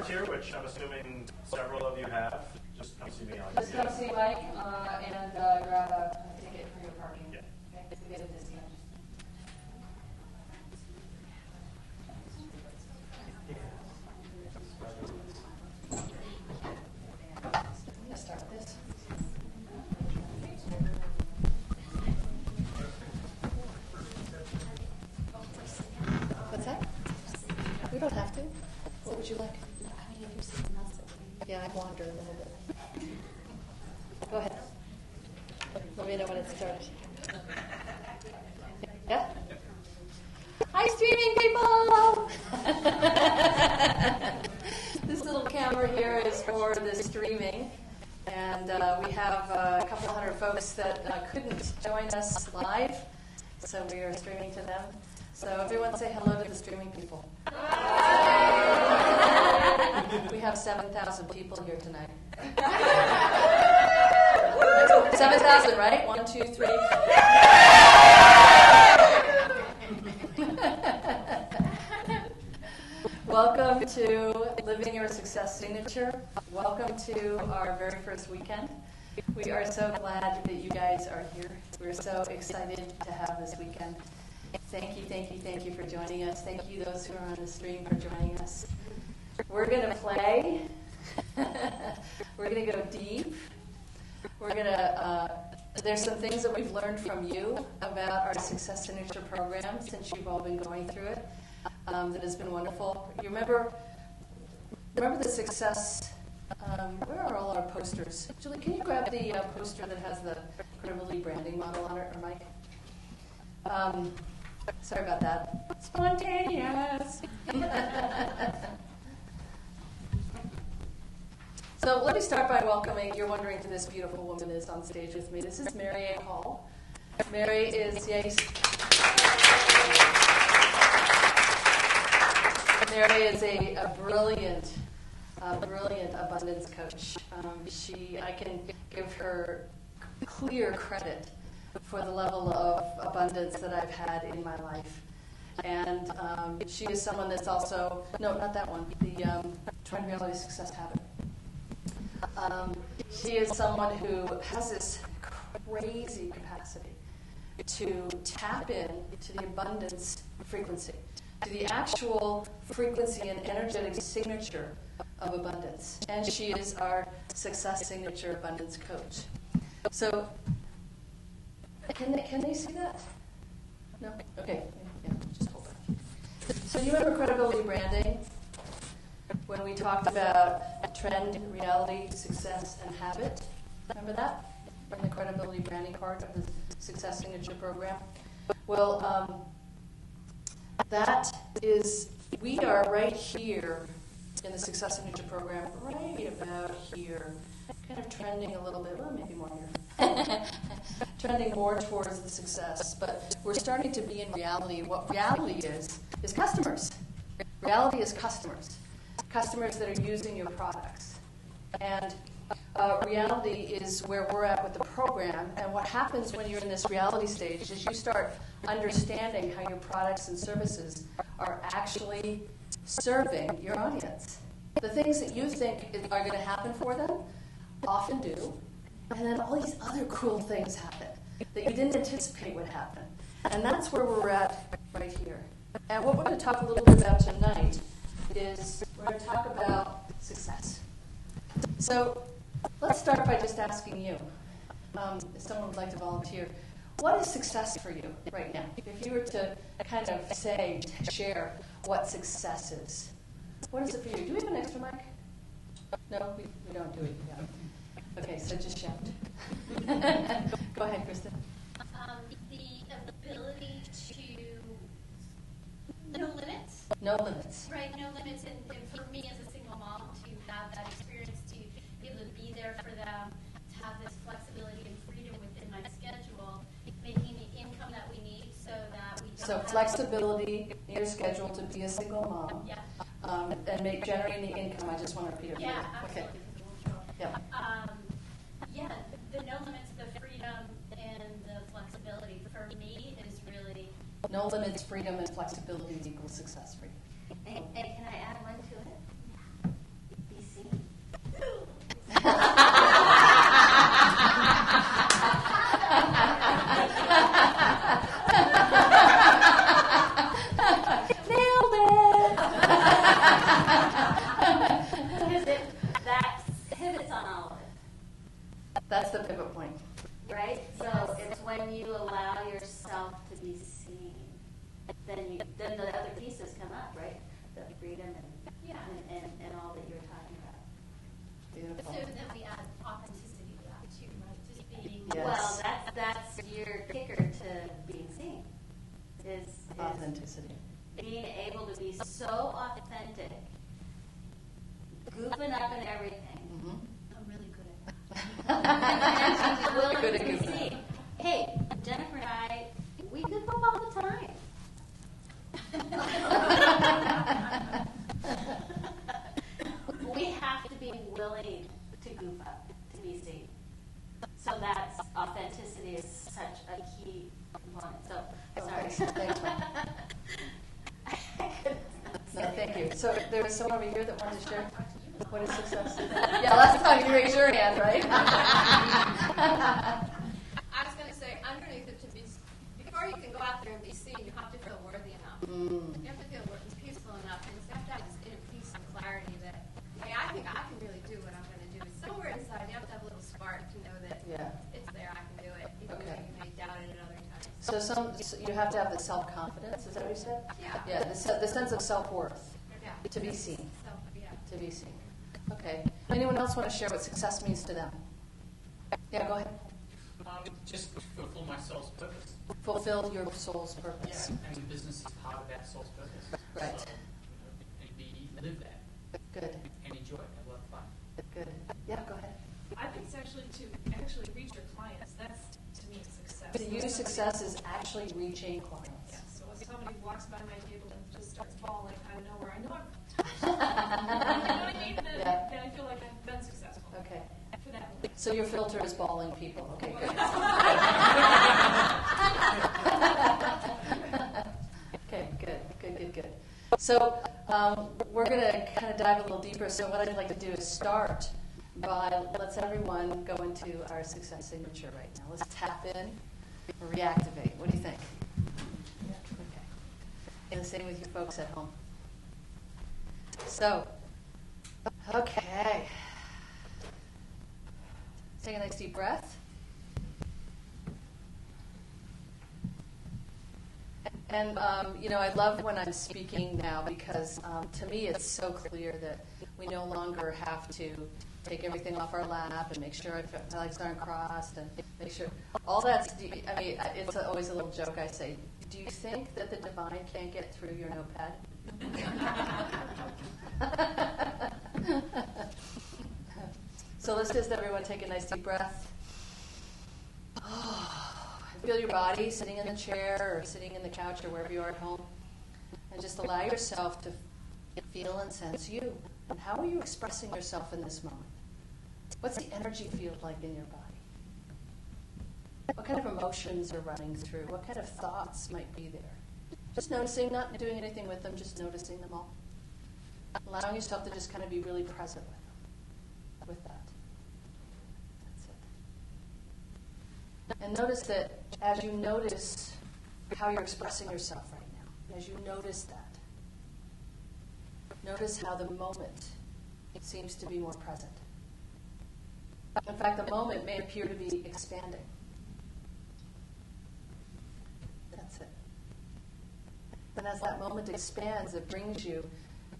volunteer, which I'm assuming several of you have, just come see me on Just come see Mike and grab a ticket for your parking. Yeah. Okay, to get a discount. Let's start with this. What's that? We don't have to. What would you like? Yeah, I wander a little bit. Go ahead. Let me know when it starts. Yeah? Hi, streaming people! This little camera here is for the streaming. And we have a couple hundred folks that couldn't join us live, so we are streaming to them. So everyone say hello to the streaming people. We have 7,000 people here tonight. 7,000, right? 1, 2, 3. Welcome to Living Your Success Signature. Welcome to our very first weekend. We are so glad that you guys are here. We're so excited to have this weekend. Thank you for joining us. Thank you, those who are on the stream, for joining us. We're going to play. We're going to go deep. We're going to. There's some things that we've learned from you about our Success Signature program since you've all been going through it. That has been wonderful. You remember the success. Where are all our posters? Julie, can you grab the poster that has the credibility branding model on it, or Mike? Sorry about that. Spontaneous. So let me start by welcoming. You're wondering who this beautiful woman is on stage with me. This is Mary A. Hall. Mary is a brilliant abundance coach. I can give her clear credit for the level of abundance that I've had in my life. And she is someone that's also, no, not that one, the Trend Reality Success Habit. She is someone who has this crazy capacity to tap in to the abundance frequency, to the actual frequency and energetic signature of abundance. And she is our Success Signature Abundance Coach. So, can they see that? No? Okay. Yeah, just hold on. So you remember credibility branding? When we talked about trend, reality, success, and habit. Remember that? In the credibility branding part of the Success Signature program? Well, we are right here in the Success Signature program, right about here, kind of trending a little bit, well, maybe more here. Trending more towards the success, but we're starting to be in reality. What reality is customers. Reality is customers that are using your products. And reality is where we're at with the program, and what happens when you're in this reality stage is you start understanding how your products and services are actually serving your audience. The things that you think are going to happen for them often do, and then all these other cool things happen that you didn't anticipate would happen. And that's where we're at right here. And what we're going to talk a little bit about tonight is we're going to talk about success. So let's start by just asking you, if someone would like to volunteer, what is success for you right now? If you were to kind of share what success is, what is it for you? Do we have an extra mic? No, we don't do it. Yeah. Okay, so just shout. Go ahead, Kristen. The ability to no limits. No limits. Right, no limits. And for me as a single mom, to have that experience, to be able to be there for them, to have this flexibility and freedom within my schedule, making the income that we need so that we don't So flexibility in your schedule to be a single mom. Yeah. And generating the income. I just want to repeat it. Yeah, Okay. absolutely. Yeah. Yeah, the no limits, the freedom, and the flexibility for me is really... No limits, freedom, and flexibility equals success for you. And can I add one to it? That's the pivot point. Right? So it's when you allow yourself to be seen, then the other pieces come up, right? The freedom and all that you're talking about. Beautiful. So then we add authenticity to that too, right? Just being Yes. Well, that's your kicker to being seen. Is Authenticity. being able to be so authentic, goofing up and everything, Mm-hmm. I'm really good at and being willing Good at to be goofing seen. Hey, Jennifer and I, we goof up all the time. We have to be willing to goof up, to be seen. So that's authenticity is such a key component. So, sorry. Thanks, Mom. No, thank you. So there was someone over here that wanted to share. What is success? Yeah, last time you raised your hand, right? I was going to say, underneath it, before you can go out there and be seen, you have to feel worthy enough. You have to feel peaceful enough, and you have to have this inner peace and clarity that, hey, I think I can really do what I'm going to do. Somewhere inside, you have to have a little spark to know that it's there, I can do it, even though you may doubt it at other times. So you have to have the self-confidence, is that what you said? Yeah. Yeah, the sense of self-worth, Yeah. to be seen, So, yeah. to be seen. Okay. Anyone else want to share what success means to them? Yeah, go ahead. Just fulfill my soul's purpose. Fulfill your soul's purpose. And the business is part of that soul's purpose. Right. So, live that Good. and enjoy it. Have a lot of fun. Good. Yeah, go ahead. I think it's actually to actually reach your clients. That's, to me, success. To you, success is actually reaching clients. Yeah, so if somebody walks by my table and just starts bawling out of nowhere, I know I'm you know what I mean? Then I feel like I've been successful. Okay. For that moment. So your filter is bawling people. Okay, good. Okay, good. So we're going to kind of dive a little deeper. So what I'd like to do is start by, let's everyone go into our success signature right now. Let's tap in or reactivate. What do you think? Okay. And the same with you folks at home. So, okay. Take a nice deep breath. And, I love when I'm speaking now because to me it's so clear that we no longer have to take everything off our lap and make sure our legs aren't crossed and make sure all that's, it's always a little joke I say, do you think that the divine can't get through your notepad? So let's just everyone take a nice deep breath. Feel your body sitting in the chair or sitting in the couch or wherever you are at home. And just allow yourself to feel and sense you. And how are you expressing yourself in this moment? What's the energy field like in your body? What kind of emotions are running through? What kind of thoughts might be there? Just noticing, not doing anything with them, just noticing them all. Allowing yourself to just kind of be really present with that. That's it. And notice that as you notice how you're expressing yourself right now, as you notice that, notice how the moment seems to be more present. In fact, the moment may appear to be expanding. That's it. And as that moment expands, it brings you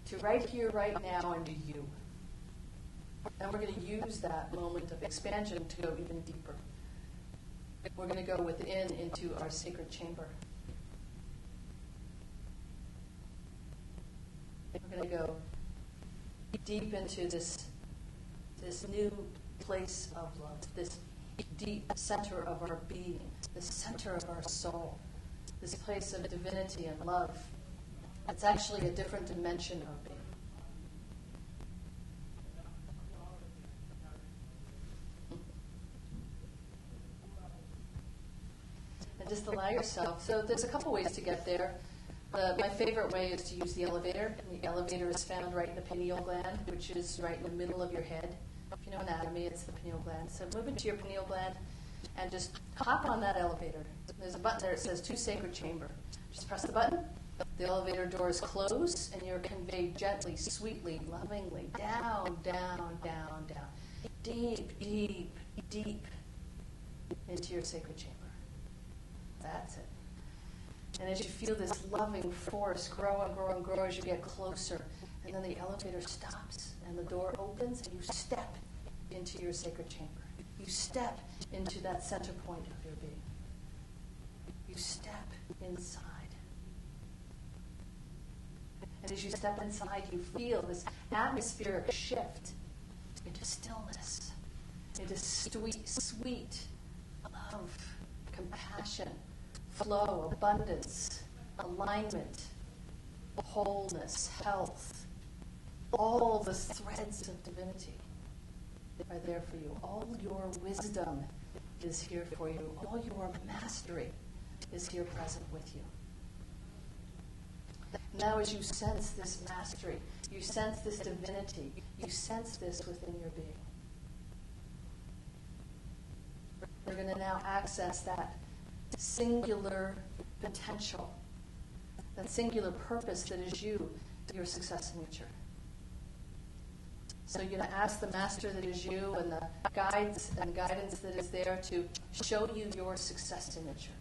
to right here, right now, and to you. And we're going to use that moment of expansion to go even deeper. We're going to go within into our sacred chamber. We're going to go deep into this new place of love, this deep center of our being, the center of our soul, this place of divinity and love. It's actually a different dimension of being. And just allow yourself. So there's a couple ways to get there. My favorite way is to use the elevator. And the elevator is found right in the pineal gland, which is right in the middle of your head. If you know anatomy, it's the pineal gland. So move into your pineal gland and just hop on that elevator. There's a button there that says to sacred chamber. Just press the button. The elevator doors close, and you're conveyed gently, sweetly, lovingly, down, down, down, down. Deep, deep, deep into your sacred chamber. That's it. And as you feel this loving force grow and grow and grow as you get closer, and then the elevator stops and the door opens and you step into your sacred chamber. You step into that center point of your being. You step inside. And as you step inside, you feel this atmospheric shift into stillness, into sweet love, compassion, flow, abundance, alignment, wholeness, health. All the threads of divinity are there for you. All your wisdom is here for you. All your mastery is here present with you. Now as you sense this mastery, you sense this divinity, you sense this within your being. We're going to now access that singular potential, that singular purpose that is you, your success signature. So you're going to ask the master that is you and the guides and guidance that is there to show you your success signature.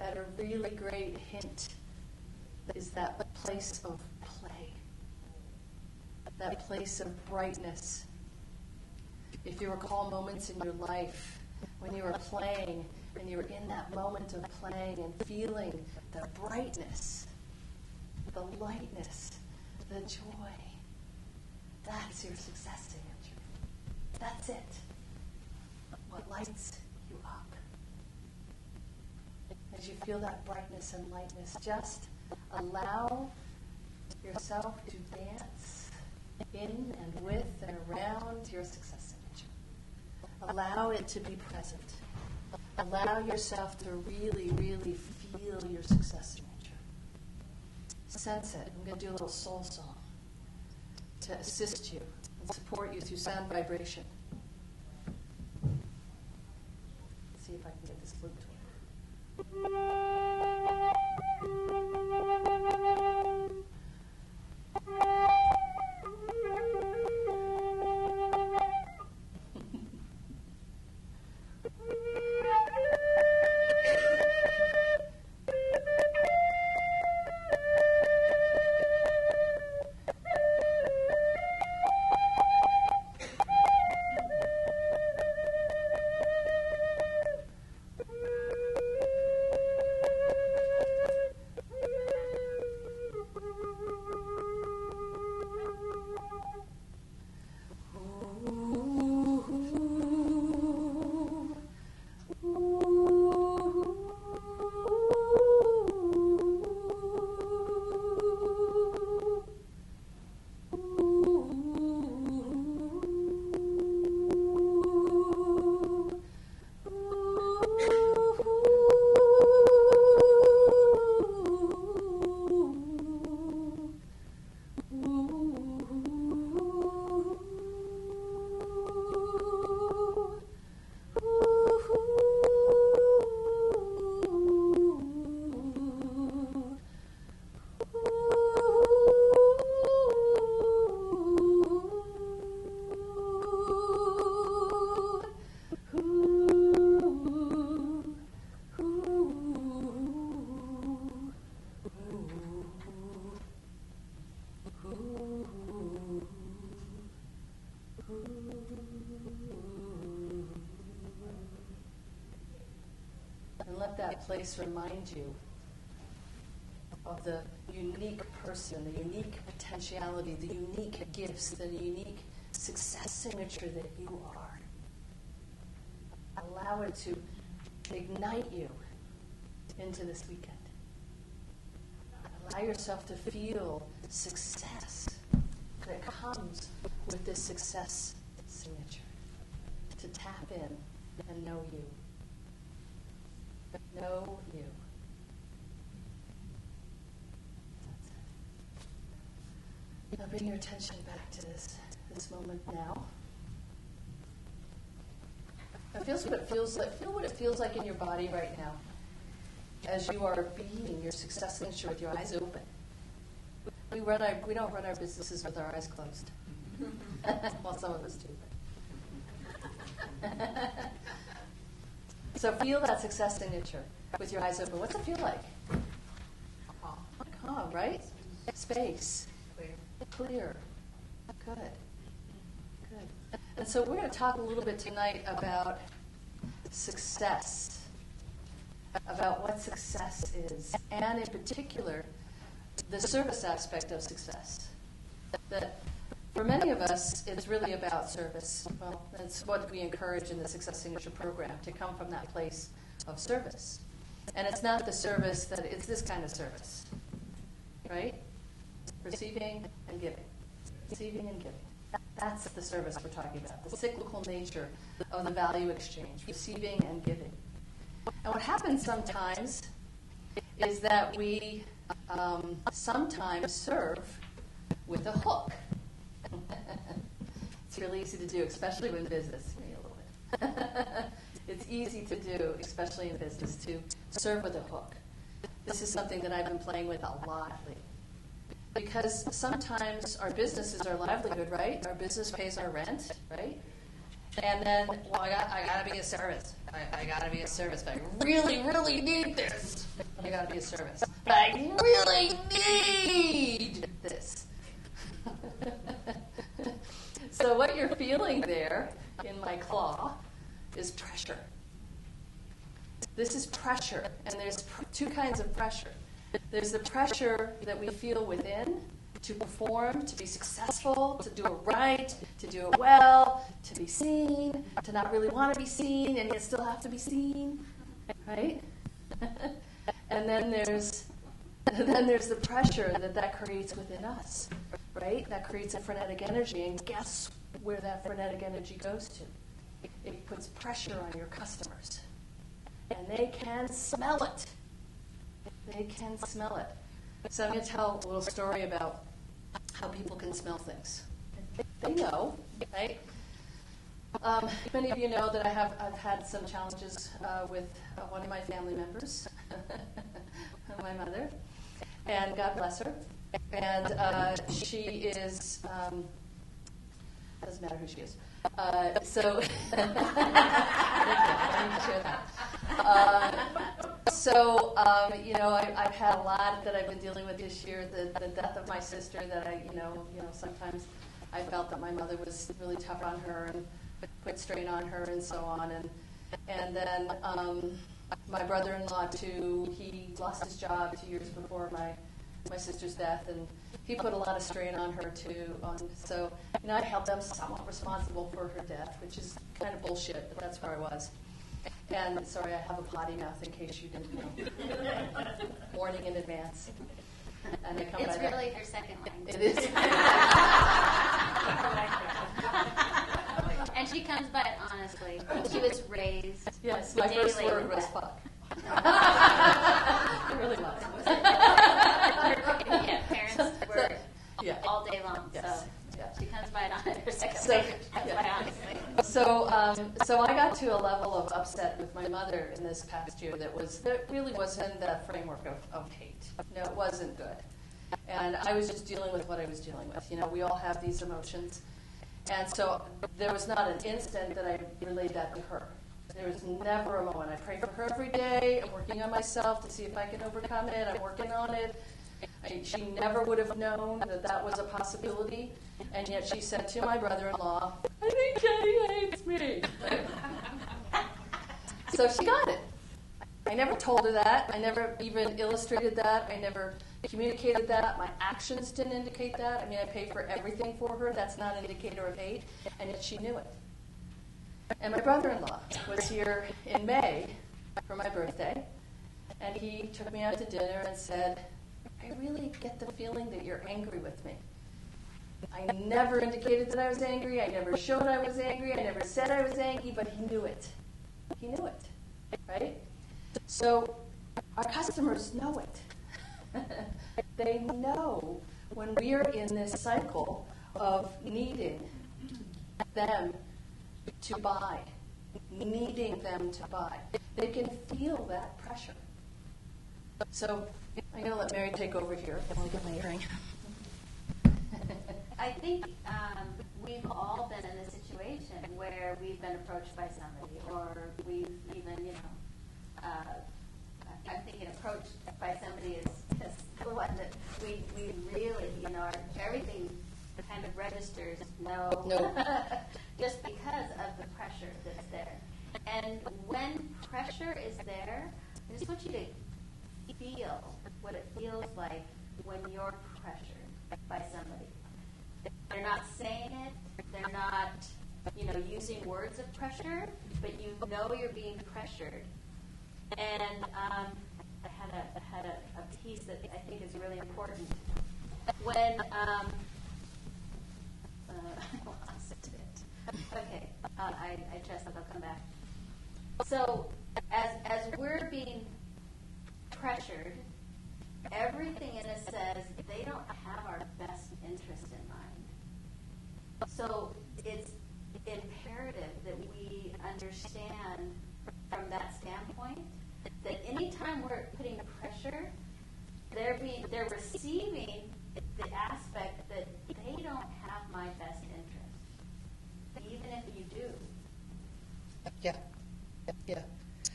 At a really great hint is that place of play, that place of brightness. If you recall moments in your life when you were playing and you were in that moment of playing and feeling the brightness, the lightness, the joy, that's your success signature. That's it. What lights you up. As you feel that brightness and lightness, just allow yourself to dance in and with and around your success signature. Allow it to be present. Allow yourself to really, really feel your success signature. Sense it. I'm going to do a little soul song to assist you and support you through sound vibration. Let's see if I can get this flute to work. That place remind you of the unique person, the unique potentiality, the unique gifts, the unique success signature that you are. Allow it to ignite you into this weekend. Allow yourself to feel success that comes with this success signature. To tap in and know you. Know you. Now bring your attention back to this moment now. Now feel what it feels like. Feel what it feels like in your body right now, as you are being your success signature with your eyes open. We don't run our businesses with our eyes closed. Well, some of us do. So feel that success signature with your eyes open. What's it feel like? Calm, right? Space. Clear. Good. And so we're going to talk a little bit tonight about success, about what success is, and in particular, the service aspect of success. That for many of us, it's really about service. Well, that's what we encourage in the Success Signature program, to come from that place of service. And it's not the service that, it's this kind of service, right? Receiving and giving. Receiving and giving. That's the service we're talking about, the cyclical nature of the value exchange, receiving and giving. And what happens sometimes is that we sometimes serve with a hook. It's really easy to do, especially in business. Me a little bit. It's easy to do, especially in business, to serve with a hook. This is something that I've been playing with a lot lately. Because sometimes our business is our livelihood, right? Our business pays our rent, right? And then, well, I got to be a service. I got to be a service. But I really, really need this. I got to be a service. But I really need this. So what you're feeling there in my claw is pressure. This is pressure, and there's two kinds of pressure. There's the pressure that we feel within to perform, to be successful, to do it right, to do it well, to be seen, to not really want to be seen, and yet still have to be seen, right? And then there's the pressure that creates within us, right? That creates a frenetic energy, and guess where that frenetic energy goes to? It puts pressure on your customers, and they can smell it. They can smell it. So I'm going to tell a little story about how people can smell things. They know, right? Many of you know that I've had some challenges with one of my family members, my mother, and God bless her. And she is, doesn't matter who she is. So, thank you. I need to share that. I've had a lot that I've been dealing with this year. The death of my sister. That sometimes I felt that my mother was really tough on her and put strain on her and so on. And then my brother-in-law too. He lost his job 2 years before my sister's death, and he put a lot of strain on her too. So I held them somewhat responsible for her death, which is kind of bullshit, but that's where I was. And sorry, I have a potty mouth in case you didn't know. Warning in advance. And I come It's by really her second language. It is. And she comes by it honestly. She was raised. Yes, my daily first word with was that. fuck. It really was. Yeah, parents were Yeah. all day long. Yes. So Yeah. she comes by it on her second So, language. That's yeah. why honestly. So I got to a level of upset with my mother in this past year that really was in the framework of hate. No, it wasn't good. And I was just dealing with what I was dealing with. We all have these emotions. And so there was not an instant that I relayed that to her. There was never a moment. I pray for her every day. I'm working on myself to see if I can overcome it. I'm working on it. She never would have known that was a possibility. And yet she said to my brother-in-law, I think Jenny hates me. So she got it. I never told her that. I never even illustrated that. I never communicated that. My actions didn't indicate that. I pay for everything for her. That's not an indicator of hate. And yet she knew it. And my brother-in-law was here in May for my birthday. And he took me out to dinner and said, I really get the feeling that you're angry with me. I never indicated that I was angry. I never showed I was angry. I never said I was angry, but he knew it. He knew it, right? So our customers know it. They know when we are in this cycle of needing them to buy, needing them to buy. They can feel that pressure. So I'm going to let Mary take over here. I want to get my earring. I think we've all been in a situation where we've been approached by somebody, or we've even, I'm thinking approached by somebody is the one that we really, everything kind of registers no. Just because of the pressure that's there. And when pressure is there, I just want you to feel what it feels like when you're pressured by somebody. They're not saying it, they're not, using words of pressure, but you know you're being pressured. And I had a piece that I think is really important. When I lost it. Okay, I trust that they'll come back. So as we're being pressured, everything in us says they don't have our best interest in mind. So it's imperative that we understand from that standpoint that anytime we're putting pressure, they're receiving the aspect that they don't have my best interest, even if you do. Yeah.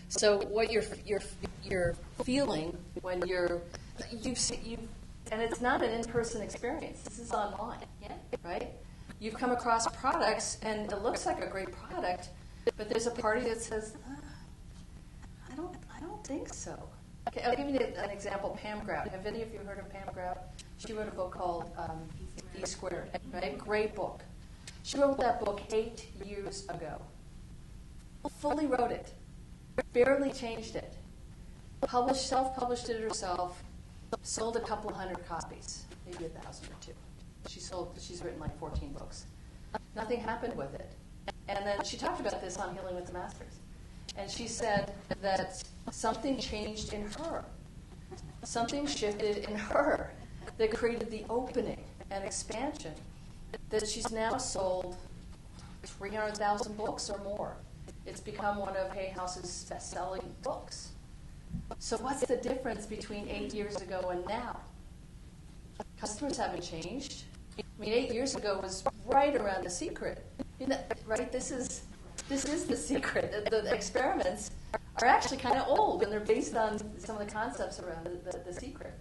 So what you're feeling when you and it's not an in-person experience. This is online, right? You've come across products, and it looks like a great product, but there's a party that says, I don't think so. Okay, I'll give you an example. Pam Grout. Have any of you heard of Pam Grout? She wrote a book called E Squared, right? Great book. She wrote that book 8 years ago. Fully wrote it. Barely changed it. Self-published it herself. Sold a couple hundred copies, maybe 1,000 or 2. She's written like 14 books. Nothing happened with it. And then she talked about this on Healing with the Masters. And she said that something changed in her. Something shifted in her that created the opening and expansion that she's now sold 300,000 books or more. It's become one of Hay House's best-selling books. So what's the difference between 8 years ago and now? Customers haven't changed. I mean, 8 years ago was right around The Secret. Right? This is The Secret. The experiments are actually kind of old, and they're based on some of the concepts around the Secret.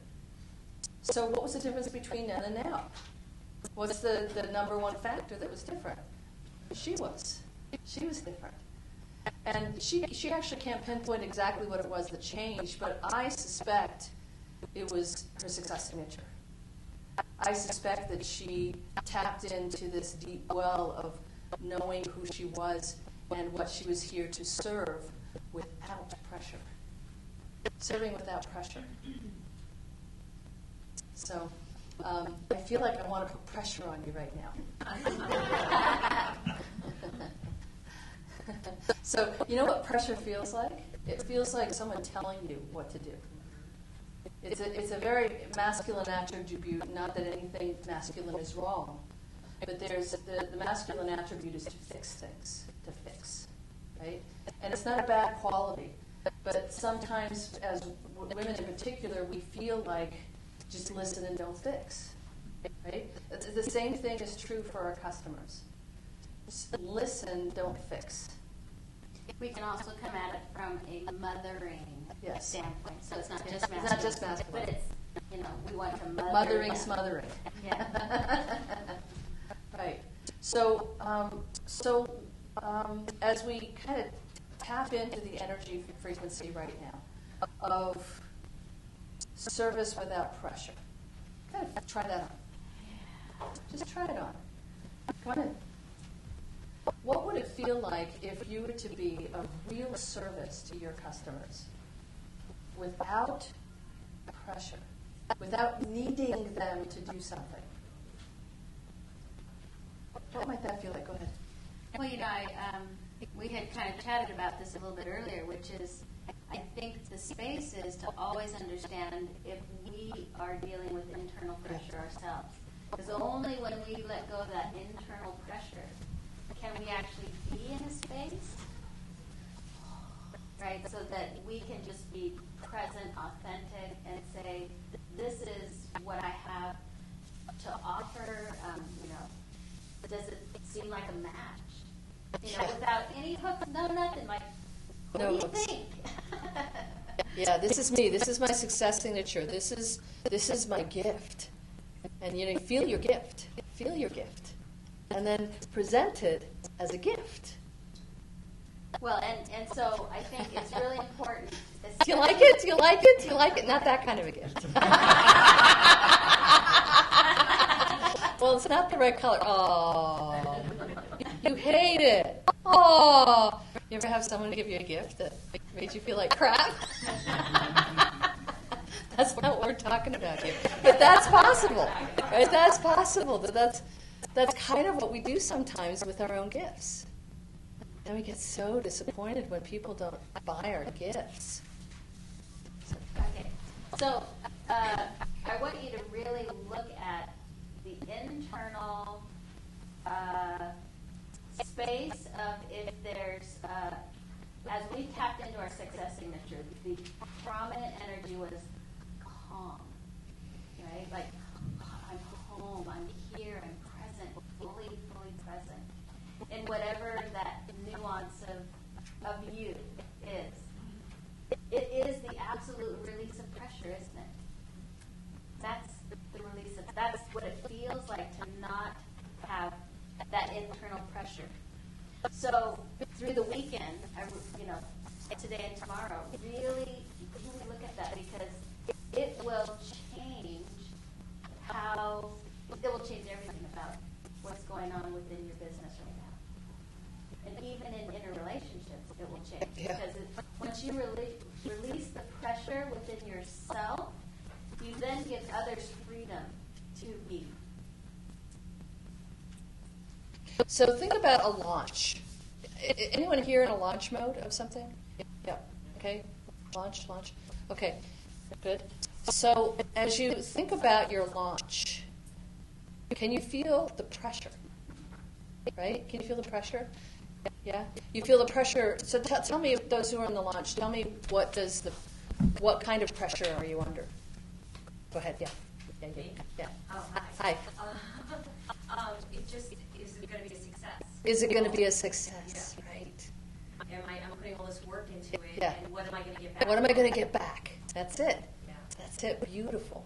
So what was the difference between then and now? What's the number one factor that was different? She was different. And she actually can't pinpoint exactly what it was that changed, but I suspect it was her success signature. I suspect that she tapped into this deep well of knowing who she was and what she was here to serve without pressure. Serving without pressure. So I feel like I want to put pressure on you right now. So you know what pressure feels like? It feels like someone telling you what to do. It's a very masculine attribute, not that anything masculine is wrong, but there's the masculine attribute is to fix things, right? And it's not a bad quality, but sometimes as women in particular, we feel like just listen and don't fix, right? The same thing is true for our customers. Just listen, don't fix. We can also come at it from a mothering standpoint. So it's not just masculine. It's not just masculine. But it's, we want to mother. Mothering, smothering. Yeah. Right. So as we kind of tap into the energy frequency right now of service without pressure, kind of try that on. Just try it on. Come in. What would it feel like if you were to be of real service to your customers without pressure, without needing them to do something? What might that feel like? Go ahead. Well, we had kind of chatted about this a little bit earlier, which is I think the space is to always understand if we are dealing with internal pressure ourselves. Because only when we let go of that internal pressure can we actually be in a space, right, so that we can just be present, authentic, and say, this is what I have to offer? Does it seem like a match? Yeah. Without any hooks, no nothing. Like, what No do you hooks. think? Yeah, this is me. This is my success signature. This is my gift. And you feel your gift. Feel your gift. And then present it as a gift. Well, and so I think it's really important. Do you like it? Do you like it? Do you like it? Not that kind of a gift. Well, it's not the right color. Oh, you hate it. Oh, you ever have someone give you a gift that made you feel like crap? That's not what we're talking about here. But that's possible, right? That's possible. That's kind of what we do sometimes with our own gifts. And we get so disappointed when people don't buy our gifts. Okay. So I want you to really look at the internal space of if there's, as we tapped into our success signature, the prominent energy was calm, right? Like, I'm home, I'm here, I'm present, fully present in whatever that nuance of you is. It is the absolute release of pressure, isn't it? That's the release of, that's what it feels like to not have that internal pressure. So through the weekend, today and tomorrow, really look at that, because it will change it will change everything about what's going on within your business right now. And even in interrelationships, it will change. Yeah. Because once you release the pressure within yourself, you then give others freedom to be. So think about a launch. Anyone here in a launch mode of something? Yeah. Okay. Launch. Okay. Good. So as you think about your launch, can you feel the pressure? Right? Can you feel the pressure? Yeah. You feel the pressure. So tell me, those who are in the launch, tell me what kind of pressure are you under? Go ahead. Yeah. Yeah. Oh, Hi. It just, is it going to be a success? Is it going to be a success? Yeah. Right. I'm putting all this work into it, Yeah. and what am I going to get back? What am I going to get back? That's it. Yeah. That's it. Beautiful.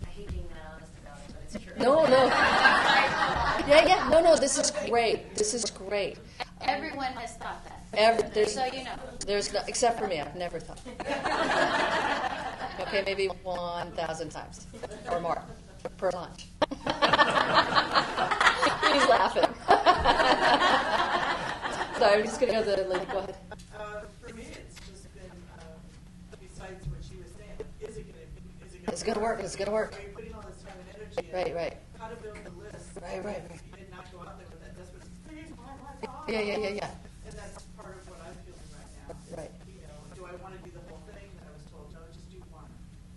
I hate being that honest about it, but it's true. No. Yeah. No. This is great. Everyone has thought that. So you know. There's no, except for me. I've never thought. Okay, maybe 1,000 times or more per launch. He's laughing. Sorry, I'm just going to go to the lady. Go ahead. For me, it's just been, besides what she was saying, is it It's going to work. It's going to work. Are you putting all this time and energy Right. how to build the list? Right. If you did not go out there with that desperate, please, why? Yeah. And that's part of what I'm feeling right now. Right. Do I want to do the whole thing? And I was told, no, just do one.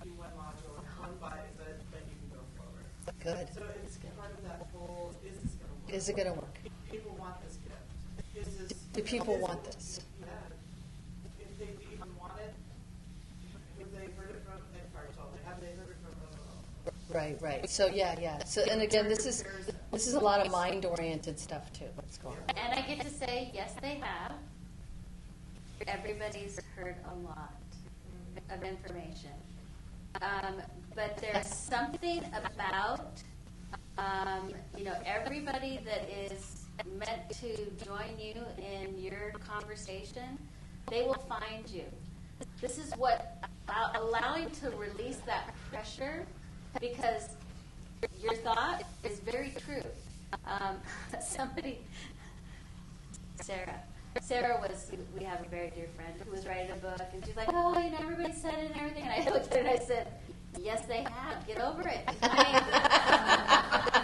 Do one module, one buy, then you can go forward. Good. So it's part of that whole, is this going to work? Is it going to work? People want this gift. Do people want this? Yeah. If they even want it, have they heard it from Eckhart Tolle? Have they heard it from Right. So yeah. So and again, this is a lot of mind-oriented stuff too. What's going on? And I get to say, yes, they have. Everybody's heard a lot of information. But there's something about, everybody that is meant to join you in your conversation, they will find you. This is what, allowing to release that pressure, because your thought is very true. Sarah was, we have a very dear friend who was writing a book, and she's like, everybody said it and everything. And I looked at her and I said, yes, they have. Get over it.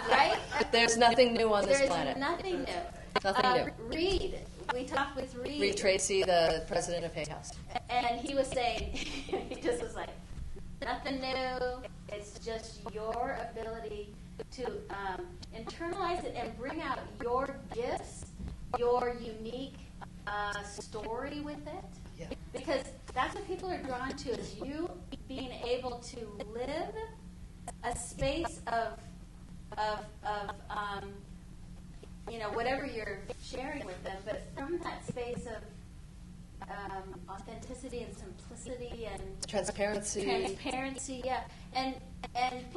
Right? There's nothing new on this There's planet. nothing new. Nothing new. Reed. We talked with Reed. Reed Tracy, the president of Hay House. And he was saying, he just was like, nothing new. It's just your ability to internalize it and bring out your gifts, your unique story with it. Yeah. Because that's what people are drawn to, is you being able to live a space of whatever you're sharing with them, but from that space of authenticity and simplicity and transparency, yeah. And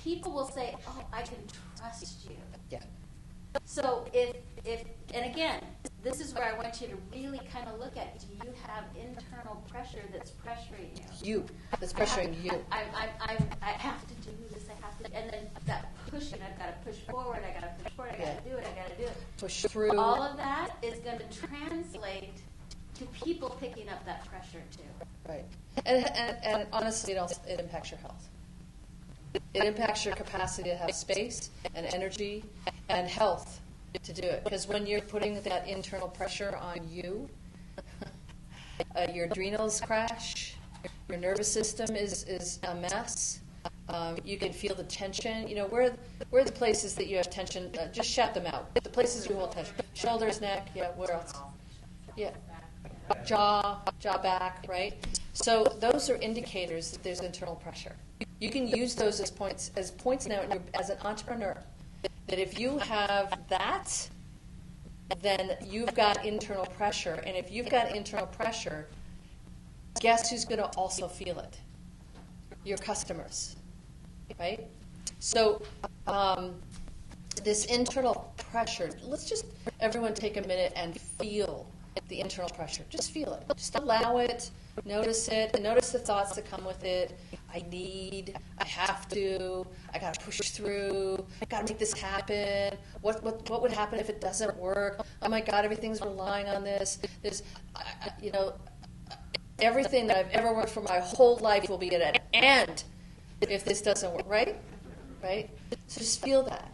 people will say, "Oh, I can trust you." Yeah. So if and again, this is where I want you to really kind of look at: do you have internal pressure that's pressuring you? That's pressuring you. I have to do this. I have to, and then that pushing. I've got to push forward. I got to push forward. I got to do it. I got to do it. Push through. All of that is going to translate to people picking up that pressure too. Right. And honestly, it impacts your health. It impacts your capacity to have space and energy and health to do it. Because when you're putting that internal pressure on you, your adrenals crash, your nervous system is a mess. You can feel the tension. Where are the places that you have tension? Just shout them out. The places you hold tension. Shoulders, neck, yeah, where else? Yeah. Jaw back, right? So those are indicators that there's internal pressure. You can use those as points now as an entrepreneur. That if you have that, then you've got internal pressure. And if you've got internal pressure, guess who's going to also feel it? Your customers, right? So this internal pressure, let's just everyone take a minute and feel the internal pressure. Just feel it. Just allow it. Notice it. And notice the thoughts that come with it. I have to, I got to push through, I got to make this happen. What would happen if it doesn't work? Oh my God, everything's relying on this. There's, everything that I've ever worked for my whole life will be at an end if this doesn't work, right? Right? So just feel that.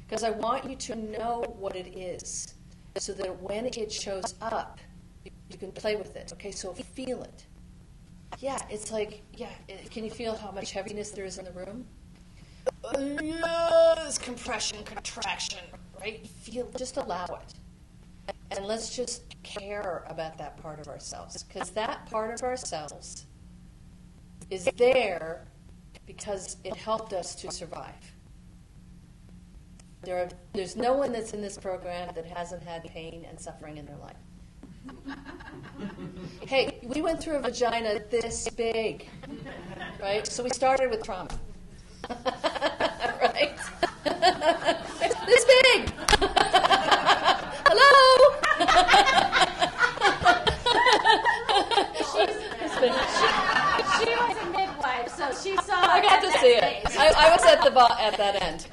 Because I want you to know what it is so that when it shows up, you can play with it. Okay, so feel it. Yeah, it's like, can you feel how much heaviness there is in the room? Yes, compression, contraction, right? Just allow it. And let's just care about that part of ourselves. Because that part of ourselves is there because it helped us to survive. There's no one that's in this program that hasn't had pain and suffering in their life. Hey, we went through a vagina this big, right? So we started with trauma, right? This big. Hello. She was a midwife, so she saw. I got to see it. I was at that end.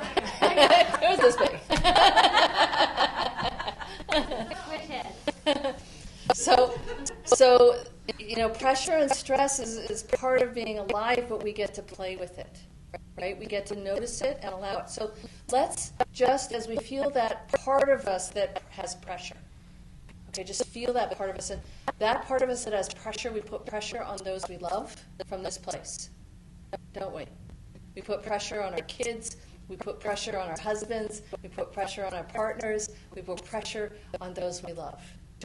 It was this big. So pressure and stress is part of being alive, but we get to play with it, right? We get to notice it and allow it. So let's just, as we feel that part of us that has pressure, okay, just feel that part of us. And that part of us that has pressure, we put pressure on those we love from this place, don't we? We put pressure on our kids. We put pressure on our husbands. We put pressure on our partners. We put pressure on those we love.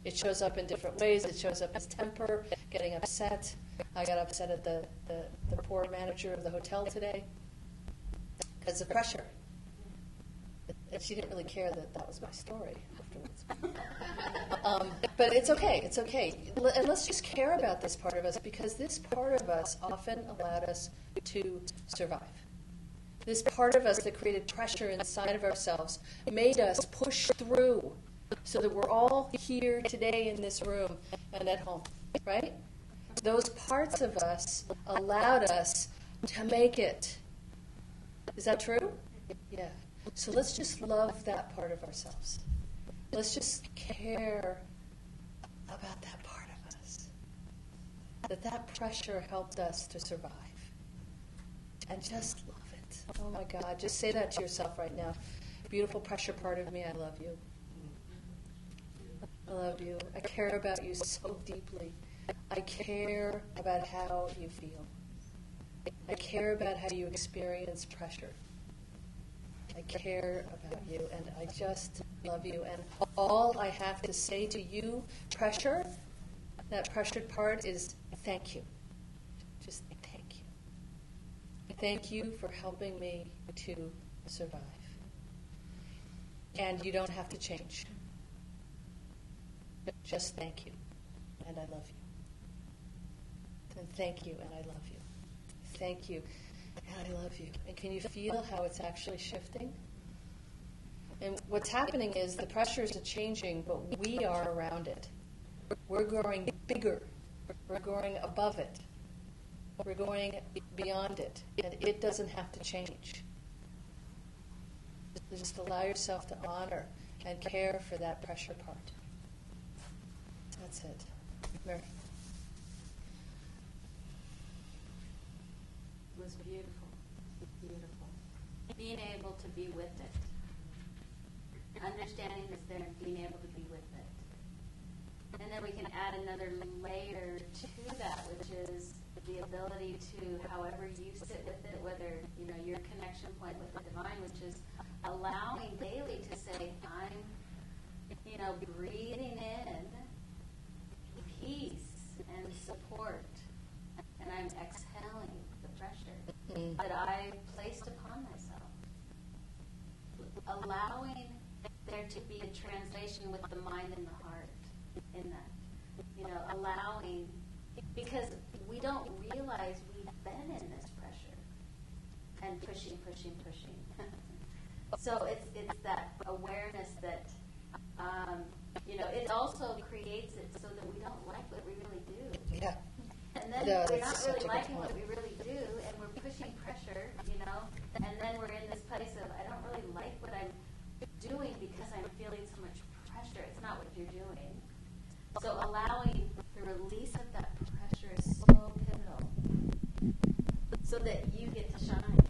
It shows up in different ways. It shows up as temper, getting upset. I got upset at the poor manager of the hotel today because of pressure. And she didn't really care that was my story afterwards. But it's okay. It's okay. And let's just care about this part of us, because this part of us often allowed us to survive. This part of us that created pressure inside of ourselves made us push through so that we're all here today in this room and at home, right? Those parts of us allowed us to make it. Is that true? Yeah. So let's just love that part of ourselves. Let's just care about that part of us. That pressure helped us to survive. And just love it. Oh my God, just say that to yourself right now. Beautiful pressure part of me, I love you. I love you. I care about you so deeply. I care about how you feel. I care about how you experience pressure. I care about you, and I just love you. And all I have to say to you, pressure, that pressured part, is thank you. Just thank you. Thank you for helping me to survive. And you don't have to change. Just thank you, and I love you. And thank you, and I love you. Thank you, and I love you. And can you feel how it's actually shifting? And what's happening is the pressures are changing, but we are around it. We're growing bigger. We're going above it. We're going beyond it. And it doesn't have to change. Just allow yourself to honor and care for that pressure part. That's it. Mary. It was beautiful. Beautiful. Being able to be with it. Understanding this there and being able to be with it. And then we can add another layer to that, which is the ability to, however you sit with it, whether, your connection point with the divine, which is allowing daily to say, I'm, breathing in peace and support, and I'm exhaling the pressure that I placed upon myself. Allowing there to be a translation with the mind and the heart in that. Allowing, because we don't realize we've been in this pressure and pushing. So it's that awareness that, it also creates it so that we don't like what we really do. Yeah. And then we're not really liking what we really do, and we're pushing pressure, and then we're in this place of, I don't really like what I'm doing because I'm feeling so much pressure. It's not what you're doing. So allowing the release of that pressure is so pivotal so that you get to shine.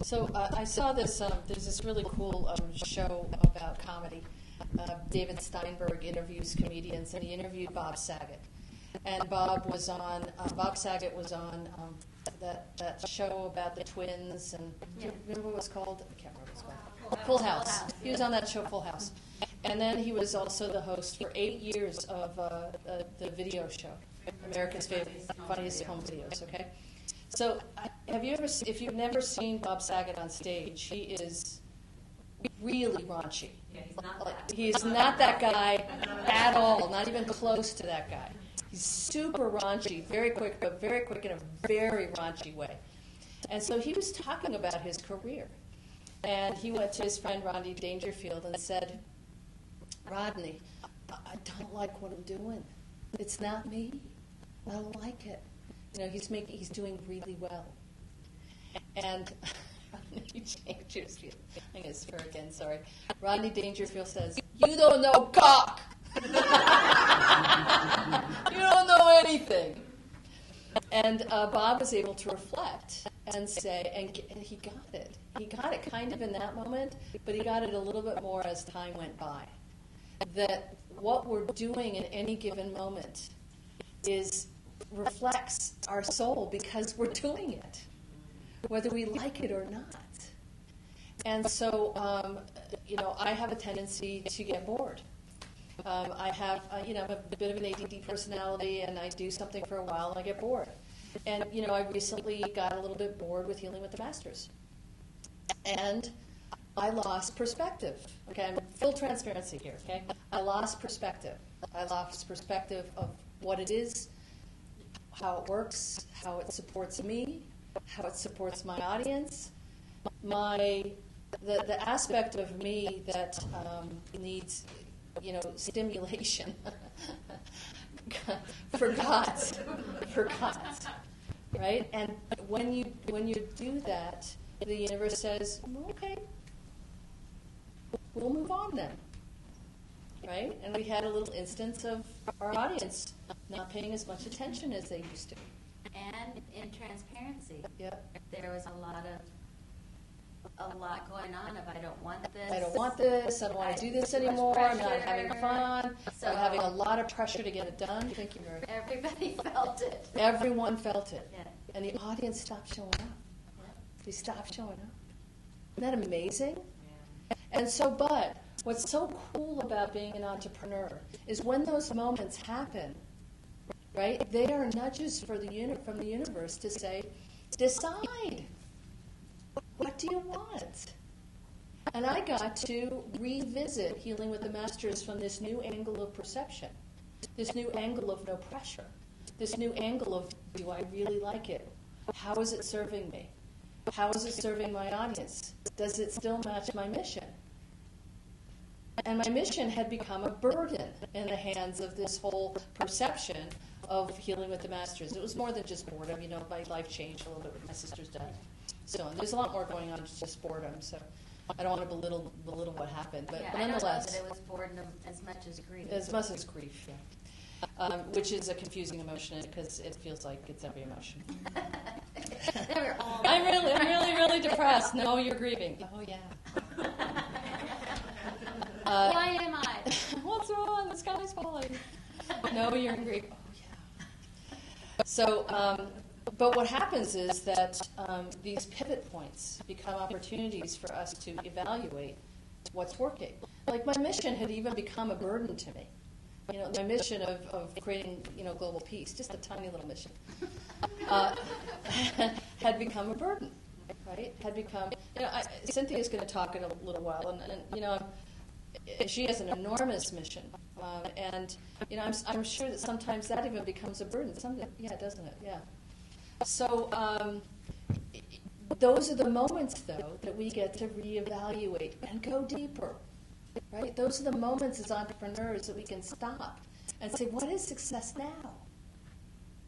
So I saw this, there's this really cool show about comedy. David Steinberg interviews comedians, and he interviewed Bob Saget. And Bob Saget was on that show about the twins, and do you remember what it was called? I can't remember what it was called. Full House. He was on that show, Full House. And then he was also the host for 8 years of the video show, America's Funniest Home Videos, okay? So if you've never seen Bob Saget on stage, he is really raunchy. Yeah, he's not that. He's not that guy at all, not even close to that guy. He's super raunchy, very quick in a very raunchy way. And so he was talking about his career. And he went to his friend Rodney Dangerfield and said, Rodney, I don't like what I'm doing. It's not me. I don't like it. He's doing really well. And Rodney Dangerfield, I'm going to swear again, sorry. Rodney Dangerfield says, you don't know cock. You don't know anything. And Bob was able to reflect and say, and he got it. He got it kind of in that moment, but he got it a little bit more as time went by. That what we're doing in any given moment reflects our soul because we're doing it, whether we like it or not. And so, I have a tendency to get bored. I have, I'm a bit of an ADD personality, and I do something for a while and I get bored. And, I recently got a little bit bored with Healing with the Masters. And I lost perspective. Okay, I'm full transparency here, okay? I lost perspective. I lost perspective of what it is, how it works, how it supports me, how it supports my audience, the aspect of me that needs, stimulation. Forgot, right? And when you do that, the universe says, okay, we'll move on then, right? And we had a little instance of our audience not paying as much attention as they used to. And in transparency, Yep. there was a lot going on of I don't want this. I don't want this. I don't want to do this anymore. I'm not having fun. So I'm having a lot of pressure to get it done. Thank you, Mary. everybody felt it. Everyone felt it. Yeah. And the audience stopped showing up. Yeah. They stopped showing up. Isn't that amazing? And so, but what's so cool about being an entrepreneur is when those moments happen, right? They are nudges from the universe to say, decide. what do you want? And I got to revisit Healing with the Masters from this new angle of perception, this new angle of no pressure, this new angle of, do I really like it? How is it serving me? How is it serving my audience? Does it still match my mission? And my mission had become a burden in the hands of this whole perception of Healing with the Masters. It was more than just boredom. You know, my life changed a little bit with my sister's death. So there's a lot more going on than just boredom. So I don't want to belittle what happened, but Yeah, nonetheless, I don't know that it was boredom as much as grief. as much as grief, yeah. Which is a confusing emotion because it feels like it's every emotion. They were all. I'm really depressed. No, you're grieving. Oh yeah. Why am I? What's wrong? The sky's falling. No, you're in grief. Oh yeah. So, but what happens is that these pivot points become opportunities for us to evaluate what's working. Like my mission had even become a burden to me. You know, my mission of creating, global peace, just a tiny little mission, had become a burden, right? Had become, Cynthia's going to talk in a little while, and she has an enormous mission, and I'm sure that sometimes that even becomes a burden. Yeah, doesn't it? Yeah. So those are the moments, though, that we get to reevaluate and go deeper. Right? Those are the moments as entrepreneurs that we can stop and say, what is success now?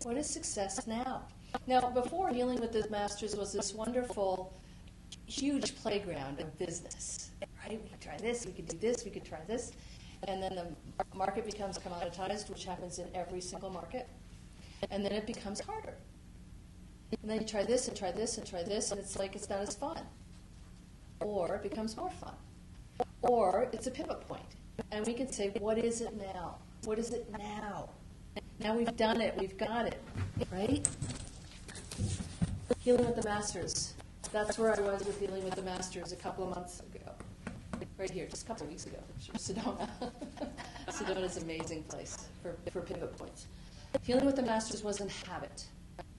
What is success now? Now, before Healing with the Masters was this wonderful, huge playground of business. Right? We could try this, we could do this, we could try this. And then the market becomes commoditized, which happens in every single market. And then it becomes harder. And then you try this and try this and try this, and it's like it's not as fun. Or it becomes more fun. Or it's a pivot point. And we can say, what is it now? What is it now? Now we've done it. We've got it. Right? Healing with the Masters. That's where I was with Healing with the Masters a couple of months ago. Right here, just a couple of weeks ago. Sedona. Sedona is an amazing place for pivot points. Healing with the Masters was in habit.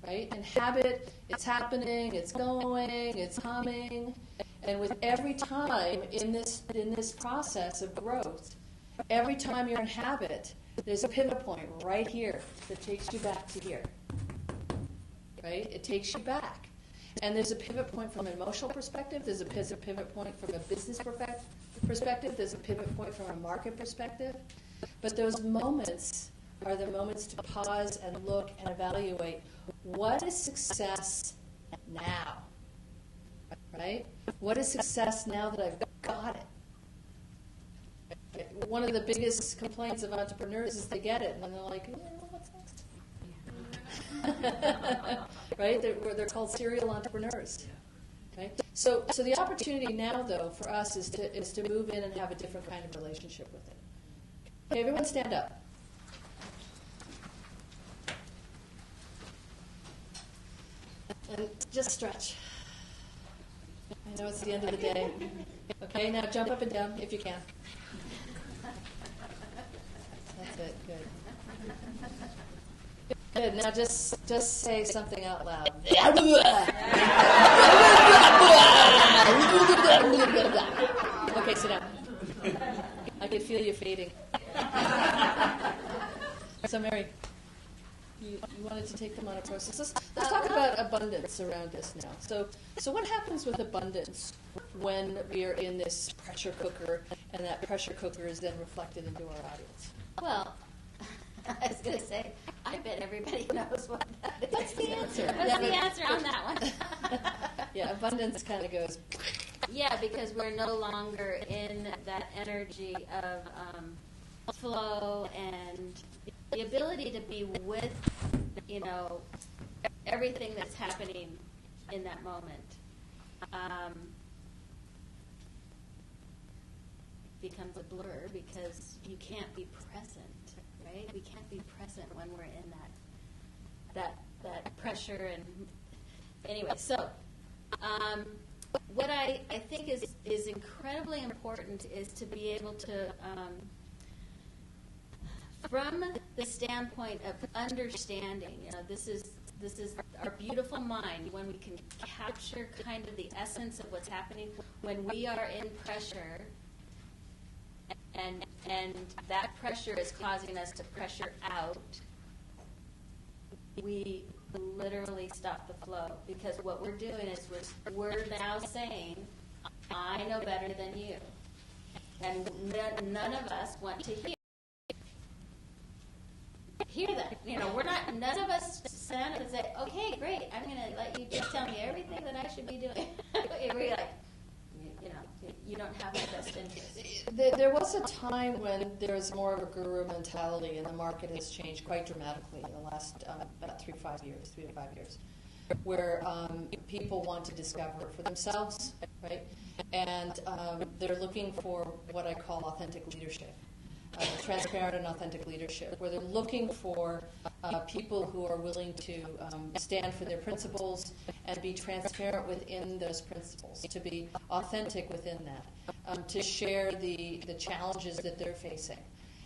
Right? In habit, it's happening, it's going, it's humming. And with every time in this process of growth, every time you're in habit, there's a pivot point right here that takes you back to here. Right? It takes you back. And there's a pivot point from an emotional perspective. There's a pivot point from a business perspective. There's a pivot point from a market perspective. But those moments are the moments to pause and look and evaluate, what is success now? Right? What is success now that I've got it? One of the biggest complaints of entrepreneurs is they get it, and then they're like, what's next? Right? They're called serial entrepreneurs. Right? So the opportunity now, though, for us is to move in and have a different kind of relationship with it. Okay, everyone stand up. And just stretch. I know it's the end of the day. Okay, now jump up and down if you can. That's it, good. Good, now just say something out loud. Okay, sit down. I can feel you fading. So Mary, you wanted to take them on a process. Let's talk about abundance around us now. So what happens with abundance when we are in this pressure cooker, and that pressure cooker is then reflected into our audience? Well, I was going to say, I bet everybody knows what that is. That's the answer. What's the answer on that one? Yeah, abundance kind of goes. Yeah, because we're no longer in that energy of flow and the ability to be with, everything that's happening in that moment. Becomes a blur because you can't be present, right? We can't be present when we're in that pressure. And anyway, so what I think is incredibly important is to be able to, from the standpoint of understanding, this is our beautiful mind, when we can capture kind of the essence of what's happening, when we are in pressure, and that pressure is causing us to pressure out, we literally stop the flow. Because what we're doing is we're now saying, I know better than you. And none of us want to hear that. We're not, none of us stand up and say, okay, great, I'm going to let you just tell me everything that I should be doing. We're like, you don't have my best interest. There was a time when there was more of a guru mentality, and the market has changed quite dramatically in the last about 3 to 5 years, where people want to discover it for themselves, right? And they're looking for what I call authentic leadership, transparent and authentic leadership, where they're looking for people who are willing to stand for their principles and be transparent within those principles, to be authentic within that, to share the challenges that they're facing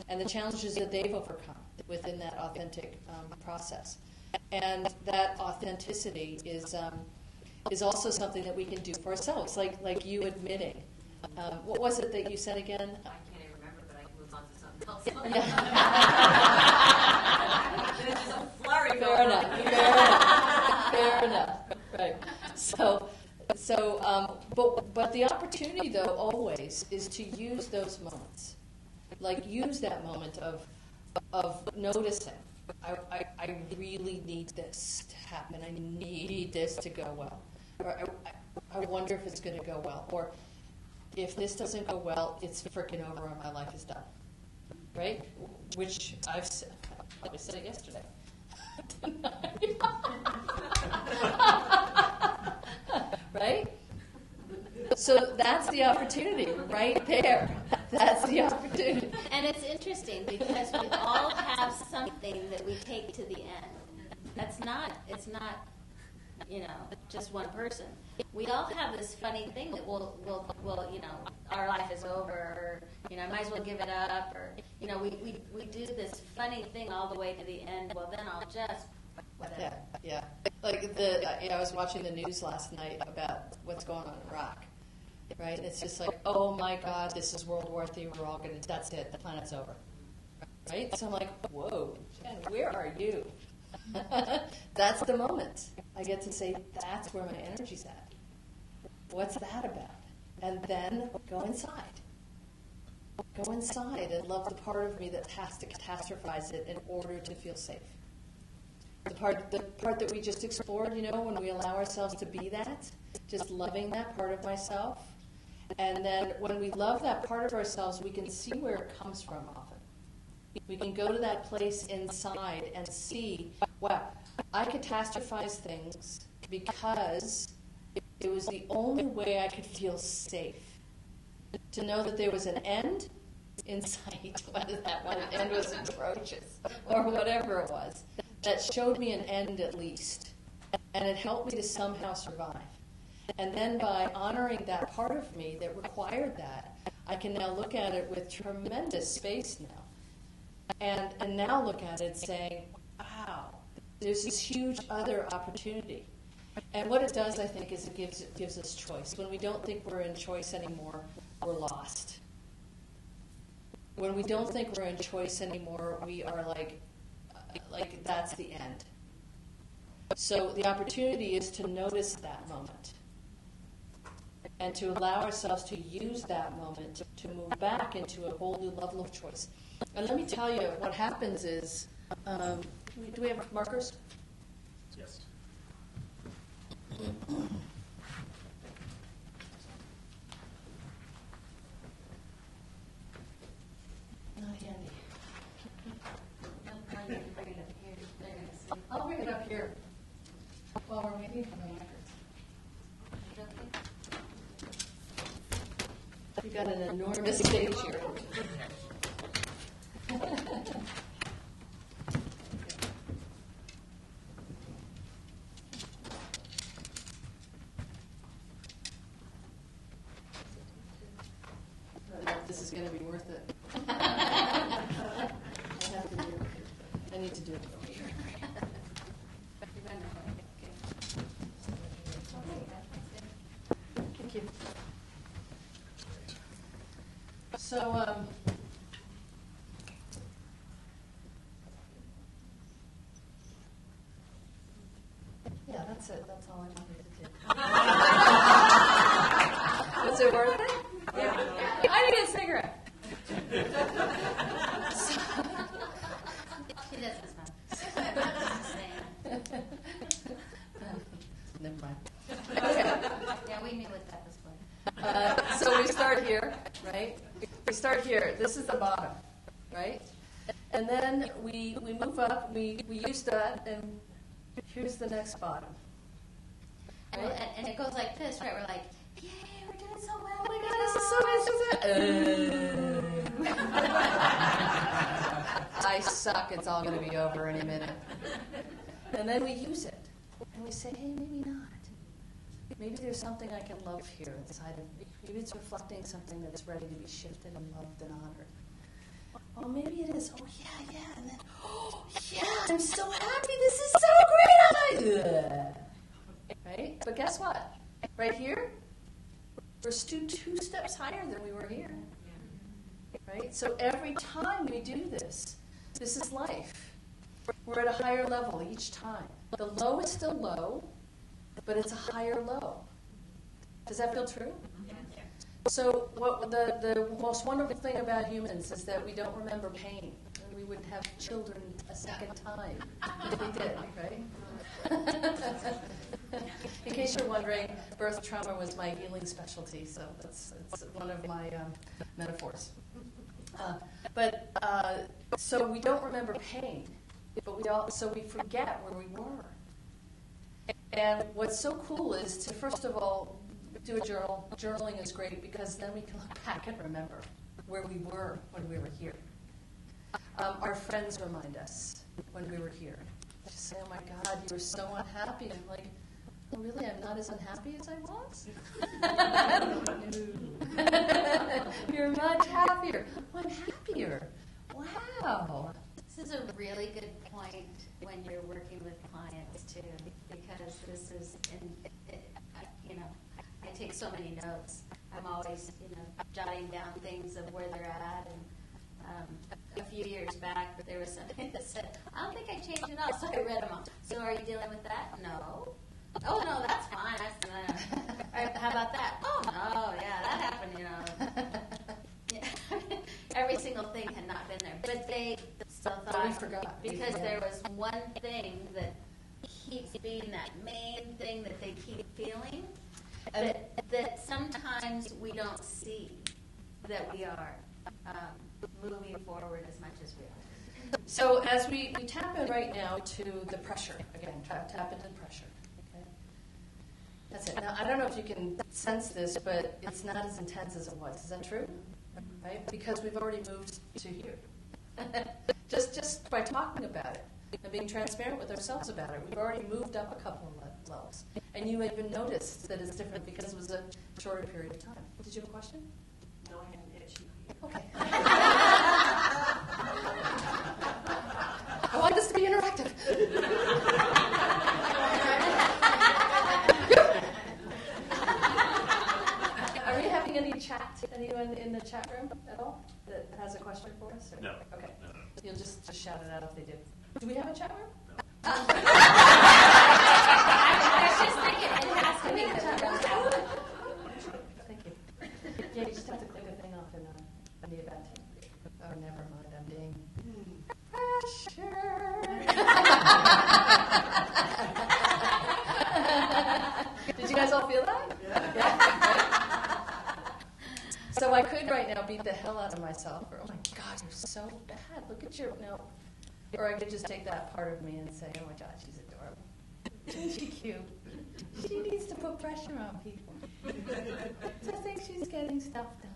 and the challenges that they've overcome within that authentic process. And that authenticity is also something that we can do for ourselves, like you admitting. What was it that you said again? I can't even remember, but I can move on to something else. There's just a flurry going on. Fair enough. Right. But the opportunity, though, always is to use those moments. Like, use that moment of noticing. I really need this to happen. I need this to go well. Or I wonder if it's going to go well. Or if this doesn't go well, it's freaking over and my life is done. Right? Which I've said. I probably said it yesterday. Right? So that's the opportunity right there. That's the opportunity. And it's interesting because we all have something that we take to the end. It's not, just one person. We all have this funny thing that we'll our life is over, or, I might as well give it up, or, we do this funny thing all the way to the end. Well, then I'll just, whatever. Yeah. Like I was watching the news last night about what's going on in Iraq. Right? It's just like, oh my God, this is World War III. We're all going to, that's it. The planet's over. Right? So I'm like, whoa, Jen, where are you? That's the moment. I get to say, that's where my energy's at. What's that about? And then go inside. Go inside and love the part of me that has to catastrophize it in order to feel safe. The part that we just explored, when we allow ourselves to be that, just loving that part of myself. And then when we love that part of ourselves, we can see where it comes from often. We can go to that place inside and see, wow, I catastrophize things because it was the only way I could feel safe. To know that there was an end in sight, whether that one end was atrocious or whatever it was, that showed me an end at least. And it helped me to somehow survive. And then by honoring that part of me that required that, I can now look at it with tremendous space now. And now look at it saying, wow, there's this huge other opportunity. And what it does, I think, is it gives us choice. When we don't think we're in choice anymore, we're lost. When we don't think we're in choice anymore, we are like that's the end. So the opportunity is to notice that moment and to allow ourselves to use that moment to move back into a whole new level of choice. And let me tell you, what happens is, do we have markers? Yes. Not handy. I'll bring it up here while we're waiting for the markers. We've got an enormous stage here. This is going to be worth it. I need to do it over here. Yeah, that's it. That's all I wanted to do. Was it worth it? Yeah. I need a cigarette. She does this one. Never mind. Okay. Yeah, we knew what that was for. So we start here, right? We start here. This is the bottom, right? And then we move up. We use that, and here's the next bottom. Well, and it goes like this, right? We're like, yay, we're doing so well. Oh my God, this is so nice. I suck. It's all going to be over any minute. And then we use it. And we say, hey, maybe not. Maybe there's something I can love here inside of me. Maybe it's reflecting something that's ready to be shifted and loved and honored. Oh, maybe it is. Oh, yeah. And then, oh, yeah, I'm so happy. This is so great. Right? But guess what? Right here, we're still 2 steps higher than we were here. Right? So every time we do this, this is life. We're at a higher level each time. The low is still low, but it's a higher low. Does that feel true? So what the most wonderful thing about humans is that we don't remember pain. And we wouldn't have children a second time if we did, right? In case you're wondering, birth trauma was my healing specialty, so it's one of my metaphors. So we don't remember pain, but we forget where we were. And what's so cool is to, first of all, do a journal. Journaling is great because then we can look back and remember where we were when we were here. Our friends remind us when we were here. Just say, oh my God, you were so unhappy. I'm like, oh really? I'm not as unhappy as I was? You're much happier. Oh, I'm happier. Wow. This is a really good point when you're working with clients too, because this is, I take so many notes. I'm always, jotting down things of where they're at. And a few years back, there was something that said, I don't think I changed it all, so I read them all. So are you dealing with that? No. Oh no, that's fine. How about that? Oh no, yeah, that happened. Yeah. Every single thing had not been there, but they still thought, we forgot. because there was one thing that keeps being that main thing that they keep feeling, that sometimes we don't see that we are moving forward as much as we are. So as we tap in right now to the pressure, again, tap into the pressure. Okay? That's it. Now, I don't know if you can sense this, but it's not as intense as it was. Is that true? Right? Because we've already moved to here. just by talking about it and being transparent with ourselves about it, we've already moved up a couple of levels. And you even noticed that it's different because it was a shorter period of time. Did you have a question? No, I haven't hit you. Okay. I want this to be interactive. Are we having any chat? Anyone in the chat room at all that has a question for us? Or? No. Okay. No. You'll just shout it out if they do. Do we have a chat room? I was just thinking it has to be the chat room. Thank you. Yeah, you just have to click a thing off in the event. Oh, never mind. I'm being pressure. Did you guys all feel that? Yeah. So I could right now beat the hell out of myself, or oh my God, you're so bad. Look at your no. Or I could just take that part of me and say, oh my God, she's adorable. Isn't she cute? She needs to put pressure on people. So I think she's getting stuff done.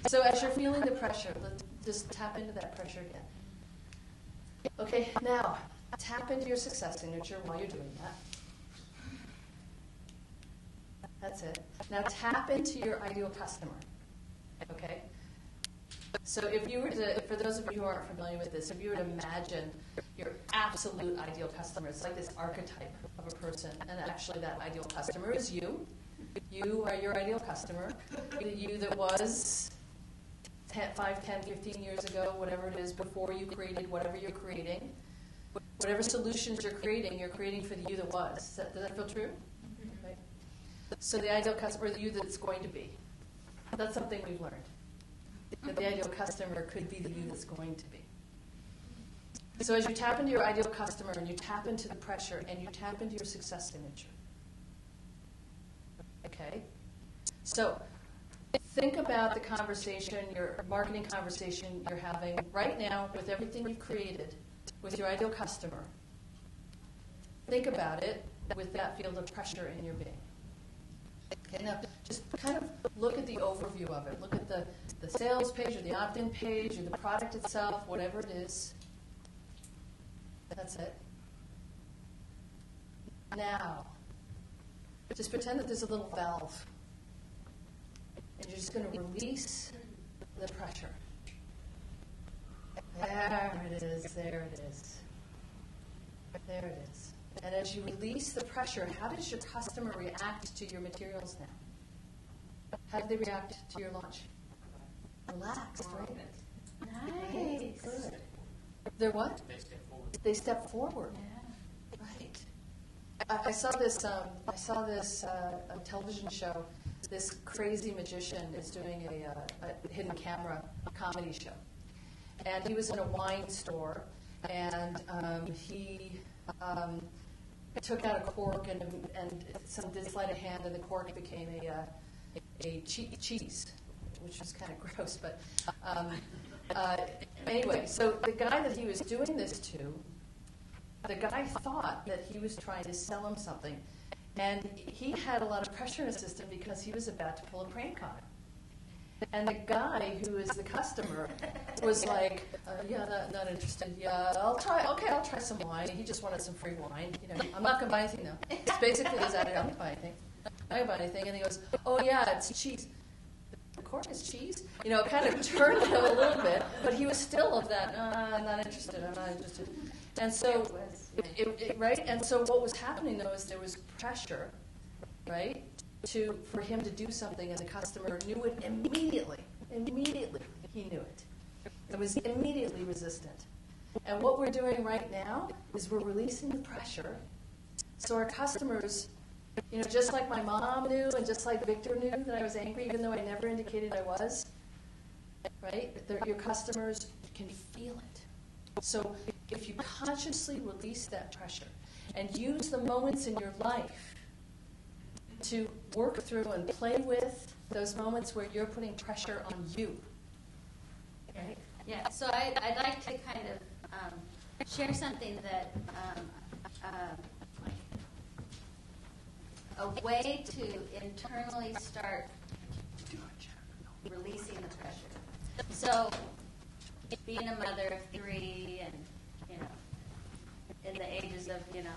So as you're feeling the pressure, let's just tap into that pressure again. Okay, now tap into your success signature while you're doing that. That's it. Now tap into your ideal customer. Okay? So if you were to, for those of you who aren't familiar with this, if you were to imagine your absolute ideal customer, it's like this archetype of a person, and actually that ideal customer is you. You are your ideal customer. The you that was 5, 10, 15 years ago, whatever it is, before you created whatever you're creating. Whatever solutions you're creating for the you that was. Does that feel true? Right. So the ideal customer, the you that's going to be. That's something we've learned. That the ideal customer could be the you that's going to be. So as you tap into your ideal customer and you tap into the pressure and you tap into your success signature. Okay? So think about the conversation, your marketing conversation you're having right now with everything you've created with your ideal customer. Think about it with that field of pressure in your being. Okay, now just kind of look at the overview of it. Look at the sales page or the opt-in page or the product itself, whatever it is. That's it. Now, just pretend that there's a little valve. And you're just going to release the pressure. There it is, there it is. There it is. And as you release the pressure, how does your customer react to your materials now? How do they react to your launch? Relaxed, right? Nice. Good. They're what? They step forward. They step forward. Yeah. Right. I saw this a television show. This crazy magician is doing a hidden camera comedy show. And he was in a wine store, and he took out a cork, and some did sleight of hand, and the cork became a cheese, which was kind of gross. But anyway, so the guy that he was doing this to, the guy thought that he was trying to sell him something, and he had a lot of pressure in his system because he was about to pull a prank on him. And the guy who is the customer was like, yeah, not interested. Yeah, I'll try. Okay, I'll try some wine. He just wanted some free wine. You know, I'm not going to buy anything, though. It's basically his attitude. I'm not going to buy anything. I don't buy anything. And he goes, oh, yeah, it's cheese. The cork is cheese? You know, it kind of turned him a little bit, but he was still of that, I'm not interested. I'm not interested. And so, right? And so what was happening, though, is there was pressure, right? For him to do something, and the customer knew it immediately. Immediately, he knew it. It was immediately resistant. And what we're doing right now is we're releasing the pressure, so our customers, you know, just like my mom knew, and just like Victor knew that I was angry, even though I never indicated I was, right? Your customers can feel it. So if you consciously release that pressure and use the moments in your life to work through and play with those moments where you're putting pressure on you. Right? Yeah, so I'd like to kind of share something that, a way to internally start releasing the pressure. So, being a mother of 3 and, you know, in the ages of, you know,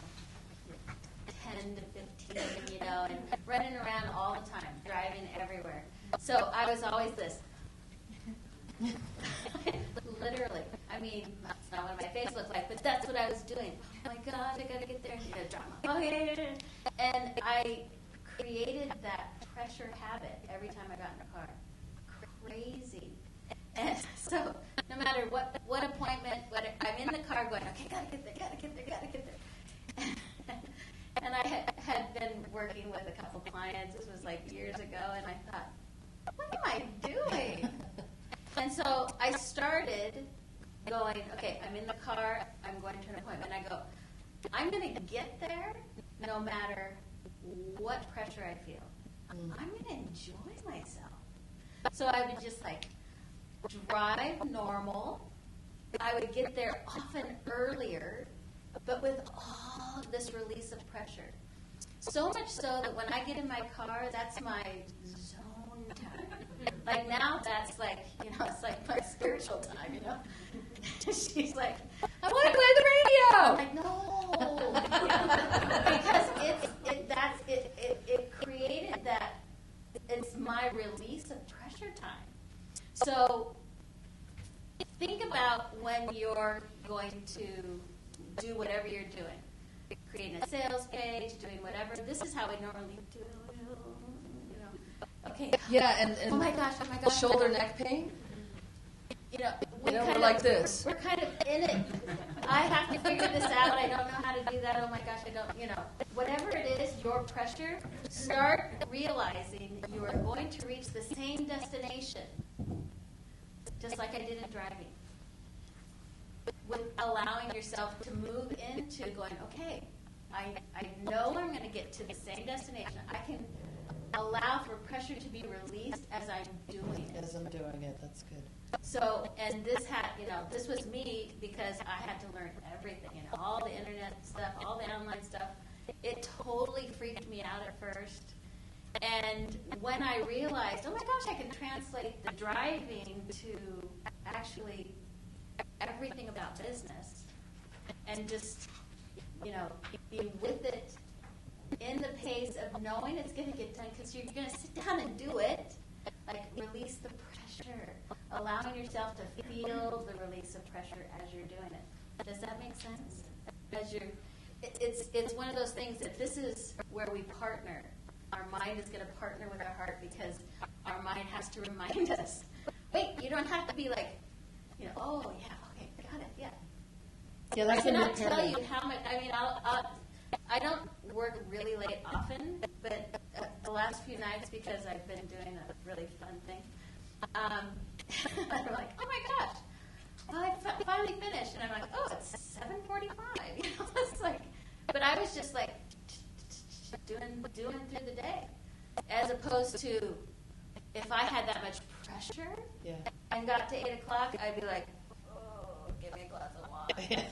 10 to 15, you know, and running around all the time, driving everywhere. So I was always this. Literally. I mean, that's not what my face looked like, but that's what I was doing. Oh my God, I gotta get there. You know, drama. Oh, yeah. And I created that pressure habit every time I got in the car. Crazy. And so no matter what appointment, I'm in the car going, okay, gotta get there. And I had been working with a couple clients. This was like years ago, and I thought, what am I doing? And so I started going, okay, I'm in the car, I'm going to an appointment. I go, I'm going to get there no matter what pressure I feel. I'm going to enjoy myself. So I would just like drive normal. I would get there often earlier, but with all this release of pressure. So much so that when I get in my car, that's my zone time. Like now that's like, you know, it's like my spiritual time, you know. She's like, I want to play the radio. I'm like, no. Because it created that, it's my release of pressure time. So think about when you're going to do whatever you're doing. Creating a sales page, doing whatever. This is how I normally do. okay. Yeah, and Oh my gosh, shoulder, neck pain. We're like this. We're kind of in it. I have to figure this out. I don't know how to do that. Oh my gosh, I don't, whatever it is, your pressure, start realizing you are going to reach the same destination, just like I did in driving. With allowing yourself to move into going, okay, I know I'm going to get to the same destination. I can allow for pressure to be released as I'm doing it. As I'm doing it, that's good. So, and this had, this was me because I had to learn everything, all the internet stuff, all the online stuff. It totally freaked me out at first. And when I realized, oh my gosh, I can translate the driving to actually everything about business and just, be with it in the pace of knowing it's going to get done because you're going to sit down and do it. Like, release the pressure, allowing yourself to feel the release of pressure as you're doing it. Does that make sense? It's one of those things that this is where we partner. Our mind is going to partner with our heart because our mind has to remind us. Wait, you don't have to be like, oh yeah, okay, got it, yeah. Yeah, I that's cannot tell you how much. I mean, I don't work really late often, but the last few nights because I've been doing a really fun thing. I'm like, oh my gosh, I finally finished, and I'm like, oh, it's 7:45. It's like, but I was just like doing through the day, as opposed to if I had that much pressure and got to 8 o'clock, I'd be like, oh, give me a glass of wine,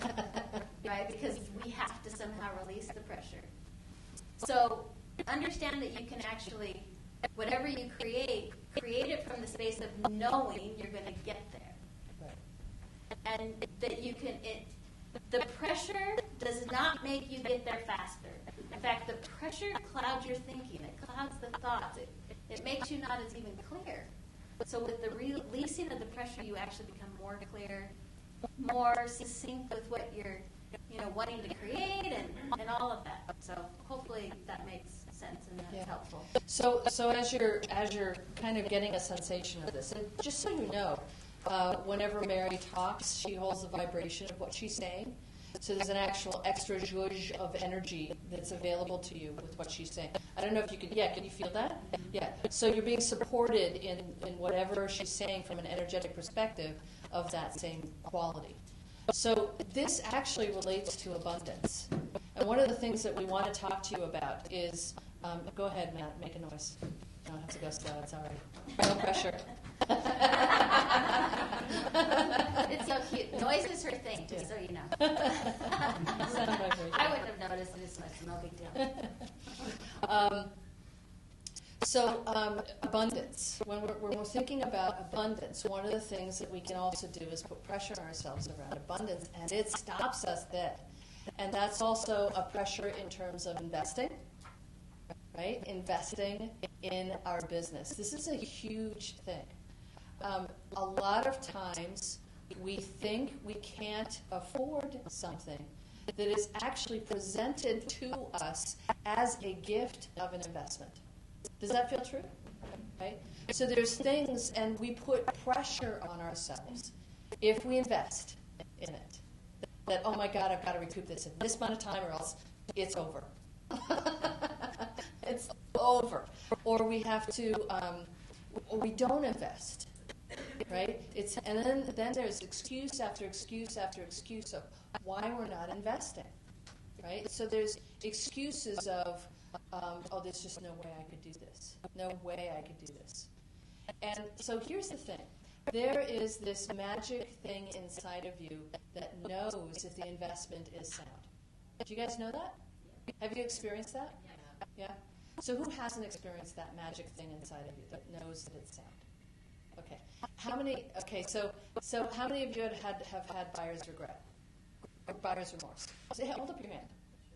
right? Because we have to somehow release the pressure. So understand that you can actually, whatever you create it from the space of knowing you're going to get there. Right. And that you can, the pressure does not make you get there faster. In fact, the pressure clouds your thinking. It clouds the thoughts. It makes you not as even clear. So with the releasing of the pressure, you actually become more clear, more succinct with what you're wanting to create and all of that. So hopefully that makes sense and that's helpful. So as you're kind of getting a sensation of this, and just so you know, whenever Mary talks, she holds the vibration of what she's saying. So there's an actual extra zhuzh of energy that's available to you with what she's saying. I don't know if you can you feel that? Yeah. So you're being supported in whatever she's saying from an energetic perspective of that same quality. So this actually relates to abundance. And one of the things that we want to talk to you about is, go ahead, Matt, make a noise. You don't have to go slow, it's all right. No pressure. It's so cute. Noise is her thing, just so you know. I wouldn't have noticed it as much, no big deal. Abundance. When we're thinking about abundance, one of the things that we can also do is put pressure on ourselves around abundance, and it stops us dead. And that's also a pressure in terms of investing, right? Investing in our business. This is a huge thing. A lot of times we think we can't afford something that is actually presented to us as a gift of an investment. Does that feel true? Right? So there's things, and we put pressure on ourselves if we invest in it. That, oh my God, I've got to recoup this in this amount of time or else it's over. It's over. Or we have to, or we don't invest. Right? And then there's excuse after excuse after excuse of why we're not investing. Right? So there's excuses of, oh, there's just no way I could do this. No way I could do this. And so here's the thing. There is this magic thing inside of you that knows if the investment is sound. Do you guys know that? Have you experienced that? Yeah? So who hasn't experienced that magic thing inside of you that knows that it's sound? Okay. How many of you have had buyer's regret? Or buyer's remorse? So hold up your hand.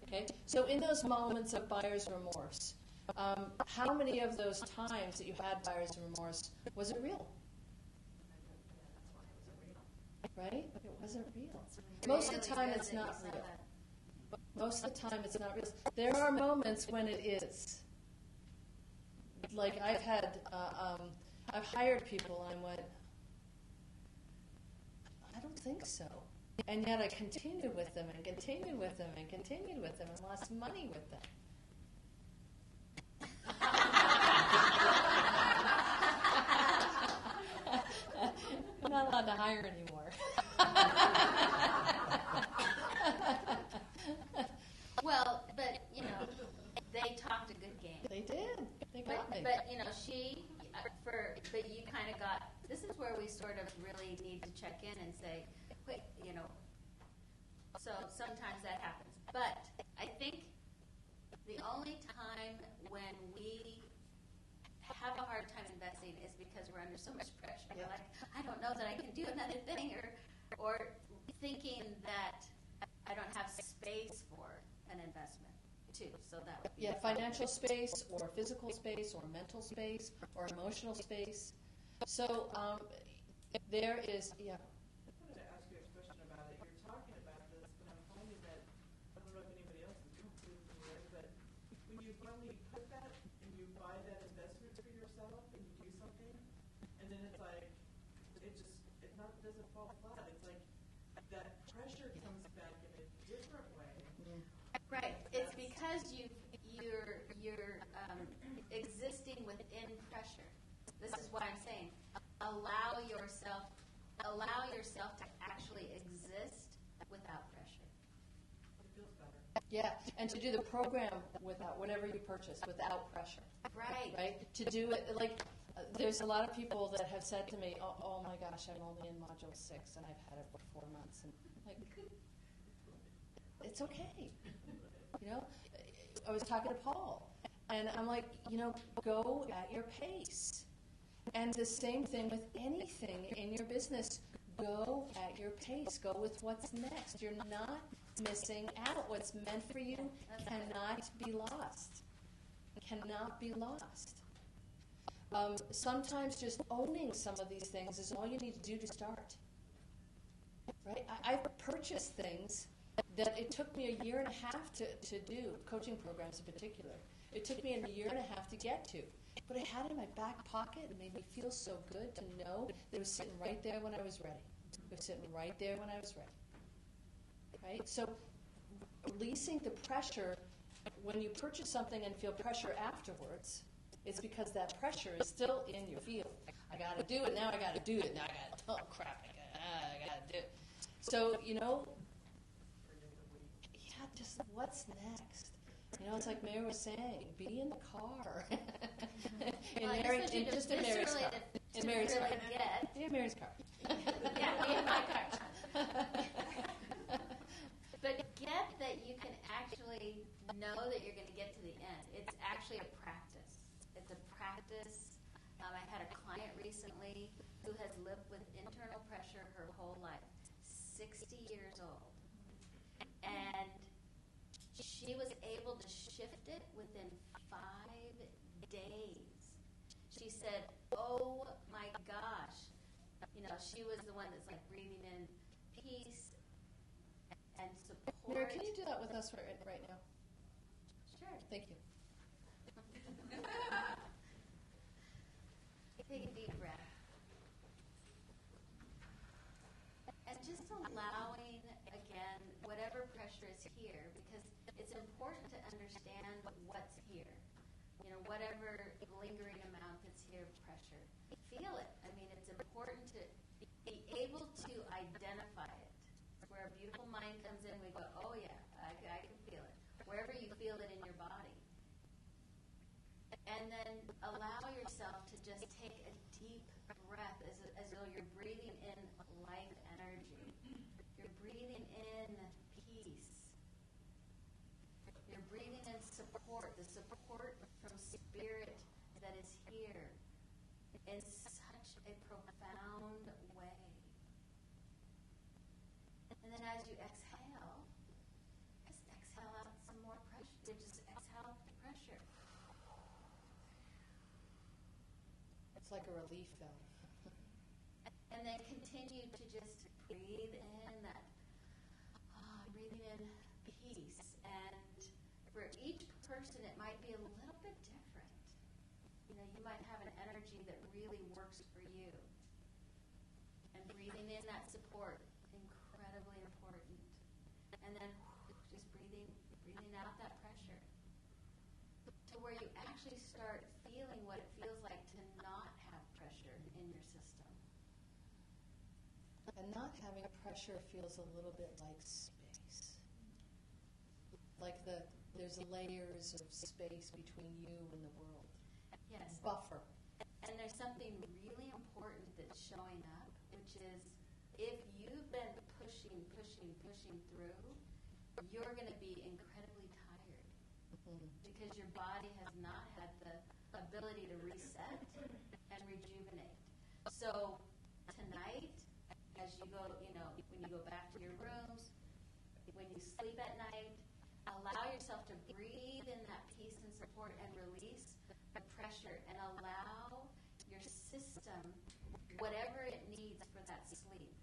Okay? So in those moments of buyer's remorse, how many of those times that you had buyer's remorse, was it real? Right? It wasn't real. Most of the time it's not real. Most of the time it's not real. There are moments when it is. like I've had, I've hired people and I went, I don't think so. And yet I continued with them and continued with them and continued with them and lost money with them. I'm not allowed to hire anymore. Well, but, they talked a good game. They did. They got me. But but you kind of got, this is where we sort of really need to check in and say, wait, so sometimes that happens. But I think the only time when we have a hard time investing is because we're under so much pressure. We're like, I don't know that I can do another thing, or thinking that I don't have space for an investment too. So that would be financial space or physical space or mental space or emotional space. So there is, I wanted to ask you a question about it. You're talking about this, but I'm finding that, I don't know if anybody else is doing it, but when you finally put that and you buy that investment for yourself and you do something, and then it's like, doesn't fall flat. It's like that pressure comes back in a different way. Right. It's because you're existing within pressure. This is why I'm saying allow yourself to actually exist without pressure. It feels better. Yeah, and to do the program without whatever you purchase, without pressure. Right. Right? To do it, there's a lot of people that have said to me, oh my gosh, I'm only in module 6 and I've had it for 4 months. And it's okay. I was talking to Paul, and I'm like, go at your pace. And the same thing with anything in your business. Go at your pace. Go with what's next. You're not missing out. What's meant for you cannot be lost. Cannot be lost. Sometimes just owning some of these things is all you need to do to start. Right? I've purchased things that it took me 1.5 years to do, coaching programs in particular. It took me 1.5 years to get to. But I had it in my back pocket. It made me feel so good to know that it was sitting right there when I was ready. It was sitting right there when I was ready. Right? So releasing the pressure, when you purchase something and feel pressure afterwards, it's because that pressure is still in your field. I got to do it, now I got to do it, now I got to, oh crap, I got to do it. So, just what's next? It's like Mary was saying, be in the car. In Mary's car. In Mary's car. In Mary's car. Yeah, be in my car. But get that you can actually know that you're going to get to the end. It's actually a practice. It's a practice. I had a client recently who has lived with internal pressure her whole life, 60 years old. And she was able to shift it within 5 days. She said, oh my gosh. She was the one that's like breathing in peace and support. Mary, can you do that with us right now? Sure. Thank you. Take a deep breath. And just allowing, again, whatever pressure is here, because it's important to understand what's here. Whatever lingering amount that's here of pressure. Feel it. It's important to be able to identify it. Where a beautiful mind comes in, we go, oh yeah, I can feel it. Wherever you feel it in your body. And then allow yourself to just take a deep breath as though you're breathing in life energy. You're breathing in peace. You're breathing in support, the support from spirit that is here in such a profound way. And then as you exhale, just exhale out some more pressure. Just exhale the pressure. It's like a relief valve. And then continue to just breathe in that, breathing in peace. And for each person, it might be a little bit different. really works for you. And breathing in that support, incredibly important. And then just breathing out that pressure to where you actually start feeling what it feels like to not have pressure in your system. And not having pressure feels a little bit like space. Like there's layers of space between you and the world. Yes. Buffer. And there's something really important that's showing up, which is if you've been pushing through, you're going to be incredibly tired because your body has not had the ability to reset and rejuvenate. So tonight, as you go, when you go back to your rooms, when you sleep at night, allow yourself to breathe in that peace and support and release the pressure and allow your system whatever it needs for that sleep.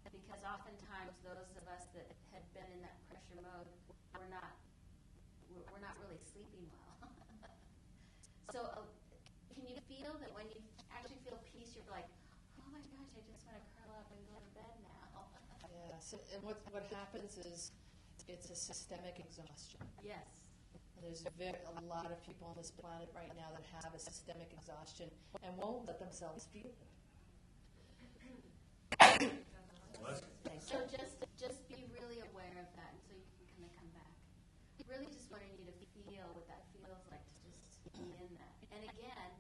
Because oftentimes those of us that had been in that pressure mode, we're not really sleeping well. So can you feel that when you actually feel peace, you're like, oh my gosh, I just want to curl up and go to bed now. Yeah. So, and what happens is it's a systemic exhaustion. Yes. There's a lot of people on this planet right now that have a systemic exhaustion and won't let themselves feel it. So just be really aware of that, and so you can kind of come back. Really just wanting you to feel what that feels like to just be in that. And again,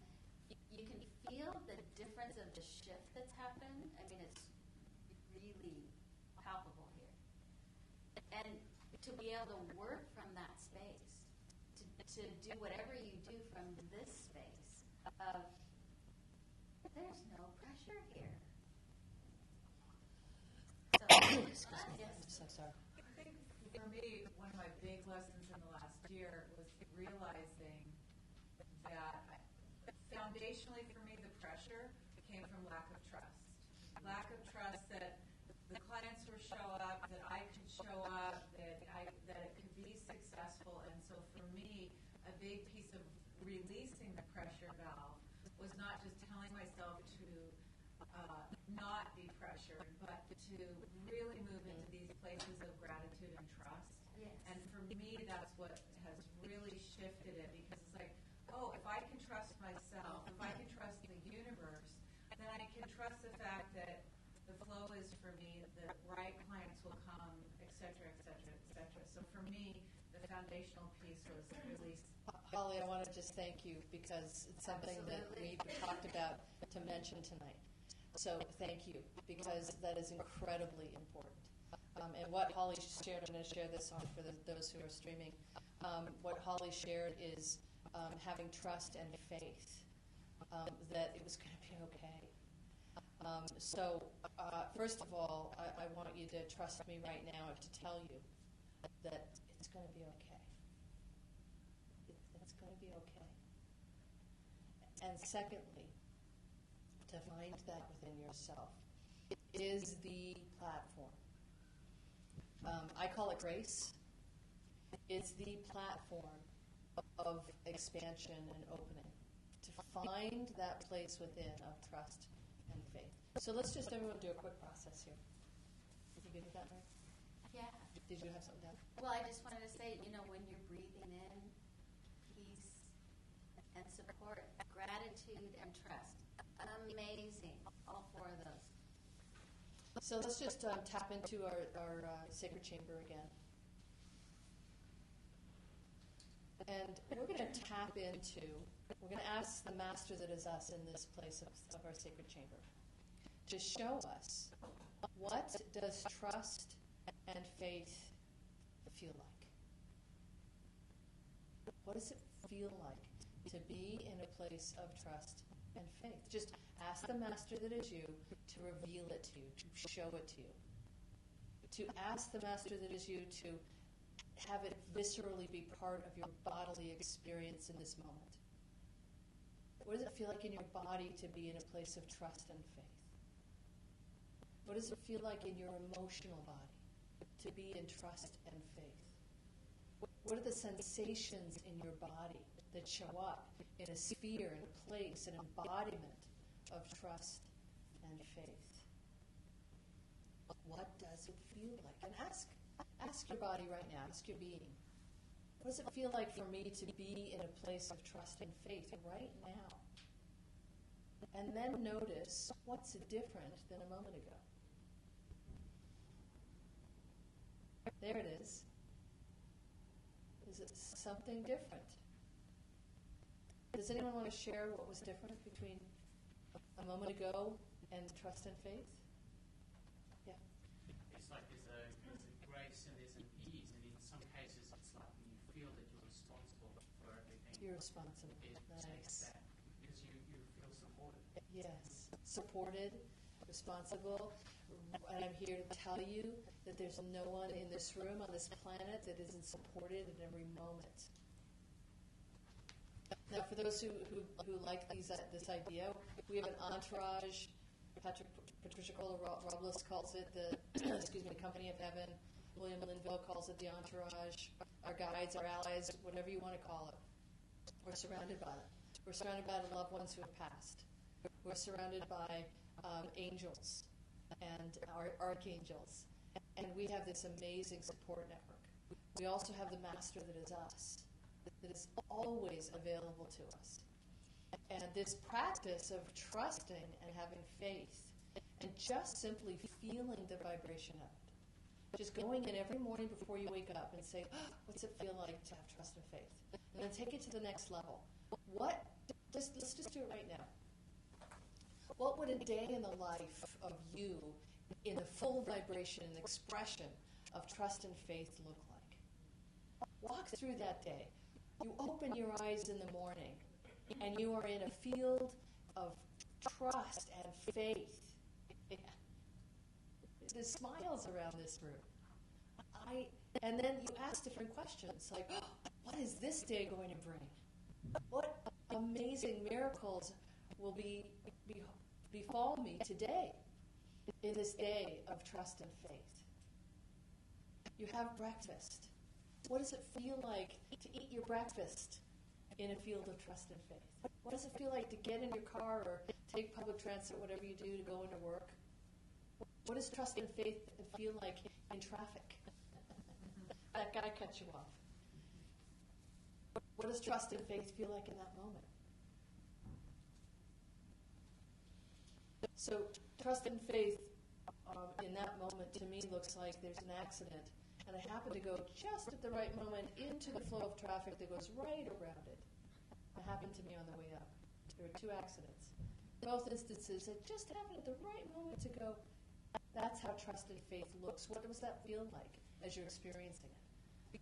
you can feel the difference of the shift that's happened. I mean, it's really palpable here. And to be able to work from that space, to do whatever you do from this space of there's no pressure here. So, Excuse me. yes. I'm so sorry. I think for me, one of my big lessons in the last year was realizing that foundationally for me, the pressure came from lack of trust. Lack of trust that the clients would show up, that I could show up, that it could be successful. And so for me, a big piece of releasing the pressure valve was not just telling myself to not be pressured, but to really move into these places of gratitude and trust. Yes. And for me, that's what has really shifted it, because it's like, oh, if I can trust myself, if I can trust the universe, then I can trust the fact that the flow is for me, the right clients will come, et cetera, et cetera, et cetera. So for me, the foundational piece was release. Holly, I want to just thank you because it's something that we talked about to mention tonight. So thank you, because that is incredibly important. And what Holly shared, I'm going to share this on for those who are streaming. What Holly shared is having trust and faith that it was going to be okay. So first of all, I want you to trust me right now to tell you that it's going to be okay. It's going to be okay. And secondly, to find that within yourself is the platform. I call it grace. It's the platform of expansion and opening, to find that place within of trust and faith. So let's just everyone do a quick process here. You good with that, Mary? Yeah. Did you have something down? Well, I just wanted to say, when you're breathing in peace and support, gratitude and trust, amazing, all four of those. So let's just tap into our sacred chamber again. And we're going to tap into, we're going to ask the Master that is us in this place of our sacred chamber to show us, what does trust and faith feel like? What does it feel like to be in a place of trust and faith? Just ask the Master that is you to reveal it to you, to show it to you. To ask the Master that is you to have it viscerally be part of your bodily experience in this moment. What does it feel like in your body to be in a place of trust and faith? What does it feel like in your emotional body to be in trust and faith? What are the sensations in your body that show up in a sphere, in a place, an embodiment of trust and faith. What does it feel like? And ask your body right now, ask your being. What does it feel like for me to be in a place of trust and faith right now? And then notice what's different than a moment ago. There it is. Is it something different? Does anyone want to share what was different between a moment ago and trust and faith? Yeah. It's like there's a grace and there's an ease, and in some cases it's like when you feel that you're responsible for everything. You're responsible. It Nice. takes that because you feel supported. Yes. Supported, responsible. And I'm here to tell you that there's no one in this room, on this planet, that isn't supported in every moment. Now, for those who like this idea, we have an entourage. Patricia Cola-Robles calls it the the Company of Heaven. William Linville calls it the entourage. Our guides, our allies, whatever you want to call it. We're surrounded by them. We're surrounded by the loved ones who have passed. We're surrounded by angels and our archangels. And we have this amazing support network. We also have the master that is us, that is always available to us. And this practice of trusting and having faith and just simply feeling the vibration of it. Just going in every morning before you wake up and say, what's it feel like to have trust and faith? And then take it to the next level. Let's just do it right now. What would a day in the life of you in the full vibration and expression of trust and faith look like? Walk through that day. You open your eyes in the morning, and you are in a field of trust and faith. Yeah. There's smiles around this room. And then you ask different questions, like, what is this day going to bring? What amazing miracles will befall me today in this day of trust and faith? You have breakfast. What does it feel like to eat your breakfast in a field of trust and faith? What does it feel like to get in your car or take public transit, whatever you do, to go into work? What does trust and faith feel like in traffic? That guy cut you off. What does trust and faith feel like in that moment? So trust and faith in that moment to me looks like there's an accident, and I happen to go just at the right moment into the flow of traffic that goes right around it. It happened to me on the way up. There were 2 accidents. Both instances, it just happened at the right moment to go. That's how trust and faith looks. What does that feel like as you're experiencing it?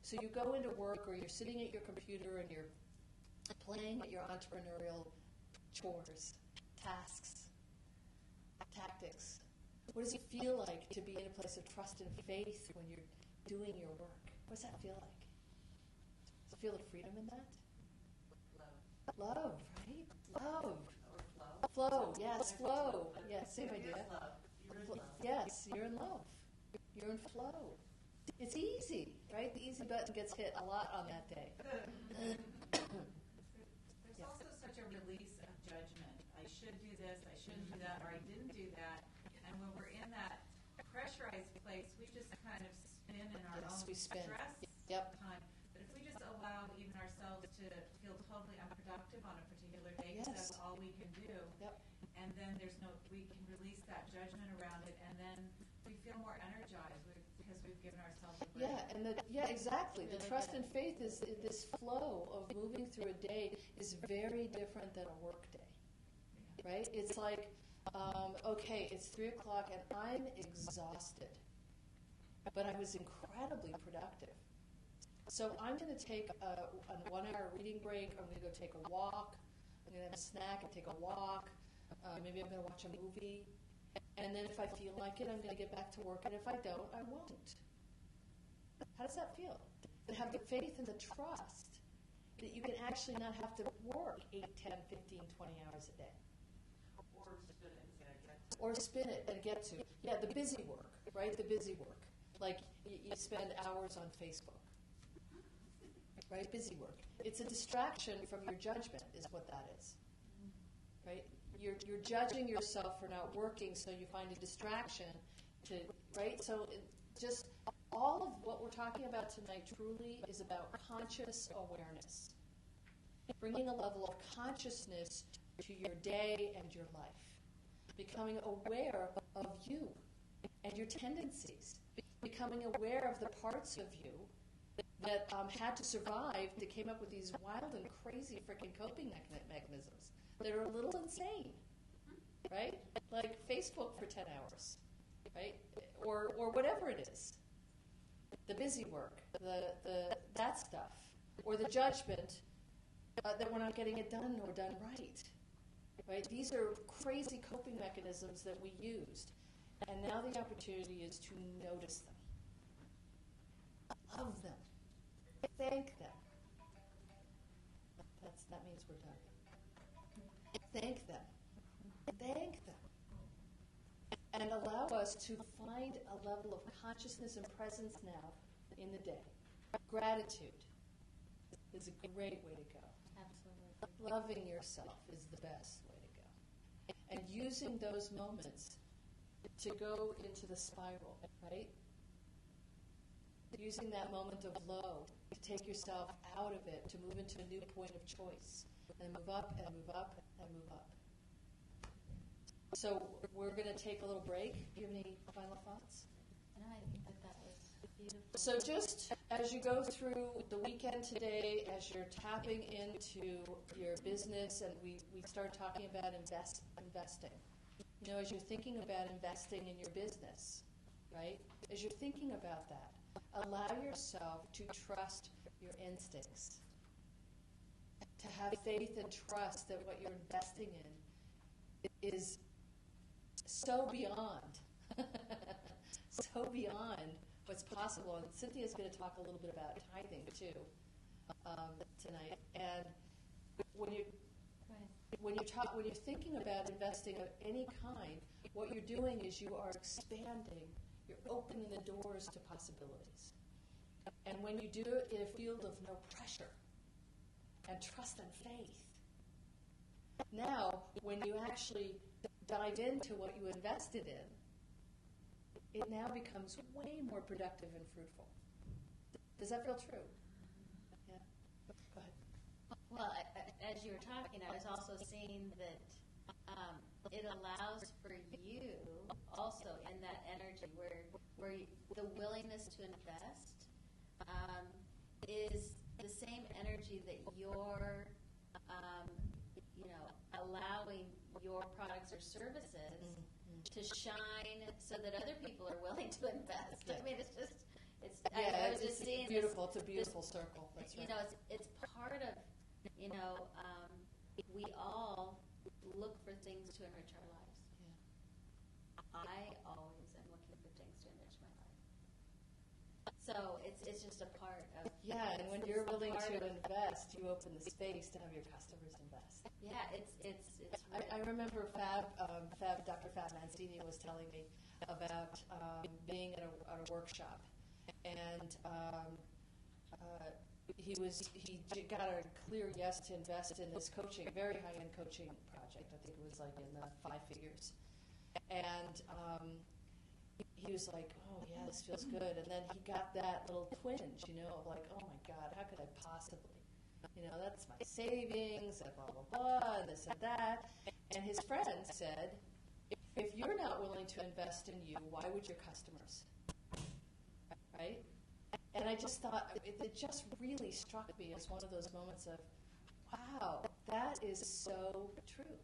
So you go into work, or you're sitting at your computer and you're playing at your entrepreneurial chores, tasks, tactics. What does it feel like to be in a place of trust and faith when you're doing your work? What does that feel like? Does it feel the freedom in that? Love. Love, right? Love. Or flow. Flow, yes, flow. Yes, same idea. Love. You're in love. Yes, you're in love. You're in flow. It's easy, right? The easy button gets hit a lot on that day. There's Yeah. also such a release of judgment. I should do this, I shouldn't do that, or I didn't do that. And when we're in that pressurized place, we just kind of spin in our Yes, own we spin. stress Yep. time. But if we just allow even ourselves to feel totally unproductive on a particular day, because Yes. that's all we can do, Yep. and then we can release that judgment around it, and then we feel more energized because we've given ourselves a break. Yeah, exactly. The trust and faith is this flow of moving through a day is very different than a work day, right? It's like, okay, it's 3:00 and I'm exhausted, but I was incredibly productive. So I'm going to take a 1-hour reading break. I'm going to go take a walk. I'm going to have a snack and take a walk. Maybe I'm going to watch a movie. And then if I feel like it, I'm going to get back to work. And if I don't, I won't. How does that feel? To have the faith and the trust that you can actually not have to work 8, 10, 15, 20 hours a day. Or spin it and get to. Or spin it and get to. Yeah, the busy work, right? The busy work. Like you spend hours on Facebook. right? Busy work. It's a distraction from your judgment, is what that is, right? You're judging yourself for not working, so you find a distraction to, right? So just all of what we're talking about tonight truly is about conscious awareness, bringing a level of consciousness to your day and your life, becoming aware of you and your tendencies, becoming aware of the parts of you that had to survive, that came up with these wild and crazy freaking coping mechanisms that are a little insane, right? Like Facebook for 10 hours, right? Or whatever it is. The busy work, that stuff, or the judgment that we're not getting it done or done right. Right? These are crazy coping mechanisms that we used. And now the opportunity is to notice them. Love them. Thank them. That means we're done. Thank them. Thank them. And allow us to find a level of consciousness and presence now in the day. Gratitude is a great way to go. Absolutely. Loving yourself is the best way to go. And using those moments to go into the spiral, right? Using that moment of low to take yourself out of it, to move into a new point of choice, and move up and move up and move up. So we're going to take a little break. Do you have any final thoughts? No, I think that was beautiful. So just as you go through the weekend today, as you're tapping into your business, and we start talking about investing. You know, as you're thinking about investing in your business, right? As you're thinking about that, allow yourself to trust your instincts, to have faith and trust that what you're investing in is so beyond what's possible. And Cynthia's going to talk a little bit about tithing too tonight. And when you're thinking about investing of any kind, what you're doing is you are expanding. You're opening the doors to possibilities. And when you do it in a field of no pressure and trust and faith, now when you actually dive into what you invested in, it now becomes way more productive and fruitful. Does that feel true? Yeah. Go ahead. Well, as you were talking, I was also seeing that it allows for you also in that energy where the willingness to invest is the same energy that you're allowing your products or services to shine so that other people are willing to invest. Yeah. I mean, it's just, I was just seeing beautiful. this, it's a beautiful circle. That's right. It's part of, we all look for things to enrich our lives. Yeah. I always am looking for things to enrich my life. So it's just a part of. Yeah, and when you're willing to invest, you open the space to have your customers invest. Yeah, it's. I remember Dr. Fab Mancini was telling me about being at a workshop, and he got a clear yes to invest in this coaching, very high-end coaching project. I think it was like in the 5 figures, and he was like, "Oh yeah, this feels good." And then he got that little twinge, of like, "Oh my God, how could I possibly? That's my savings and blah blah blah, and this and that." And his friend said, "If you're not willing to invest in you, why would your customers?" Right? And I just thought, it just really struck me as one of those moments of, wow, that is so true.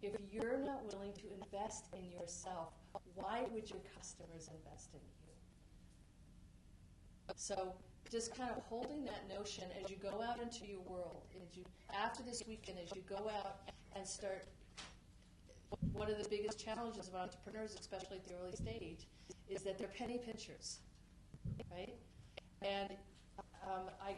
If you're not willing to invest in yourself, why would your customers invest in you? So just kind of holding that notion as you go out into your world, after this weekend, as you go out and start, one of the biggest challenges of entrepreneurs, especially at the early stage, is that they're penny pinchers, right? And I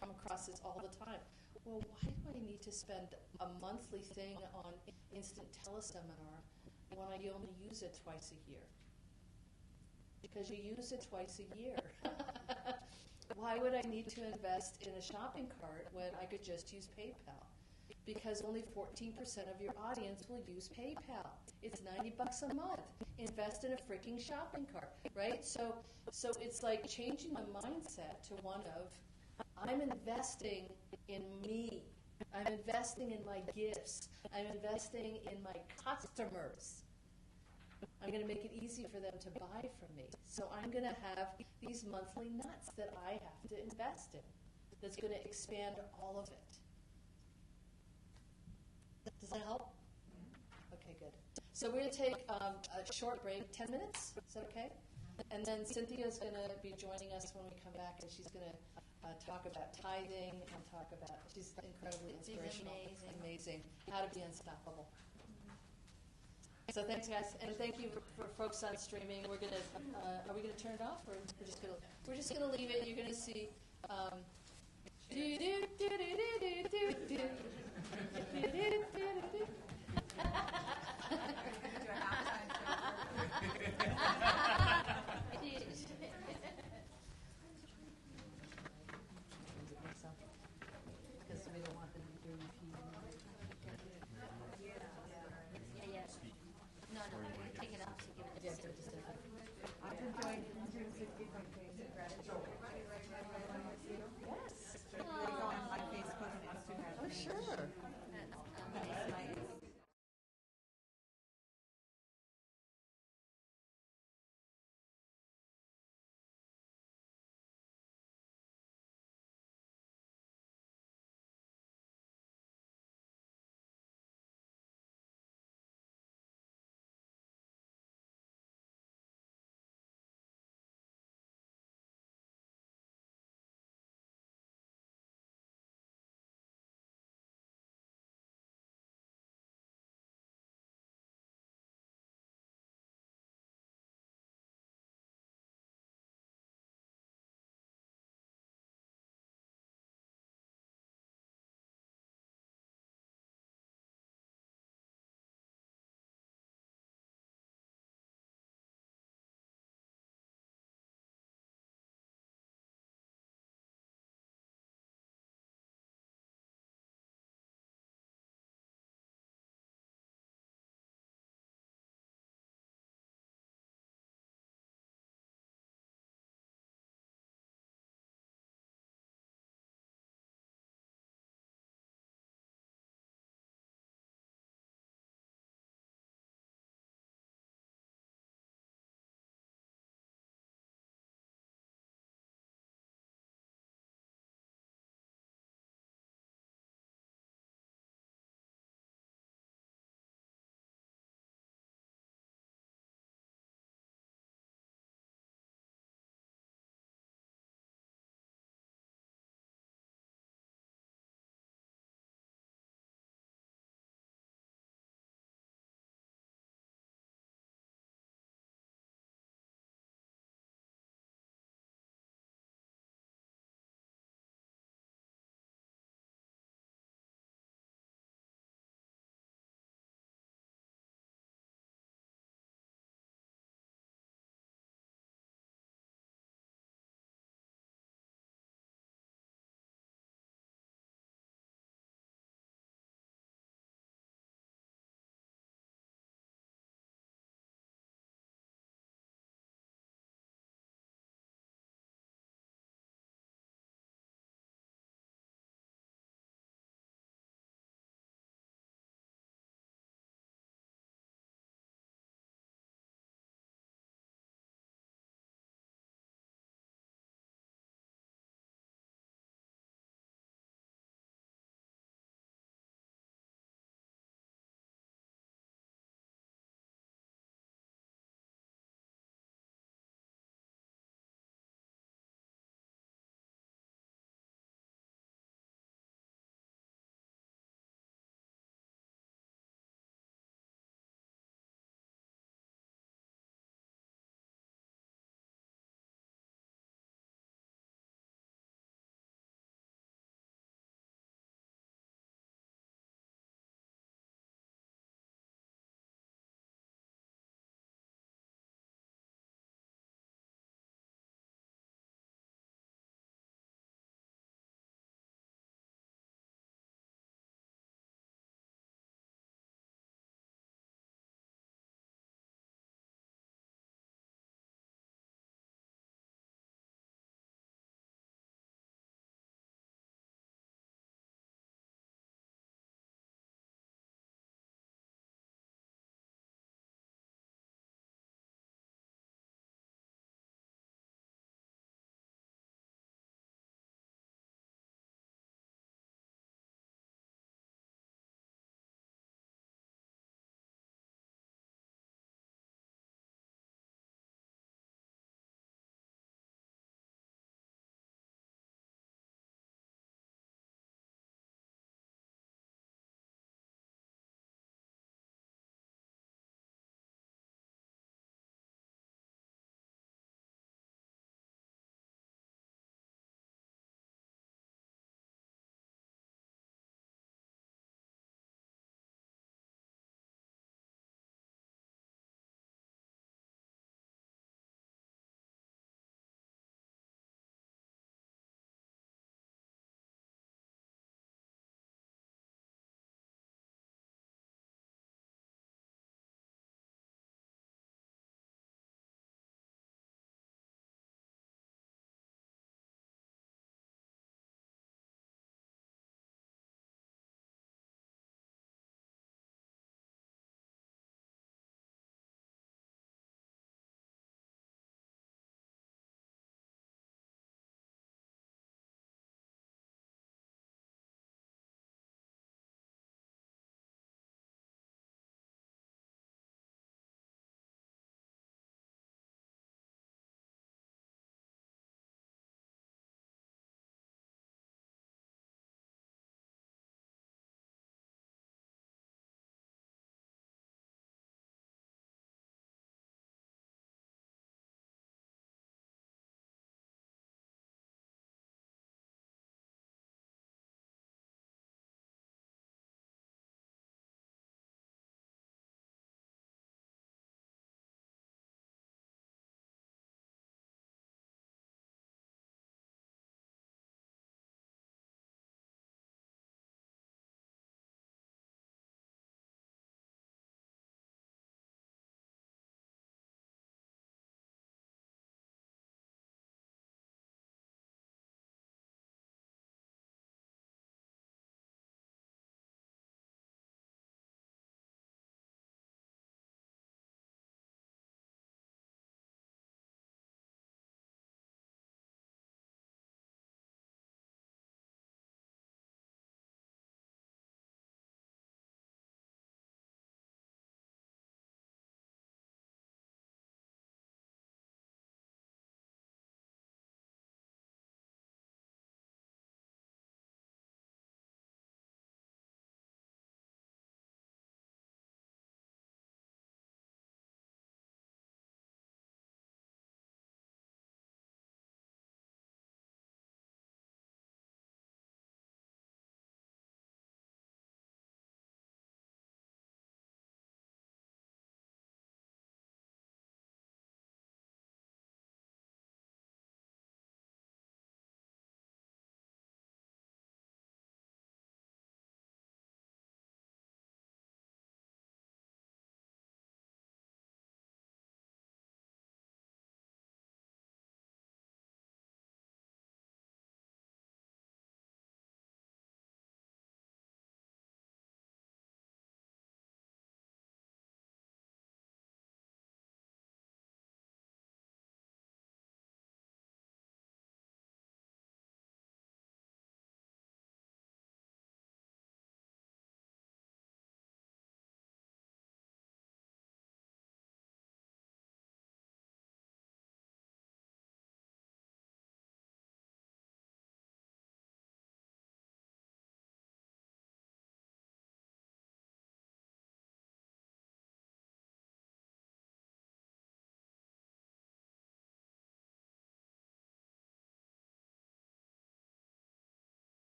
come across this all the time. Well, why do I need to spend a monthly thing on instant teleseminar when I only use it twice a year? Because you use it twice a year, why would I need to invest in a shopping cart when I could just use PayPal? Because only 14% of your audience will use PayPal. It's $90 a month. Invest in a freaking shopping cart, right? So it's like changing the mindset to one of, I'm investing in me. I'm investing in my gifts. I'm investing in my customers. I'm going to make it easy for them to buy from me. So I'm going to have these monthly nuts that I have to invest in. That's going to expand all of it. Does that help? Okay, good. So we're going to take a short break, 10 minutes. Is that okay? And then Cynthia's going to be joining us when we come back, and she's going to talk about tithing and talk about, she's incredibly inspirational. She's amazing. How to be unstoppable. So thanks, guys, and thank you for folks on streaming. We're going to, are we going to turn it off, or we're just going to leave it? You're going to see. Because we don't want them to be doing Yeah. No, take it off to give it to Susan. I've enjoyed different things of gratitude. Yes. On my Facebook and Instagram. Oh, sure.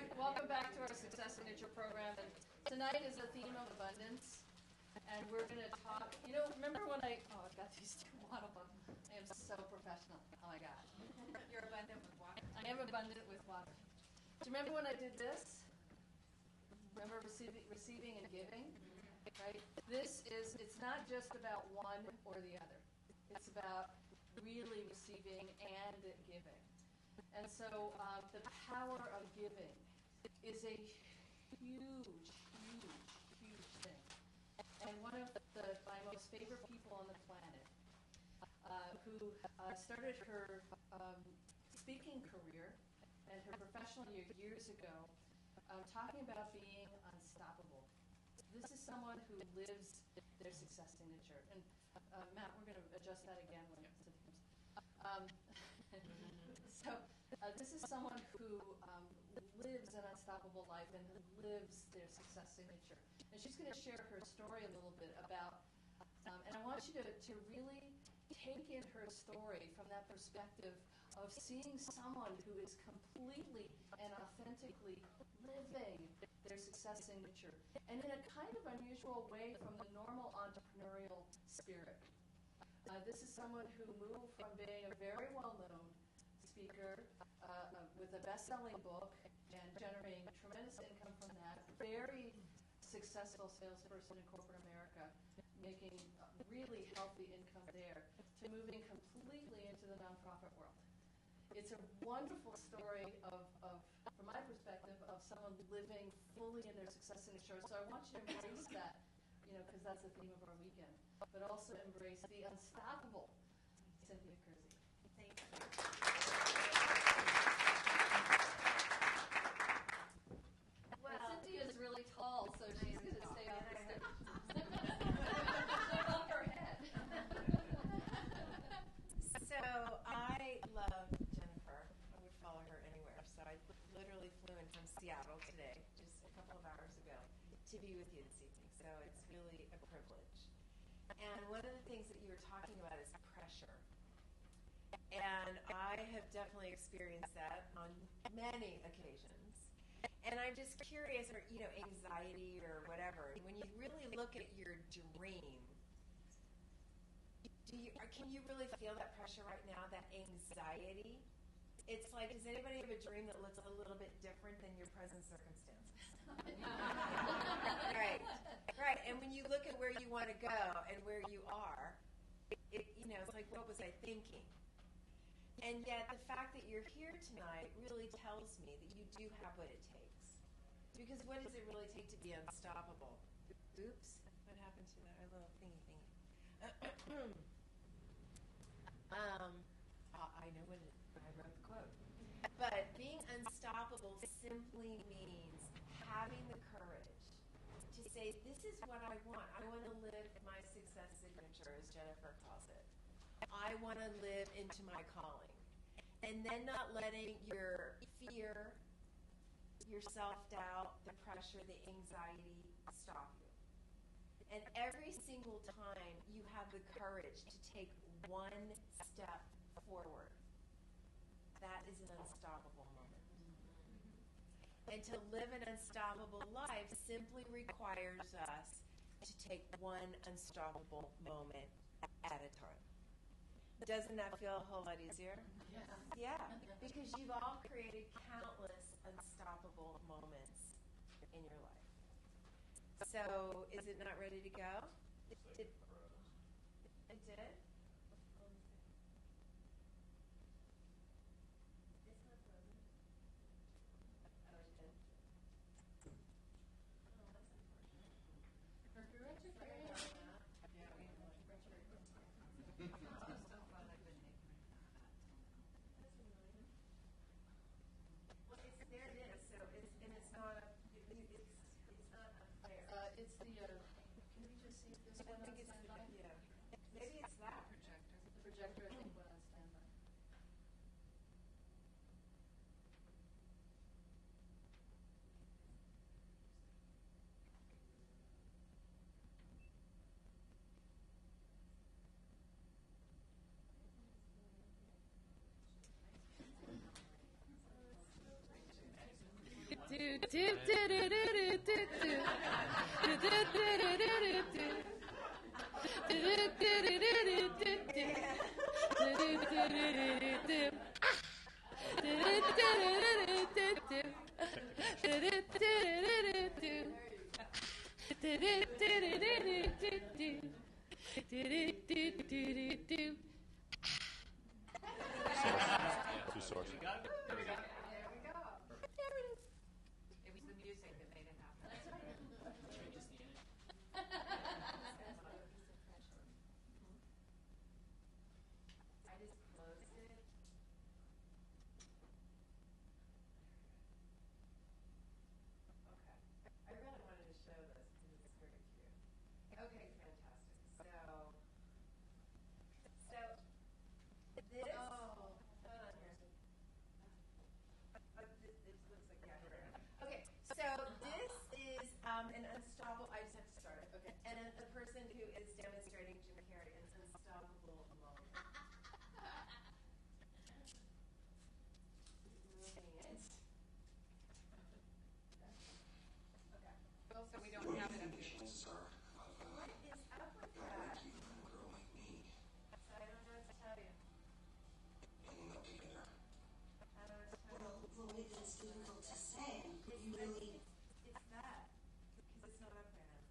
right, welcome back to our Success Signature program. And tonight is the theme of abundance. And we're going to talk, remember when I've got these two bottle books. I am so professional. Oh my God. You're abundant with water. I am abundant with water. Do you remember when I did this? Remember receiving and giving? Right? It's not just about one or the other. It's about really receiving and giving. And so the power of giving is a huge, huge, huge thing. And one of my most favorite people on the planet, who started her speaking career and her professional years ago, talking about being unstoppable. This is someone who lives their success signature. And Matt, we're going to adjust that again when it comes. So this is someone who lives an unstoppable life and who lives their success signature. And she's going to share her story a little bit about, and I want you to really take in her story from that perspective of seeing someone who is completely and authentically living their success signature, and in a kind of unusual way from the normal entrepreneurial spirit. This is someone who moved from being a very well-known speaker with a best-selling book and generating tremendous income from that, very successful salesperson in corporate America, making really healthy income there, to moving completely into the nonprofit world. It's a wonderful story of from my perspective, of someone living fully in their success signature. So I want you to embrace that, because that's the theme of our weekend, but also embrace the unstoppable Cynthia Kersey. Thank you. Well, Cynthia is really tall, so she's going to stay off the stage. Jump off her head. So I love Jennifer. I would follow her anywhere. So I literally flew in from Seattle today, just a couple of hours ago, to be with you this evening. So it's really a privilege. And one of the things that you were talking about is pressure. And I have definitely experienced that on many occasions. And I'm just curious, or anxiety or whatever. When you really look at your dream, can you really feel that pressure right now, that anxiety? It's like, does anybody have a dream that looks a little bit different than your present circumstances? Right. And when you look at where you want to go and where you are, it's like, what was I thinking? And yet the fact that you're here tonight really tells me that you do have what it takes. Because what does it really take to be unstoppable? Oops, what happened to that? Our little thingy. I know I wrote the quote. But being unstoppable simply means having the courage to say, this is what I want. I want to live my success signature, as Jennifer calls it. I want to live into my calling. And then not letting your fear, your self-doubt, the pressure, the anxiety stop you. And every single time you have the courage to take one step forward, that is an unstoppable moment. And to live an unstoppable life simply requires us to take one unstoppable moment at a time. Doesn't that feel a whole lot easier? Yeah. Yeah, because you've all created countless unstoppable moments in your life. So, is it not ready to go? It did? It's not frozen. Oh, it did. Oh, that's unfortunate. Well, there it is. So it's not not up there. It's the, can you just see if this I one on think it's standby? yeah. Maybe it's that projector. The projector, I think, went on standby. Two source. There we go. There we go. There we go. There it is. It was the music that made it happen. Changes the energy. I just closed it. Okay. I really wanted to show this because it's very cute. Okay, fantastic. So this. Oh, hold on here. It looks like yeah. Okay, so this is an unstoppable. I just have to start it. Okay, and a person who is demonstrating Jim Carrey an unstoppable moment. Moving it. Okay. Well, so we don't What have do it you up think the here. chances are What of is up with a guy that? like you and a girl like me So I don't know what to tell you. ending up together? I don't know what to tell you. Well, Lloyd, it's difficult to say. You really... It's that. Because it's not up there now.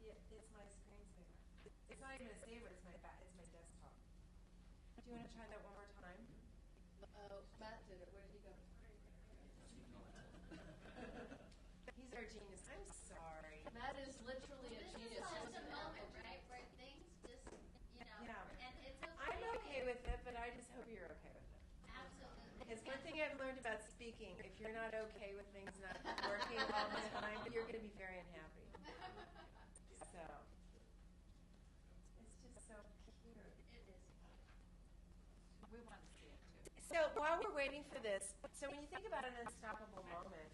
Yeah, it's my screensaver. It's not even a saver, it's my desktop. Do you want to try that one more time? Matt did it. Where did he go? He's our genius. I'm sorry. Matt is literally a This genius. is He just a doesn't moment, know. right, where things just, Yeah. and it's okay. I'm okay with it, but I just hope you're okay with it. Absolutely. Because one thing I've learned about speaking, if you're not okay with things not working all the time, you're going to be very unhappy. So, it's just so cute. It is. We want to see it too. So while we're waiting for this, so when you think about an unstoppable moment,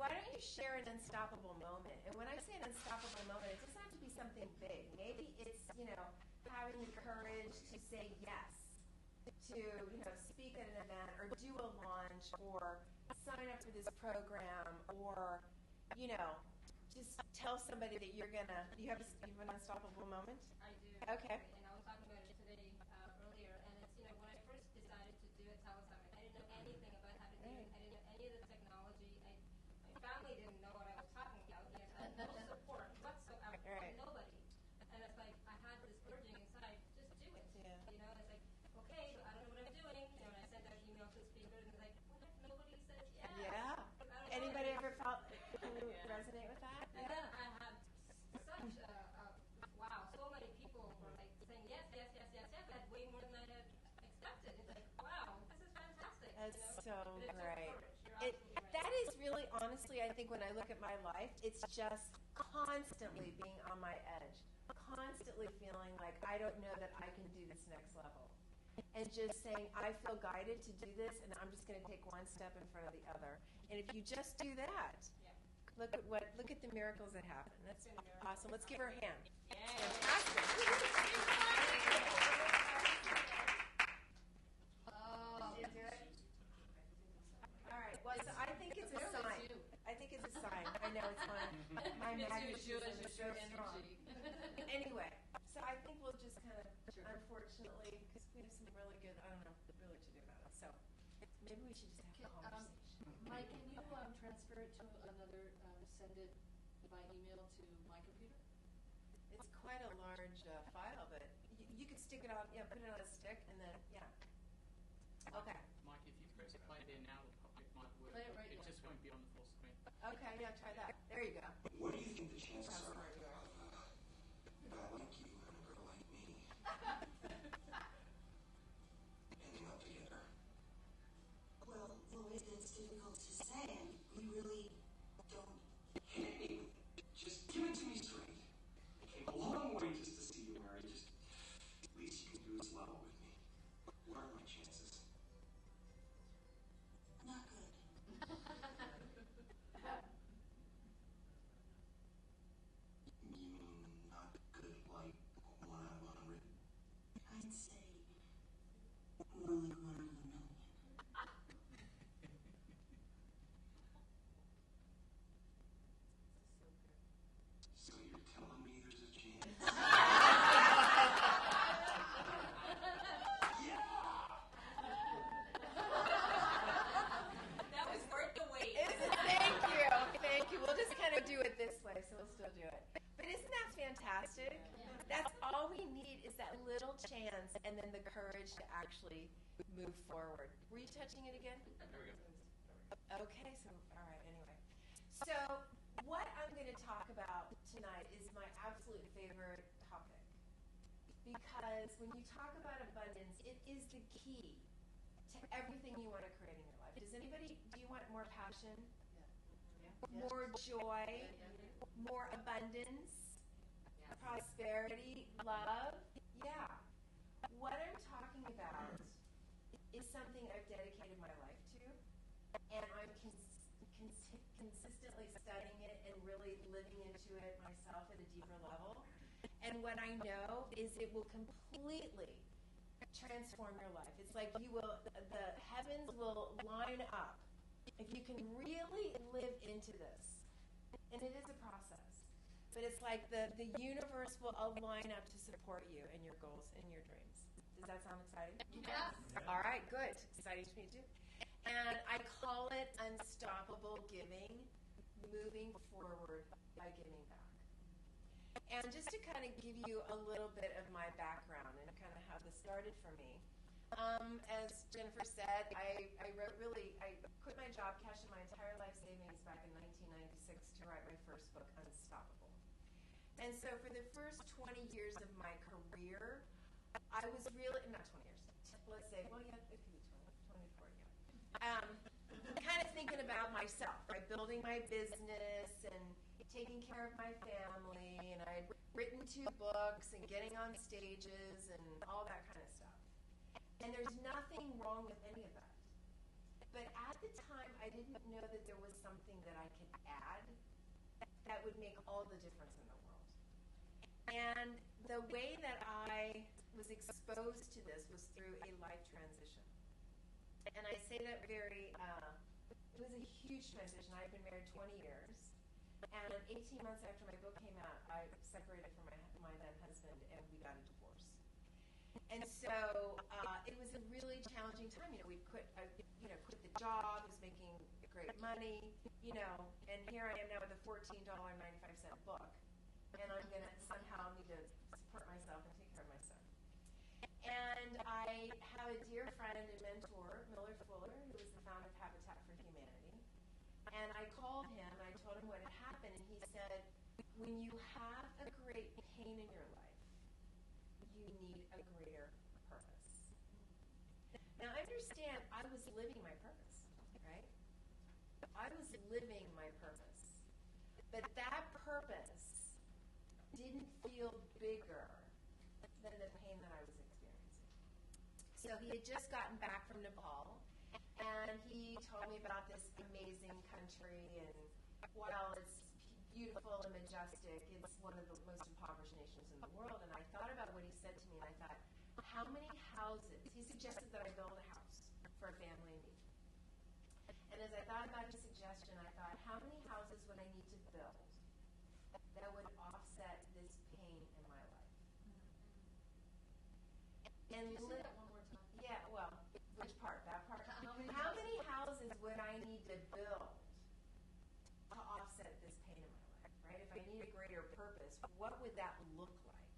why don't you share an unstoppable moment? And when I say an unstoppable moment, it doesn't have to be something big. Maybe it's, having the courage to say yes, to, speak at an event or do a launch or sign up for this program or, just tell somebody that you have an unstoppable moment? I do. Okay. And I was talking about it today earlier, and it's, when I first decided to do a telesummit, I didn't know anything about how to do it. I didn't know any of the technology. My family didn't know what I was talking about. I had no support whatsoever Right. from nobody. And it's like, I had this urging inside, just do it. Yeah. It's like, okay, but I don't know what I'm doing. And I sent out emails to speakers, and it's like, what if nobody says yes? Yeah. I don't know. Anybody ever resonate with that? And then I had such wow, so many people were like saying yes. I had way more than I had expected. It's like, wow, this is fantastic. That's so But it took great. courage. You're absolutely right. That is really, honestly, I think when I look at my life, it's just constantly being on my edge, constantly feeling like I don't know that I can do this next level. And just saying, I feel guided to do this, and I'm just going to take one step in front of the other. And if you just do that, Yeah. look at the miracles that happen. That's awesome. Let's give her a hand. Yeah. Fantastic. Oh, Did you do it? All right. Well, so I think it's a Apparently sign. it's you. I think it's a sign. I know it's my It's magnetism your is so strong. energy. Anyway, so I think we'll just kind of, Sure. unfortunately, because we have some really good, I don't know really what to do about it. So maybe we should just have a conversation. Mike, can you transfer it to another, send it by email to my computer? It's quite a large file, but you could stick it on, put it on a stick, and then, Okay. Mike, if you press play there now, it might work. Play it right now. just won't be on the full screen. Okay, try that. There you go. What do you think the chances How are smart you are. of a guy like you and a girl like me ending up together? Well, Lloyd, it's difficult to say. We really don't. Hey, just give it to me straight. I came a long way just to see you married. Just least you can do is level with me. What are my chances? Not good. That's all we need is that little chance and then the courage to actually move forward. Were you touching it again? There we go. Okay, so, all right, anyway. So, what I'm going to talk about tonight is my absolute favorite topic. Because when you talk about abundance, it is the key to everything you want to create in your life. Does anybody, do you want more passion? More joy? More abundance? Prosperity? Love? Yeah. What I'm talking about is something I've dedicated my life to, and I'm consistently studying it and really living into it myself at a deeper level. And what I know is it will completely transform your life. It's like you will, the heavens will line up if you can really live into this. And it is a process. But it's like the universe will align up to support you and your goals and your dreams. Does that sound exciting? Yes. All right, good. Exciting to me too. And I call it unstoppable giving, moving forward by giving back. And just to kind of give you a little bit of my background and kind of how this started for me, as Jennifer said, I quit my job, cashed in my entire life savings back in 1996 to write my first book, Unstoppable. And so for the first 20 years of my career, I was really, not 20 years, let's say, well, yeah, it could be 24, yeah. Kind of thinking about myself, right? Building my business and taking care of my family, and I'd written 2 books and getting on stages and all that kind of stuff. And there's nothing wrong with any of that. But at the time, I didn't know that there was something that I could add that would make all the difference in the world. And the way that I was exposed to this was through a life transition. And I say that very, it was a huge transition. I've been married 20 years. And 18 months after my book came out, I separated from my then husband, and we got a divorce. And so it was a really challenging time. We quit the job, was making great money, and here I am now with a $14.95 book. And I'm going to somehow need to support myself and take care of my son. And I have a dear friend and mentor, Miller Fuller, who is the founder of Habitat for Humanity. And I called him, and I told him what had happened, and he said, when you have a great pain in your life, you need a greater purpose. Now, understand, I was living my purpose, right? I was living my purpose. But that purpose didn't feel bigger than the pain that I was experiencing. So he had just gotten back from Nepal, and he told me about this amazing country, and while it's beautiful and majestic, it's one of the most impoverished nations in the world. And I thought about what he said to me, and I thought, how many houses? He suggested that I build a house for a family and me. And as I thought about his suggestion, I thought, how many houses would I need to build that would offset this pain in my life? And Can you say that one more time? Yeah, well, which part? That part? How many houses would I need to build to offset this pain in my life, right? If I need a greater purpose, what would that look like?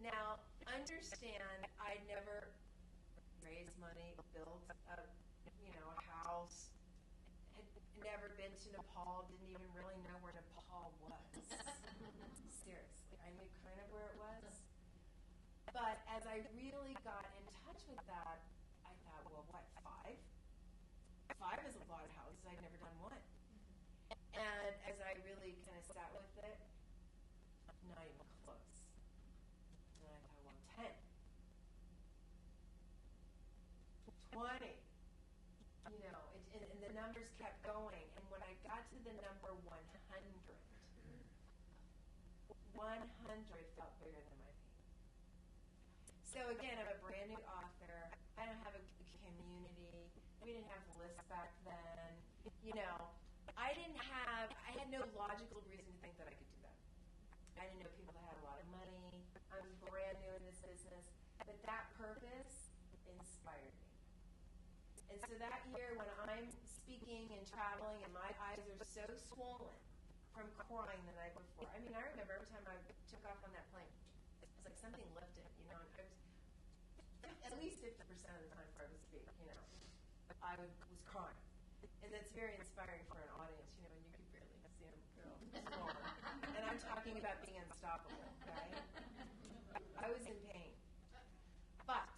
Now, understand, I never raised money, built a house, had never been to Nepal, didn't even really know where Nepal was. Seriously, I knew kind of where it was. But as I really got in touch with that, I thought, well, what, 5? 5 is a lot of houses. I'd never done one. And as I really kind of sat with it, not even close. And I thought, well, 10. 20. And the numbers kept going. And when I got to the number 100, 100 felt bigger than my pain. So again, I'm a brand new author. I don't have a community. We didn't have lists back then. I had no logical reason to think that I could do that. I didn't know people that had a lot of money. I was brand new in this business. But that purpose inspired me. And so that year when I'm speaking and traveling and my eyes are so swollen from crying the night before. I mean, I remember every time I took off on that plane, something lifted, you know, and I was, at least 50% of the time before I would speak, you know, I was crying. And that's very inspiring for an audience, you know, and you could barely see them go forward. And I'm talking about being unstoppable, right? I was in pain. But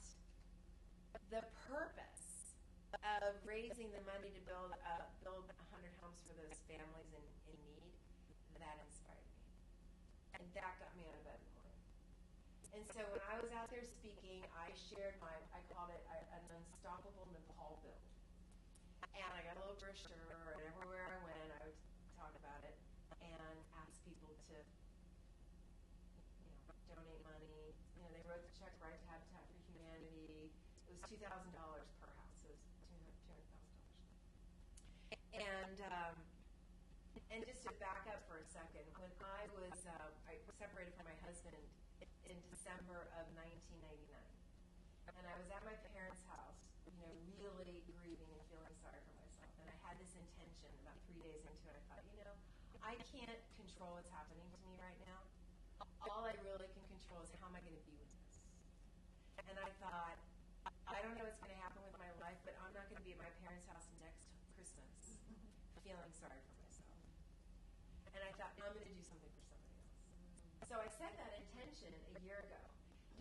the purpose of raising the money to build 100 homes for those families in need, that inspired me. And that got me out of bed in the morning. And so when I was out there speaking, I shared I called it an unstoppable Nepal build. And I got a little brochure, and everywhere I went, I would talk about it and ask people to, donate money. You know, they wrote the check right to Habitat for Humanity. It was $2,000 per house. It was $200,000. And just to back up for a second, when I was separated from my husband in December of 1999, and I was at my parents' house, really grieving and feeling sorry for myself. And I had this intention about 3 days into it. I thought, I can't control what's happening to me right now. All I really can control is how am I going to be with this. And I thought, I don't know what's going to happen with my life, but I'm not going to be at my parents' house next Christmas feeling sorry for myself. And I thought, I'm going to do something for somebody else. So I set that intention a year ago.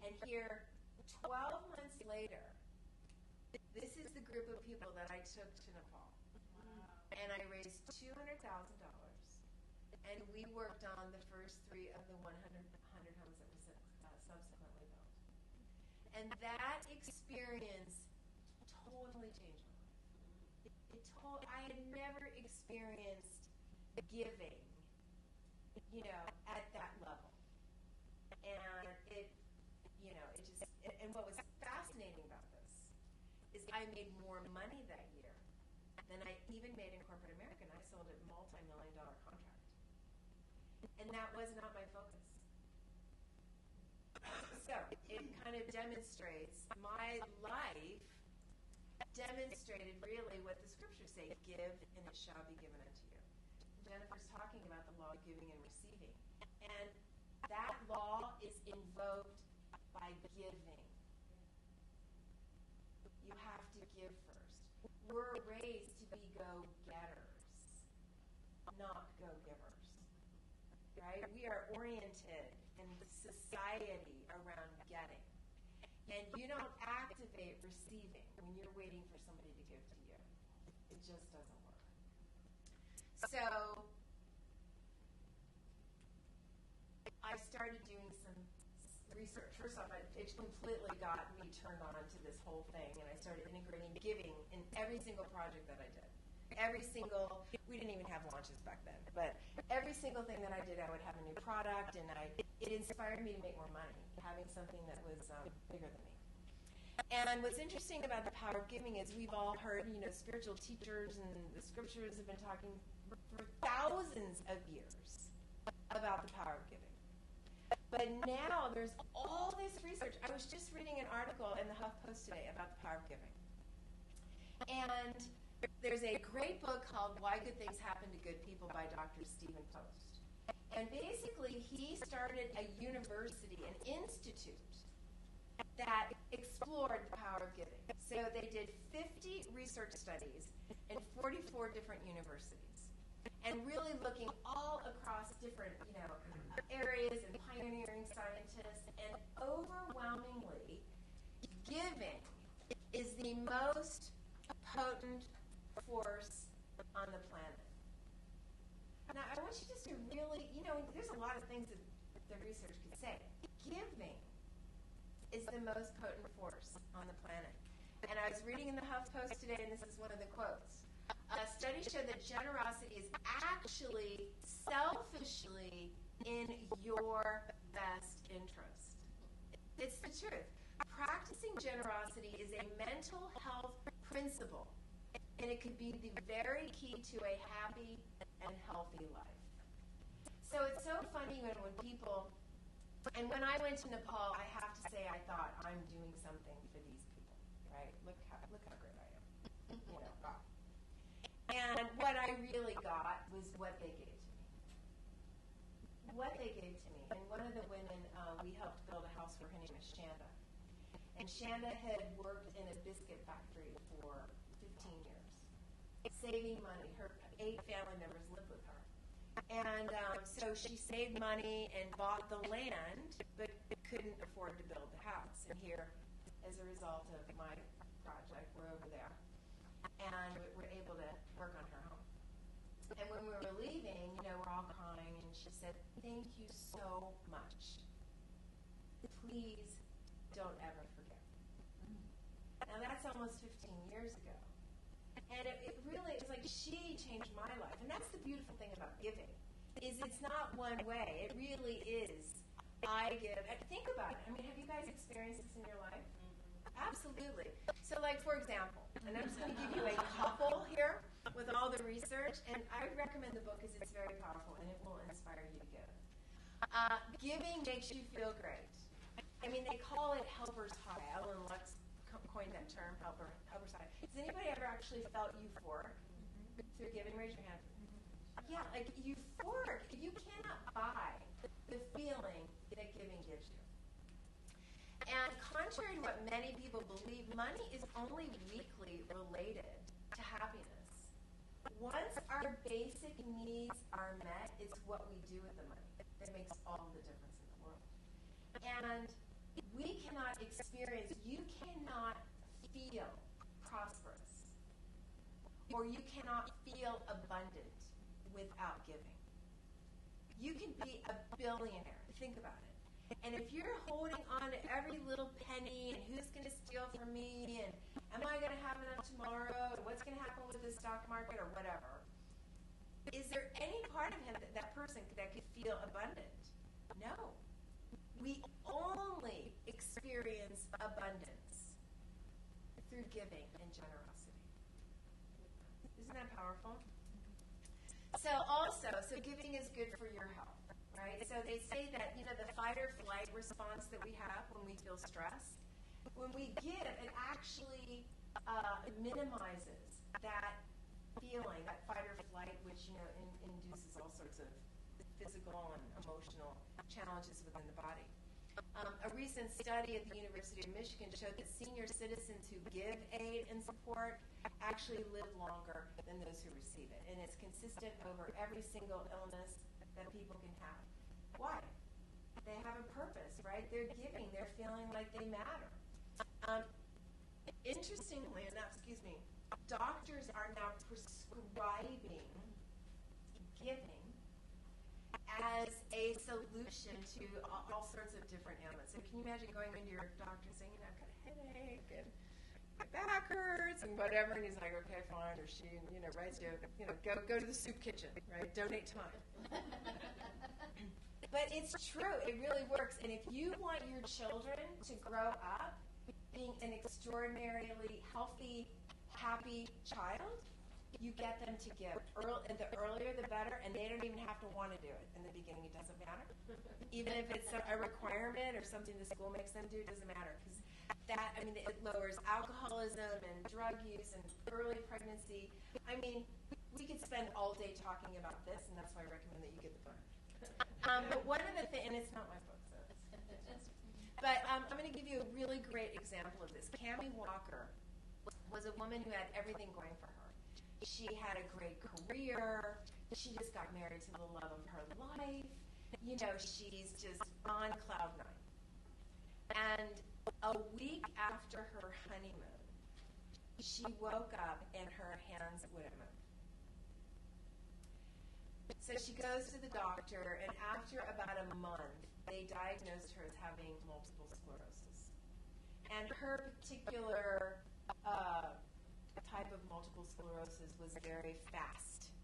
And here, 12 months later, this is the group of people that I took to Nepal. Wow. And I raised $200,000, and we worked on the first 3 of the 100 homes that were subsequently built. And that experience totally changed my life. I had never experienced giving, at that level. And and what was fascinating about this is I made more money that year than I even made in corporate America, and I sold a multi-million-dollar contract. And that was not my focus. So it kind of demonstrates, my life demonstrated really what the scriptures say, give and it shall be given unto you. Jennifer's talking about the law of giving and receiving. And that law is invoked by giving. You have to give first. We're raised to be go-getters, not go-givers. Right? We are oriented in society around getting. And you don't activate receiving when you're waiting for somebody to give to you. It just doesn't work. So I started doing some research. First off, it completely got me turned on to this whole thing, and I started integrating giving in every single project that I did. We didn't even have launches back then, but every single thing that I did, I would have a new product, and it inspired me to make more money, having something that was bigger than me. And what's interesting about the power of giving is we've all heard, spiritual teachers and the scriptures have been talking for thousands of years about the power of giving. But now there's all this research. I was just reading an article in the HuffPost today about the power of giving. And there's a great book called Why Good Things Happen to Good People by Dr. Stephen Post. And basically he started a university, an institute, that explored the power of giving. So they did 50 research studies in 44 different universities, and really looking all across different, areas and pioneering scientists, and overwhelmingly, giving is the most potent force on the planet. Now, I want you just to really, there's a lot of things that the research could say. Giving is the most potent force on the planet. And I was reading in the HuffPost today, and this is one of the quotes. A study showed that generosity is actually selfishly in your best interest. It's the truth. Practicing generosity is a mental health principle, and it could be the very key to a happy and healthy life. So it's so funny when people, and when I went to Nepal, I have to say I thought, I'm doing something for these people, right? Look how great I am. Wow. And what I really got was what they gave to me. What they gave to me. And one of the women we helped build a house for her. Her name is Shanda. And Shanda had worked in a biscuit factory for 15 years, saving money. Her 8 family members lived with her. And so she saved money and bought the land, but couldn't afford to build the house. And here, as a result of my project, we're over there. And we're able to work on her home. And when we were leaving, we're all crying, and she said, "Thank you so much. Please don't ever forget." Now that's almost 15 years ago. And it really, it's like she changed my life. And that's the beautiful thing about giving, is it's not one way. It really is. I give. And think about it. I mean, have you guys experienced this in your life? Absolutely. So like, for example, and I'm just going to give you a couple here with all the research, and I would recommend the book because it's very powerful and it will inspire you to give. Giving makes you feel great. I mean, they call it helper's high. Ellen Lux coined that term, helper's high. Has anybody ever actually felt euphoric through giving? Raise your hand. Yeah, like euphoric. You cannot buy the feeling that giving gives you. And contrary to what many people believe, money is only weakly related to happiness. Once our basic needs are met, it's what we do with the money that makes all the difference in the world. And we cannot experience, you cannot feel prosperous, or you cannot feel abundant without giving. You can be a billionaire. Think about it. And if you're holding on to every little penny, and who's going to steal from me, and am I going to have enough tomorrow, and what's going to happen with the stock market, or whatever, is there any part of him, that person, that could feel abundant? No. We only experience abundance through giving and generosity. Isn't that powerful? So giving is good for your health. Right? So they say that, the fight or flight response that we have when we feel stressed, when we give, it actually minimizes that feeling, that fight or flight, which, induces all sorts of physical and emotional challenges within the body. A recent study at the University of Michigan showed that senior citizens who give aid and support actually live longer than those who receive it. And it's consistent over every single illness that people can have. Why? They have a purpose, right? They're giving. They're feeling like they matter. Interestingly enough, doctors are now prescribing giving as a solution to all sorts of different ailments. So can you imagine going into your doctor and saying, I've got a headache and my back hurts and whatever, and he's like, okay, fine, or she, writes you, go to the soup kitchen, right? Donate time. But it's true. It really works. And if you want your children to grow up being an extraordinarily healthy, happy child, you get them to give. And the earlier, the better. And they don't even have to want to do it. In the beginning, it doesn't matter. Even if it's a requirement or something the school makes them do, it doesn't matter. Because it lowers alcoholism and drug use and early pregnancy. We could spend all day talking about this, and that's why I recommend that you get the book. But one of the things, and it's not my book, so but I'm going to give you a really great example of this. Cammie Walker was a woman who had everything going for her. She had a great career. She just got married to the love of her life. She's just on cloud 9. And a week after her honeymoon, she woke up and her hands wouldn't move. So she goes to the doctor, and after about a month, they diagnosed her as having multiple sclerosis. And her particular type of multiple sclerosis was very fast,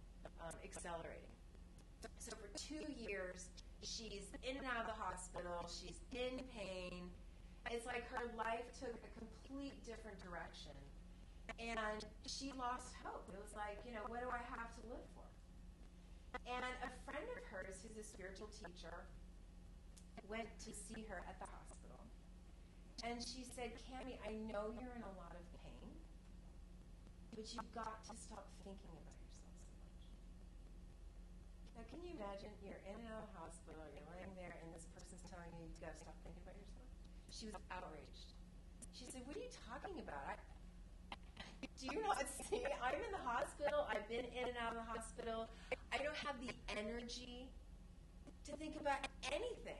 accelerating. So for 2 years, she's in and out of the hospital. She's in pain. It's like her life took a complete different direction. And she lost hope. It was like, what do I have to live for? And a friend of hers, who's a spiritual teacher, went to see her at the hospital. And she said, Cammie, I know you're in a lot of pain, but you've got to stop thinking about yourself so much. Now, can you imagine you're in and out of the hospital, you're laying there, and this person person's telling you you've got to stop thinking about yourself. She was outraged. She said, what are you talking about? Do you not see? I'm in the hospital. I've been in and out of the hospital. I don't have the energy to think about anything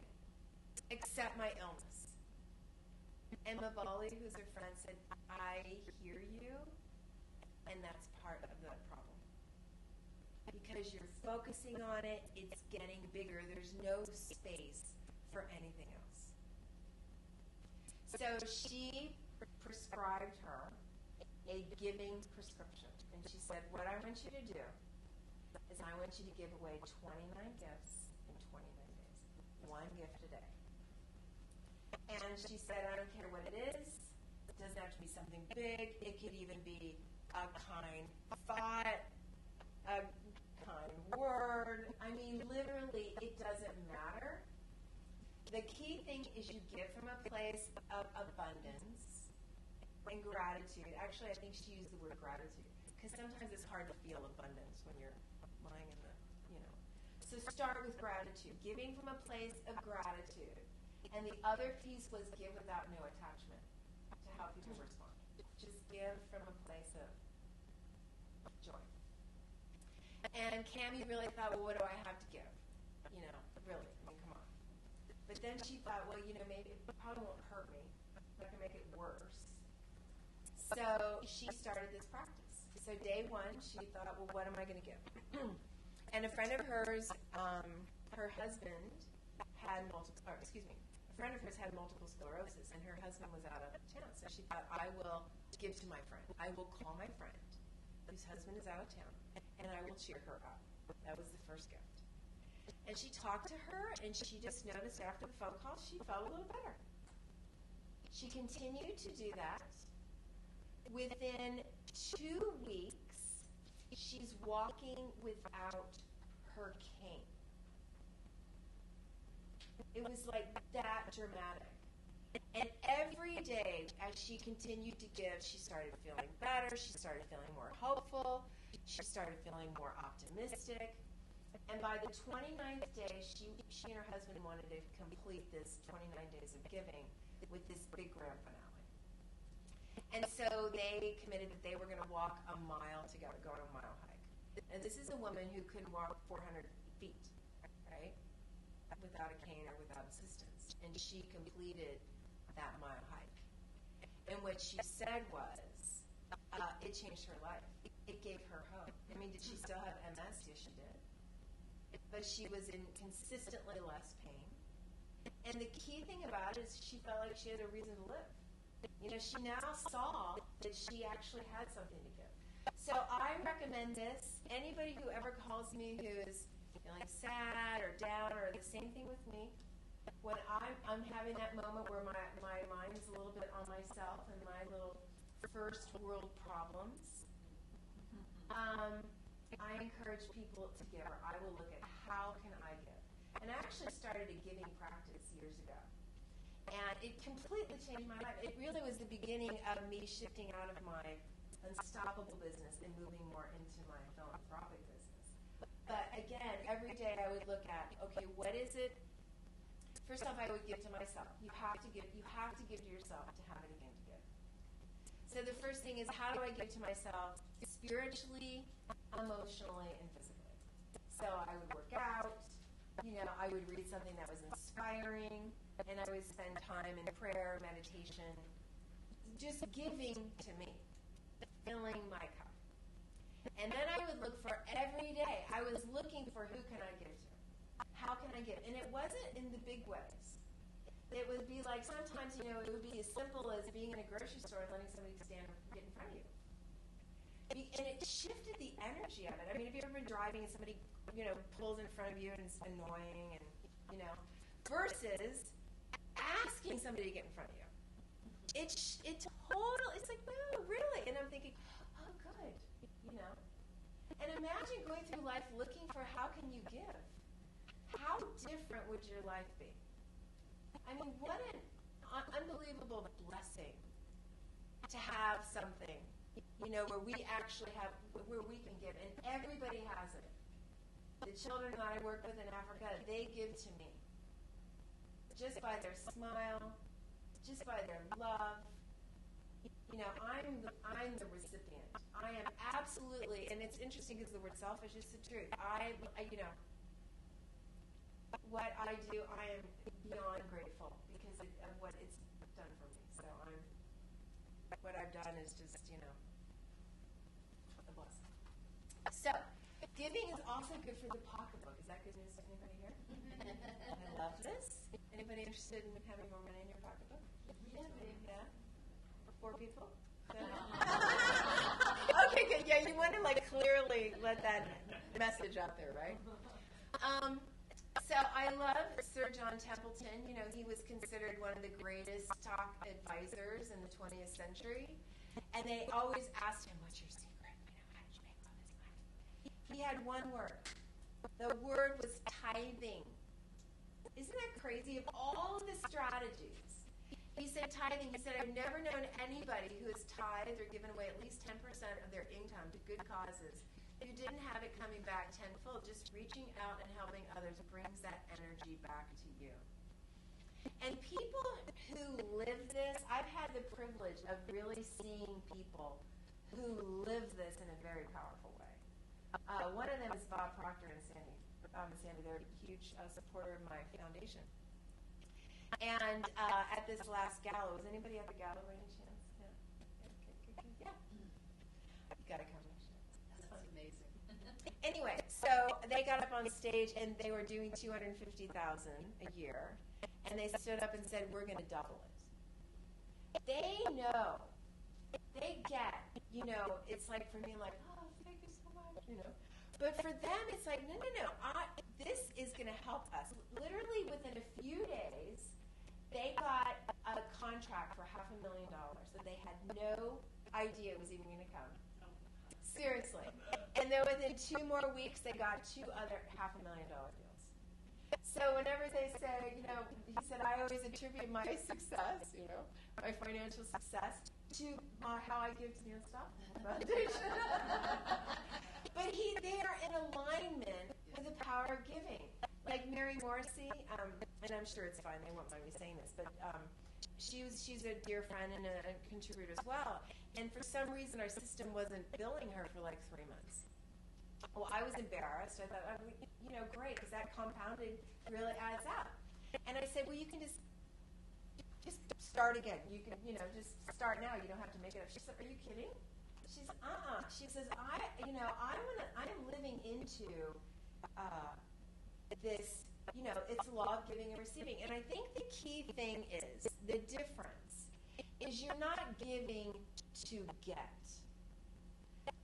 except my illness. And Mabali, who's her friend, said, I hear you, and that's part of the problem. Because you're focusing on it, it's getting bigger. There's no space for anything else. So she prescribed her a giving prescription. And she said, what I want you to do is I want you to give away 29 gifts in 29 days. One gift a day. And she said, I don't care what it is. It doesn't have to be something big. It could even be a kind thought, a kind word. I mean, literally, it doesn't matter. The key thing is you give from a place of abundance and gratitude. Actually, I think she used the word gratitude because sometimes it's hard to feel abundance when you're lying in the, So start with gratitude, giving from a place of gratitude. And the other piece was give without no attachment to how people respond. Just give from a place of joy. And Cammie really thought, well, what do I have to give? Really, I mean, come on. But then she thought, well, maybe it probably won't hurt me. I'm not going to make it worse. So she started this practice. So day one, she thought, well, what am I going to give? And a friend of hers, her husband had a friend of hers had multiple sclerosis, and her husband was out of town. So she thought, I will give to my friend. I will call my friend whose husband is out of town, and I will cheer her up. That was the first gift. And she talked to her, and she just noticed after the phone call, she felt a little better. She continued to do that. Within 2 weeks, she's walking without her cane. It was like that dramatic. And every day, as she continued to give, she started feeling better. She started feeling more hopeful. She started feeling more optimistic. And by the 29th day, she and her husband wanted to complete this 29 days of giving with this big grand finale. And so they committed that they were going to walk a mile together, go on a mile hike. And this is a woman who could walk 400 feet, right, without a cane or without assistance. And she completed that mile hike. And what she said was, it changed her life. It gave her hope. I mean, did she still have MS? Yes, she did. But she was in consistently less pain. And the key thing about it is she felt like she had a reason to live. She now saw that she actually had something to give. So I recommend this. Anybody who ever calls me who's feeling sad or down or the same thing with me, when I'm having that moment where my mind's a little bit on myself and my little first world problems, I encourage people to give, or I will look at how can I give. And I actually started a giving practice years ago. And it completely changed my life. It really was the beginning of me shifting out of my unstoppable business and moving more into my philanthropic business. But again, every day I would look at, okay, what is it? First off, I would give to myself. You have to give to yourself to have anything to give. So the first thing is, how do I give to myself spiritually, emotionally, and physically? So I would work out, I would read something that was inspiring, and I would spend time in prayer, meditation, just giving to me, filling my cup. And then I would look for every day, I was looking for who can I give to? How can I give? And it wasn't in the big ways. It would be like sometimes, it would be as simple as being in a grocery store and letting somebody get in front of you. And it shifted the energy of it. I mean, have you ever been driving and somebody, pulls in front of you and it's annoying and, versus asking somebody to get in front of you. It's like, no, really? And I'm thinking, oh, good, And imagine going through life looking for how can you give? How different would your life be? I mean, what an unbelievable blessing to have something, where we actually have, where we can give, and everybody has it. The children that I work with in Africa, they give to me. just by their smile, just by their love. You know, I'm the recipient. I am absolutely, and it's interesting because the word selfish is the truth. You know, what I do, I am beyond grateful because of what it's done for me. So what I've done is just, you know, a blessing. So, giving is also good for the pocketbook. Is that good news to anybody here? I love this. Anybody interested in having more money in your pocketbook? Yeah? 4 people? Okay, good. Yeah, you want to clearly let that message out there, right? So I love Sir John Templeton. You know, he was considered one of the greatest stock advisors in the 20th century. And they always asked him, what's your secret? You know, how did you make all this money? He had one word. The word was tithing. Isn't that crazy? Of all of the strategies, he said tithing. He said, I've never known anybody who has tithed or given away at least 10% of their income to good causes who didn't have it coming back tenfold. Just reaching out and helping others brings that energy back to you. And people who live this, I've had the privilege of really seeing people who live this in a very powerful way. One of them is Bob Proctor and Sandy. Bob and Sandy, they're a huge supporter of my foundation. And at this last gala, was anybody at the gala by any chance? Yeah. Okay. Yeah. You got to come next year. That's amazing. Anyway, so they got up on stage and they were doing $250,000 a year, and they stood up and said, "We're going to double it." They know, they get. You know, it's like for me, I'm like, "Oh, thank you so much," you know. But for them, it's like, no. This is going to help us. Literally within a few days, they got a contract for $500,000 that they had no idea was even going to come. Seriously. And then within 2 more weeks, they got 2 other $500,000 deals. So whenever they say, you know, he said, I always attribute my success, you know, my financial success to how I give to the Unstoppable Foundation. But they are in alignment with the power of giving. Like Mary Morrissey, and I'm sure it's fine, they won't mind me saying this, but she's a dear friend and a contributor as well. And for some reason, our system wasn't billing her for like 3 months. Well, I was embarrassed. I thought, you know, great, because that compounded really adds up. And I said, well, you can just start again. You can, you know, just start now. You don't have to make it up. She said, are you kidding? She's, She says, I'm living into this, you know, it's law of giving and receiving. And I think the key thing is, the difference is you're not giving to get.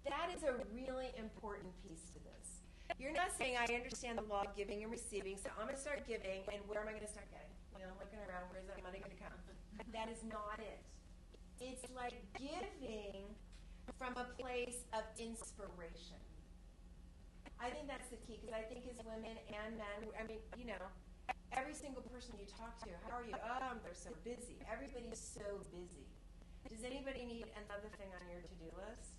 That is a really important piece to this. You're not saying, I understand the law of giving and receiving, so I'm going to start giving, and where am I going to start getting? You know, I'm looking around, where's that money going to come? That is not it. It's like giving from a place of inspiration. I think that's the key, because I think as women and men, I mean, you know, every single person you talk to, how are you? Oh, they're so busy. Everybody's so busy. Does anybody need another thing on your to-do list?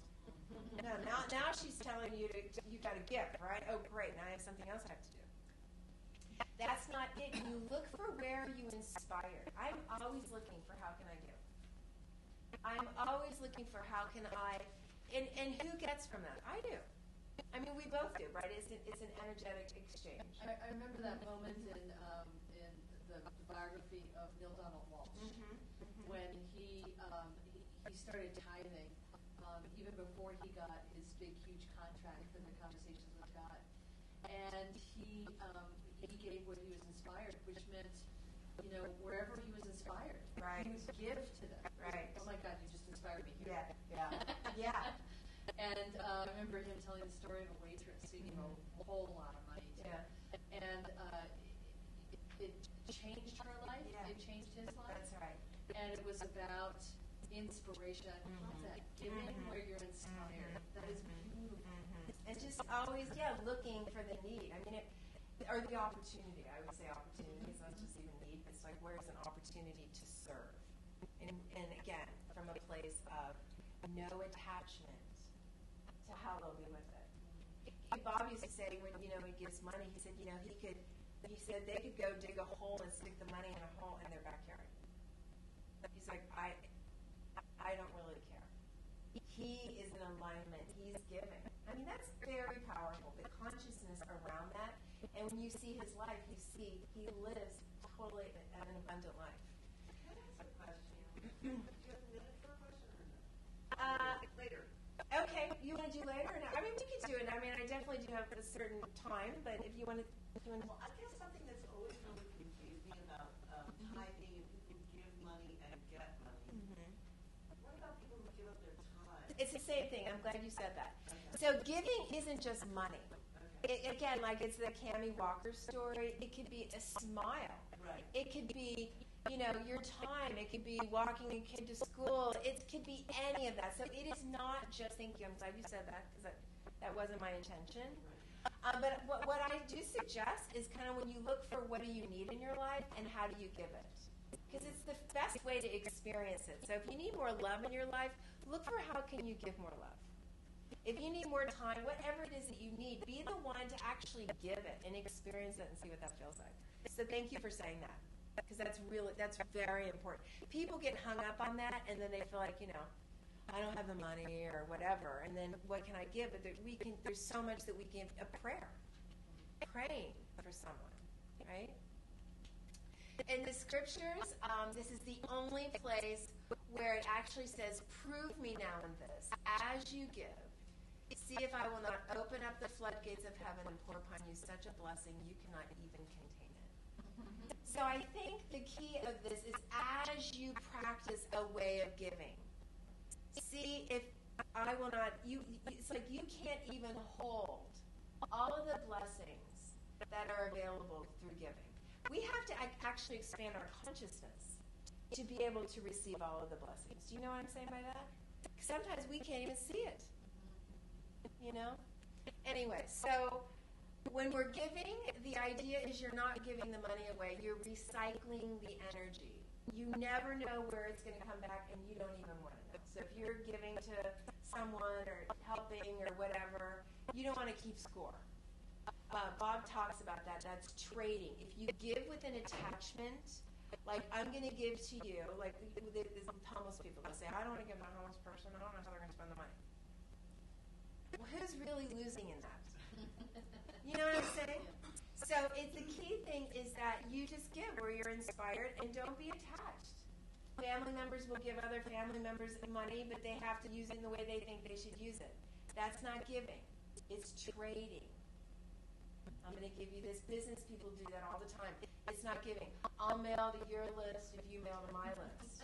No, now she's telling you you got a gift, right? Oh, great, now I have something else I have to do. That's not it. You look for where you inspire. I'm always looking for how can I give. I'm always looking for how can I, and who gets from that? I do. I mean, we both do, right? It's an energetic exchange. I remember that moment in the biography of Neil Donald Walsh when he started tithing even before he got his big, huge contract for the Conversations with God, and he gave what he was inspired, which meant, you know, wherever he was inspired, right, he would give to them. Right. Oh my God, you just inspired me here. Yeah. And I remember him telling the story of a waitress who gave a whole lot of money to. And it changed her life. Yeah. It changed his life. That's right. And it was about inspiration. I love that. Giving where you're inspired. That is beautiful. And just always, looking for the need. I mean, or the opportunity. I would say opportunity is not just even need. It's like, where's an opportunity to serve? And again, from a place of no attachment to how they'll be with it. Bob used to say when he gives money, he said, he could he said they could go dig a hole and stick the money in a hole in their backyard. He's like, I don't really care. He is in alignment. He's giving. I mean, that's very powerful, the consciousness around that. And when you see his life, you see he lives totally an abundant life. Can I ask a question? Do you have a minute for a question or no? Later. Okay, you want to do later? Or no? I mean, we could do it. I mean, I definitely do have a certain time, but if you want to. Well, I guess something that's always really confused me about tithing and people who give money and get money. What about people who give up their time? It's the same thing. I'm glad you said that. Okay. So giving isn't just money. Okay. Again, like it's the Cammie Walker story. It could be a smile. Right. It could be, your time. It could be walking a kid to school. It could be any of that. So it is not just, thank you, I'm glad you said that because that wasn't my intention. But what I do suggest is kind of when you look for what do you need in your life and how do you give it. Because it's the best way to experience it. So if you need more love in your life, look for how can you give more love. If you need more time, whatever it is that you need, be the one to actually give it and experience it and see what that feels like. So thank you for saying that. Because that's very important. People get hung up on that and then they feel like, I don't have the money or whatever, and then what can I give? But there's so much that we give. A prayer, praying for someone, right? In the scriptures, this is the only place where it actually says, "Prove me now in this, as you give. See if I will not open up the floodgates of heaven and pour upon you such a blessing you cannot even contain it." So I think the key of this is as you practice a way of giving. See if I will not, it's like you can't even hold all of the blessings that are available through giving. We have to actually expand our consciousness to be able to receive all of the blessings. Do you know what I'm saying by that? Sometimes we can't even see it. Anyway, so when we're giving, the idea is you're not giving the money away. You're recycling the energy. You never know where it's going to come back, and you don't even want to know. So if you're giving to someone or helping or whatever, you don't want to keep score. Bob talks about that. That's trading. If you give with an attachment, like I'm going to give to you, like there's homeless people that say, I don't want to give to a homeless person. I don't know how they're going to spend the money. Well, who's really losing in that? You know what I'm saying? So the key thing is that you just give where you're inspired and don't be attached. Family members will give other family members money, but they have to use it in the way they think they should use it. That's not giving. It's trading. I'm going to give you this. Business people do that all the time. It's not giving. I'll mail to your list if you mail to my list.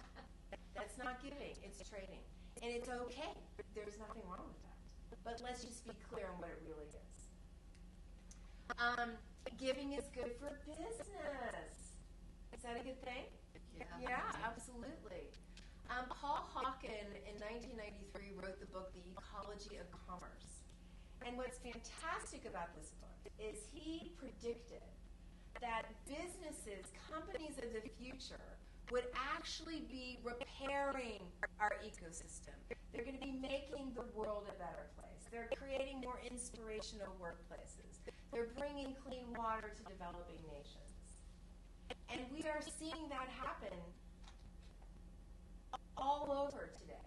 That's not giving. It's trading. And it's okay. There's nothing wrong with that. But let's just be clear on what it really is. Giving is good for business. Is that a good thing? Yeah, absolutely. Paul Hawken in 1993 wrote the book, The Ecology of Commerce. And what's fantastic about this book is he predicted that businesses, companies of the future, would actually be repairing our ecosystem. They're going to be making the world a better place. They're creating more inspirational workplaces. They're bringing clean water to developing nations. And we are seeing that happen all over today.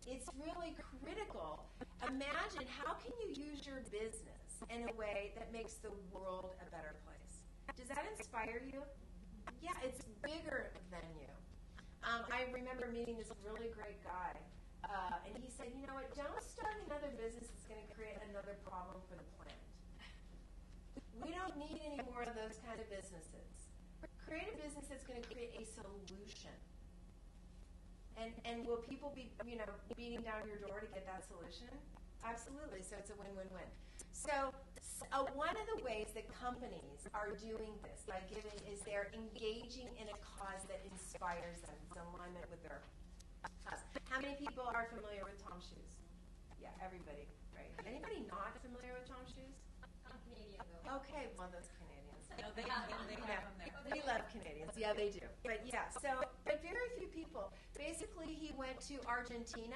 It's really critical. Imagine, how can you use your business in a way that makes the world a better place? Does that inspire you? Yeah, it's bigger than you. I remember meeting this really great guy, and he said, you know what, don't start another business that's going to create another problem for the planet. We don't need any more of those kind of businesses. Create a business that's going to create a solution. And will people be, beating down your door to get that solution? Absolutely. So it's a win-win-win. So one of the ways that companies are doing this by giving is they're engaging in a cause that inspires them. It's in alignment with their cause. How many people are familiar with Tom's Shoes? Yeah, everybody, right? Anybody not familiar with Tom's Shoes? I'm Canadian, though. Okay, well, those Canadians. No, they have them there. We love Canadians. Yeah, they do. But yeah, but very few people. Basically, he went to Argentina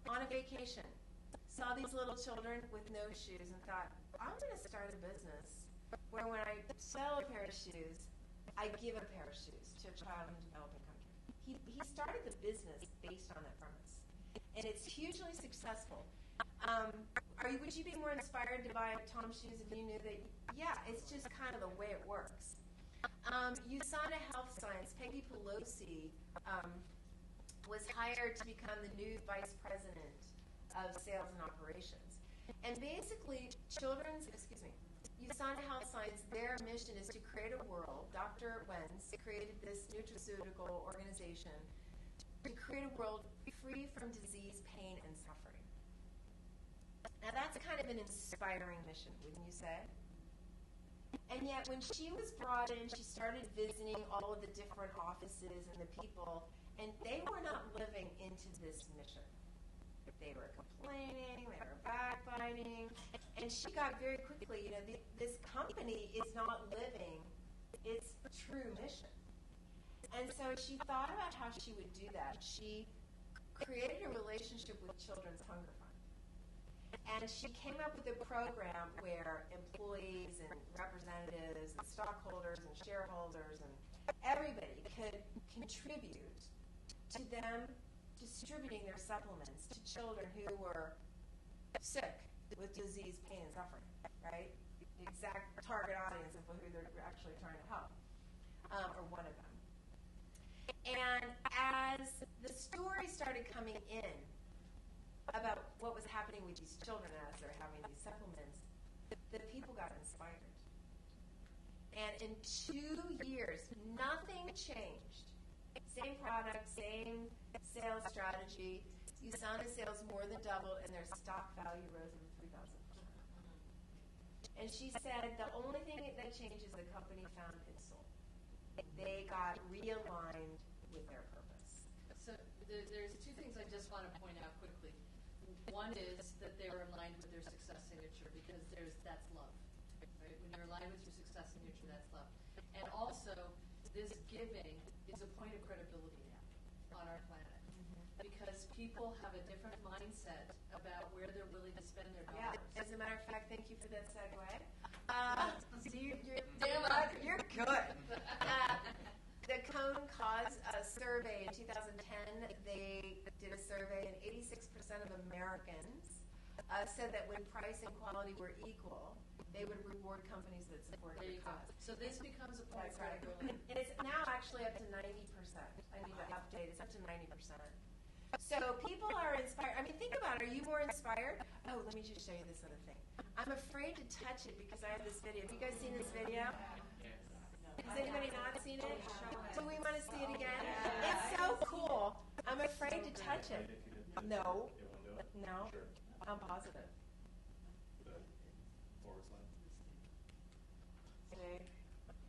on a vacation, saw these little children with no shoes, and thought, I'm going to start a business where when I sell a pair of shoes, I give a pair of shoes to a child in a developing country. He started the business based on that premise, and it's hugely successful. Would you be more inspired to buy Tom's shoes if you knew that? Yeah, it's just kind of the way it works. USANA Health Science, Peggy Pelosi was hired to become the new vice president of sales and operations. And basically, USANA Health Science, their mission is to create a world. Dr. Wentz created this nutraceutical organization to create a world free from disease, pain, and suffering. Now that's kind of an inspiring mission, wouldn't you say? And yet when she was brought in, she started visiting all of the different offices and the people, and they were not living into this mission. They were complaining, they were backbiting, and she got very quickly, this company is not living its true mission. And so she thought about how she would do that. She created a relationship with Children's Hunger Fund. And she came up with a program where employees and representatives and stockholders and shareholders and everybody could contribute to them distributing their supplements to children who were sick with disease, pain, and suffering, right? The exact target audience of who they're actually trying to help, or one of them. And as the story started coming in about what was happening with these children as they're having these supplements, the people got inspired. And in 2 years, nothing changed. Same product, same sales strategy. USANA sales more than doubled, and their stock value rose over 3,000%. And she said the only thing that changed is the company found its soul. They got realigned with their purpose. So there's two things I just want to point out quickly. One is that they were aligned with their success signature, because that's love. Right? When you're aligned with your success signature, that's love. And also, this giving is a point of credibility now on our planet. Because people have a different mindset about where they're willing to spend their dollars. Yeah, as a matter of fact, thank you for that segue. See, you're good. The Cone Cause survey in 2010, they did a survey, and 86% of Americans said that when price and quality were equal, they would reward companies that supported the cause. So this becomes a point of credibility. And it's now actually up to 90%. I need to update. It's up to 90%. So people are inspired. I mean, think about it. Are you more inspired? Oh, let me just show you this other thing. I'm afraid to touch it because I have this video. Have you guys seen this video? Has anybody not seen it? Do we want to see it again? It's so cool. I'm afraid to touch it. No. No. I'm positive. See?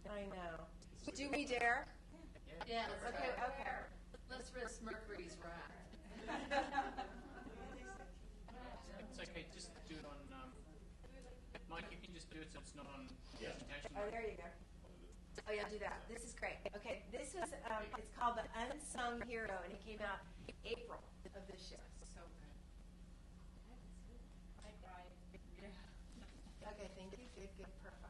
I know. Do we dare? Yeah. Okay. Let's risk Mercury's wrath. It's okay, just do it on, Mike, you can just do it so it's not on presentation. Oh, there you go. Oh, yeah, do that. This is great. Okay, this was, it's called The Unsung Hero, and it came out April of this year. So good. I cried. Okay, thank you. Good, perfect.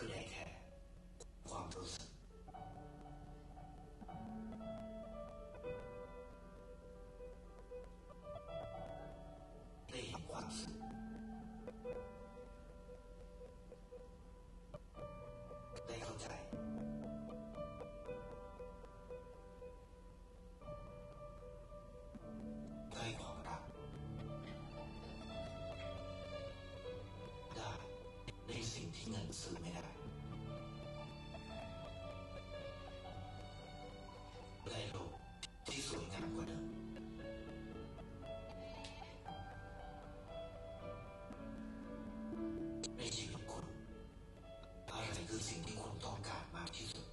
คือได้แค่ความรู้สึกได้เห็นความรู้สึกได้เข้าใจได้ความรักได้ในสิ่งที่เงินซื้อไม่ได้ได้โลกที่สวยงามกว่าเดิมในชีวิตคุณอะไรคือสิ่งที่คุณต้องการมากที่สุด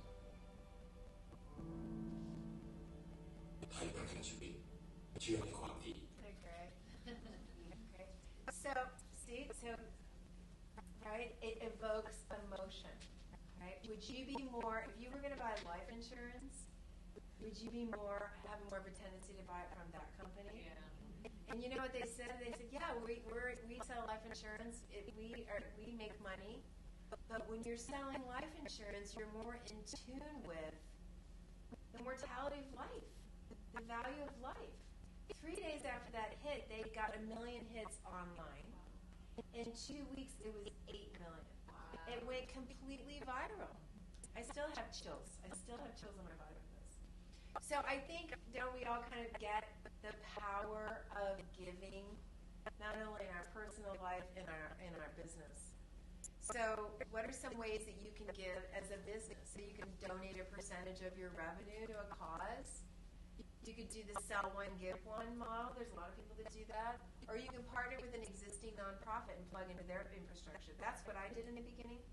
ไทยประกันชีวิตเชื่อในความดี They're great. They're great. So, see, right, it evokes emotion, right? Would you be more, if you were going to buy life insurance, would you be have more of a tendency to buy it from that company? Yeah. And you know what they said? They said, yeah, we sell life insurance. We make money. But when you're selling life insurance, you're more in tune with the mortality of life, the value of life. 3 days after that hit, they got 1 million hits online. In 2 weeks, it was 8 million. Wow. It went completely viral. I still have chills. I still have chills on my body with this. So I think, don't we all kind of get the power of giving, not only in our personal life, in our business? So what are some ways that you can give as a business? So you can donate a percentage of your revenue to a cause. You could do the sell one, give one model. There's a lot of people that do that. Or you can partner with an existing nonprofit and plug into their infrastructure. That's what I did in the beginning.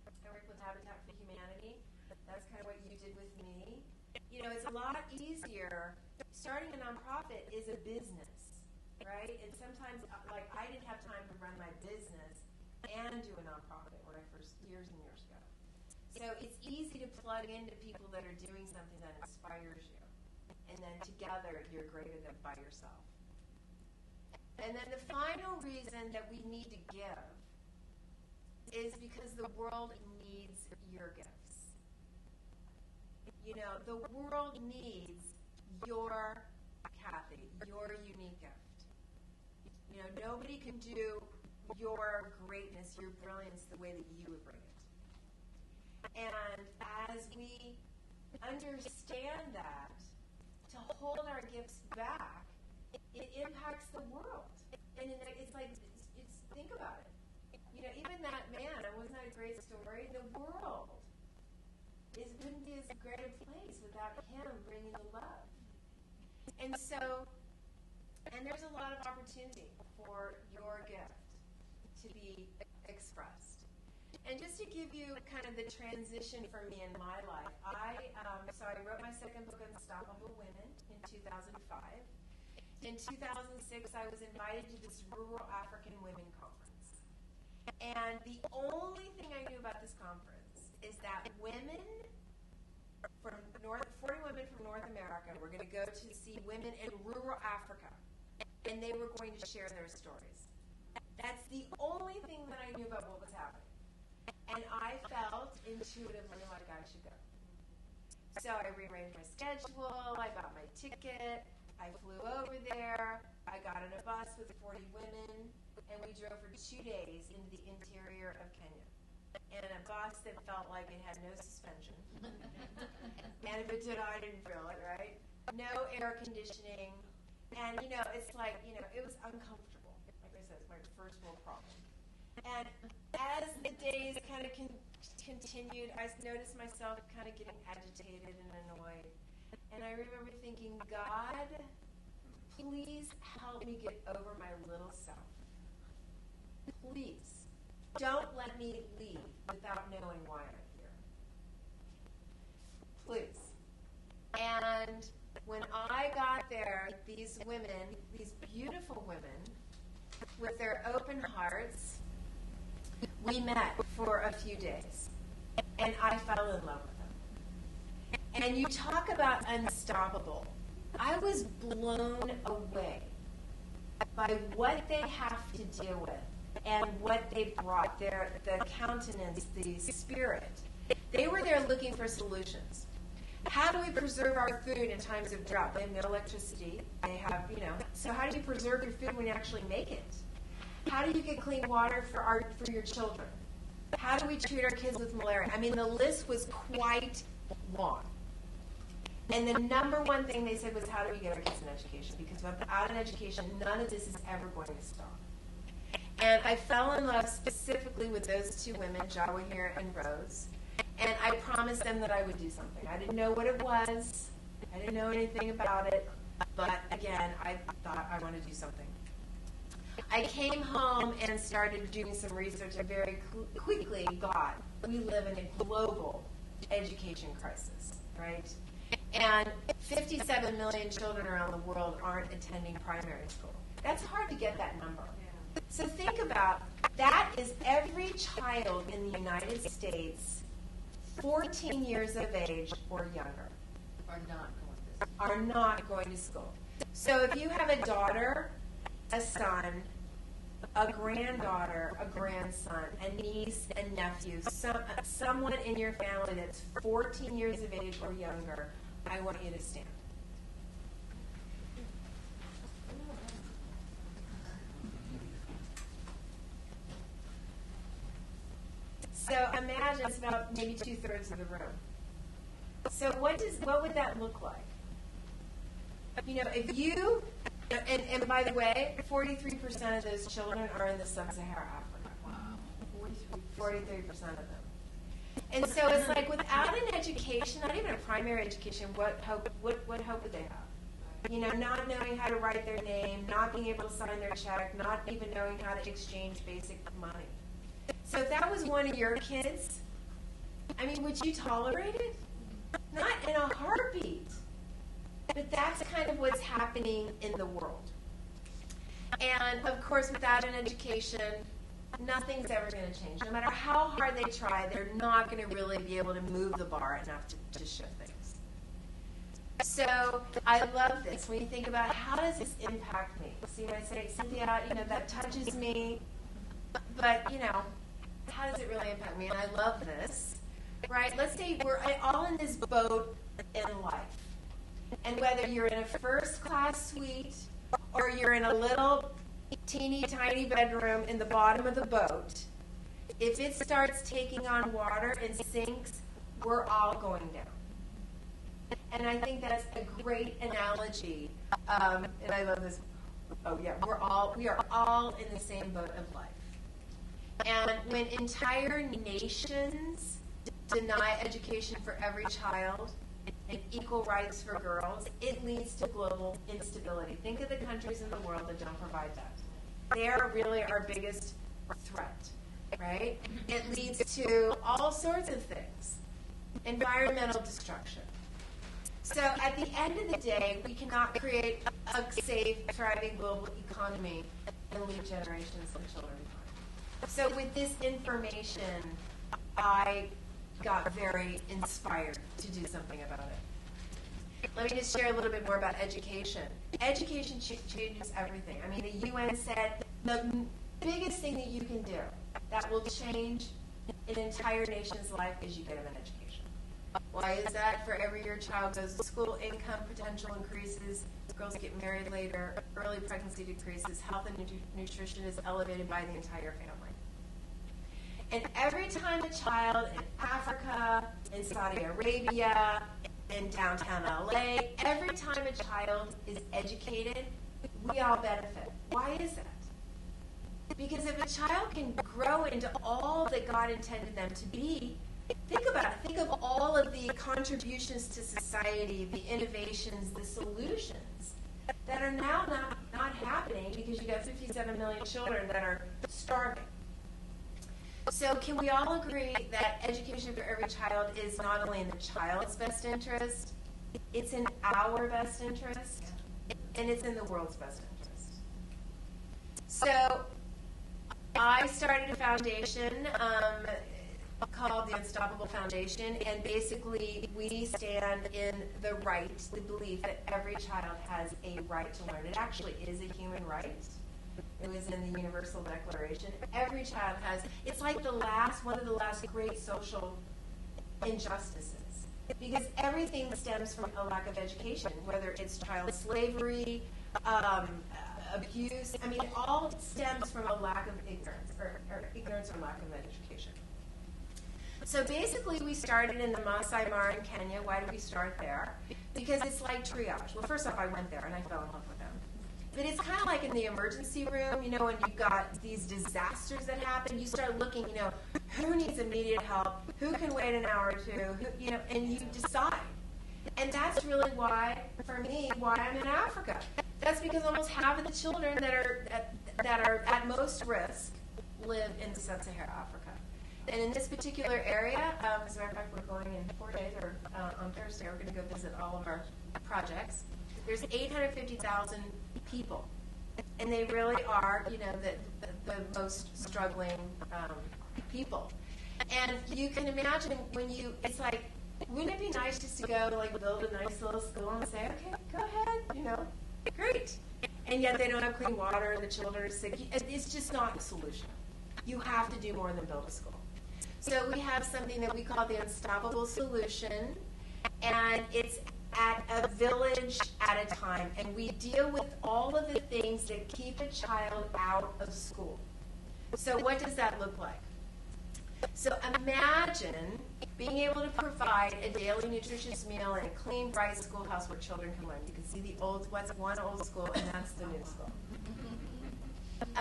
I worked with Habitat for Humanity. That's kind of what you did with me. You know, it's a lot easier. Starting a nonprofit is a business, right? And sometimes, like, I didn't have time to run my business and do a nonprofit when I first, years and years ago. So it's easy to plug into people that are doing something that inspires you. And then together, you're greater than by yourself. And then the final reason that we need to give is because the world needs your gifts. You know, the world needs your, Kathy, your unique gift. You know, nobody can do your greatness, your brilliance, the way that you would bring it. And as we understand that, to hold our gifts back, it impacts the world. And it's like, think about it. You know, even that man, wasn't that a great story? The world wouldn't be as great a place without him bringing the love. And so, and there's a lot of opportunity for your gift to be expressed. And just to give you kind of the transition for me in my life, I wrote my second book, Unstoppable Women, in 2005. In 2006, I was invited to this rural African women conference. And the only thing I knew about this conference is that 40 women from North America were going to go to see women in rural Africa. And they were going to share their stories. That's the only thing that I knew about what was happening. And I felt intuitively like I should go. So I rearranged my schedule, I bought my ticket, I flew over there, I got on a bus with 40 women, and we drove for 2 days into the interior of Kenya. And a bus that felt like it had no suspension. And if it did, I didn't feel it, right? No air conditioning. And, you know, it's like, you know, it was uncomfortable. Like I said, it's my first world problem. And as the days kind of continued, I noticed myself kind of getting agitated and annoyed. And I remember thinking, God, please help me get over my little self. Please, don't let me leave without knowing why I'm here. Please. And when I got there, these women, these beautiful women, with their open hearts, we met for a few days, and I fell in love with them. And you talk about unstoppable. I was blown away by what they have to deal with and what they brought, the countenance, the spirit. They were there looking for solutions. How do we preserve our food in times of drought? They have no electricity. They have, so how do you preserve your food when you actually make it? How do you get clean water for your children? How do we treat our kids with malaria? I mean, the list was quite long. And the number one thing they said was, how do we get our kids an education? Because without an education, none of this is ever going to stop. And I fell in love specifically with those two women, Jawahir and Rose. And I promised them that I would do something. I didn't know what it was. I didn't know anything about it. But again, I thought I want to do something. I came home and started doing some research and very quickly got, we live in a global education crisis, right? And 57 million children around the world aren't attending primary school. That's hard to get that number. So think about, that is every child in the United States 14 years of age or younger are not going to school. So if you have a daughter, a son, a granddaughter, a grandson, a niece, a nephew, someone in your family that's 14 years of age or younger, I want you to stand. So imagine it's about maybe 2/3 of the room. So what would that look like? If you, and by the way, 43% of those children are in the sub-Saharan Africa. Wow. 43% of them. And so it's like, without an education, not even a primary education, what hope would they have? Not knowing how to write their name, not being able to sign their check, not even knowing how to exchange basic money. So if that was one of your kids, would you tolerate it? Not in a heartbeat. But that's kind of what's happening in the world. And of course, without an education, nothing's ever going to change. No matter how hard they try, they're not going to really be able to move the bar enough to shift things. So I love this. When you think about, how does this impact me? See when I say, Cynthia, that touches me, but how does it really impact me? And I love this, right? Let's say we're all in this boat in life. And whether you're in a first-class suite or you're in a little teeny tiny bedroom in the bottom of the boat, if it starts taking on water and sinks, we're all going down. And I think that's a great analogy. And I love this. Oh yeah, we are all in the same boat of life. And when entire nations deny education for every child and equal rights for girls, it leads to global instability. Think of the countries in the world that don't provide that. They are really our biggest threat, right? It leads to all sorts of things. Environmental destruction. So at the end of the day, we cannot create a safe, thriving global economy and leave generations of children behind. So with this information, I got very inspired to do something about it. Let me just share a little bit more about education. Education changes everything. The UN said the biggest thing that you can do that will change an entire nation's life is you get them an education. Why is that? For every year a child goes to school, income potential increases, girls get married later, early pregnancy decreases, health and nutrition is elevated by the entire family. And every time a child in Africa, in Saudi Arabia, in downtown LA, every time a child is educated, we all benefit. Why is that? Because if a child can grow into all that God intended them to be, think about it. Think of all of the contributions to society, the innovations, the solutions that are now not happening because you got 57 million children that are starving. So can we all agree that education for every child is not only in the child's best interest, it's in our best interest, and it's in the world's best interest? So I started a foundation called the Unstoppable Foundation, and basically we stand in the belief that every child has a right to learn. It actually is a human right. It was in the Universal Declaration. Every child has, it's like one of the last great social injustices. Because everything stems from a lack of education, whether it's child slavery, abuse. I mean, it all stems from a lack of ignorance, or ignorance or lack of education. So basically, we started in the Masai Mara in Kenya. Why did we start there? Because it's like triage. Well, first off, I went there and I fell in love with them. But it's kind of like in the emergency room, you know, when you've got these disasters that happen, you start looking, you know, who needs immediate help, who can wait an hour or two, who, you know, and you decide. And that's really why, for me, why I'm in Africa. That's because almost half of the children that are at most risk live in sub-Saharan Africa. And in this particular area, as a matter of fact, we're going in 4 days, or on Thursday, we're going to go visit all of our projects. There's 850,000 people, and they really are, you know, the most struggling people. And you can imagine it's like, wouldn't it be nice just to go, like, build a nice little school and say, okay, go ahead, you know, great. And yet they don't have clean water, and the children are sick. It's just not the solution. You have to do more than build a school. So we have something that we call the Unstoppable Solution, and it's at a village at a time. And we deal with all of the things that keep a child out of school. So what does that look like? So imagine being able to provide a daily nutritious meal in a clean, bright schoolhouse where children can learn. You can see what's one old school, and that's the new school.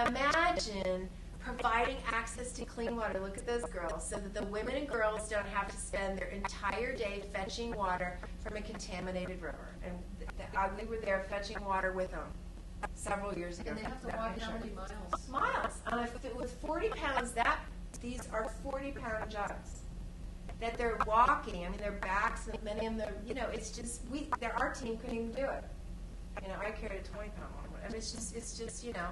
Imagine providing access to clean water. Look at those girls, so that the women and girls don't have to spend their entire day fetching water from a contaminated river. And we were there fetching water with them several years ago. And they have to walk how many miles? Miles. With 40 pounds, these are 40-pound jugs that they're walking. I mean, their backs, and many of them, you know, it's just, our team couldn't even do it. You know, I carried a 20-pound one. I mean, it's just, you know.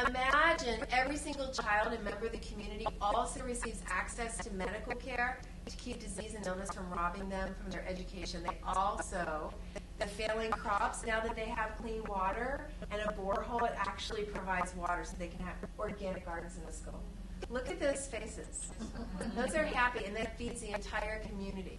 Imagine every single child and member of the community also receives access to medical care to keep disease and illness from robbing them from their education. They also, the failing crops, now that they have clean water and a borehole, it actually provides water so they can have organic gardens in the school. Look at those faces. Those are happy, and that feeds the entire community.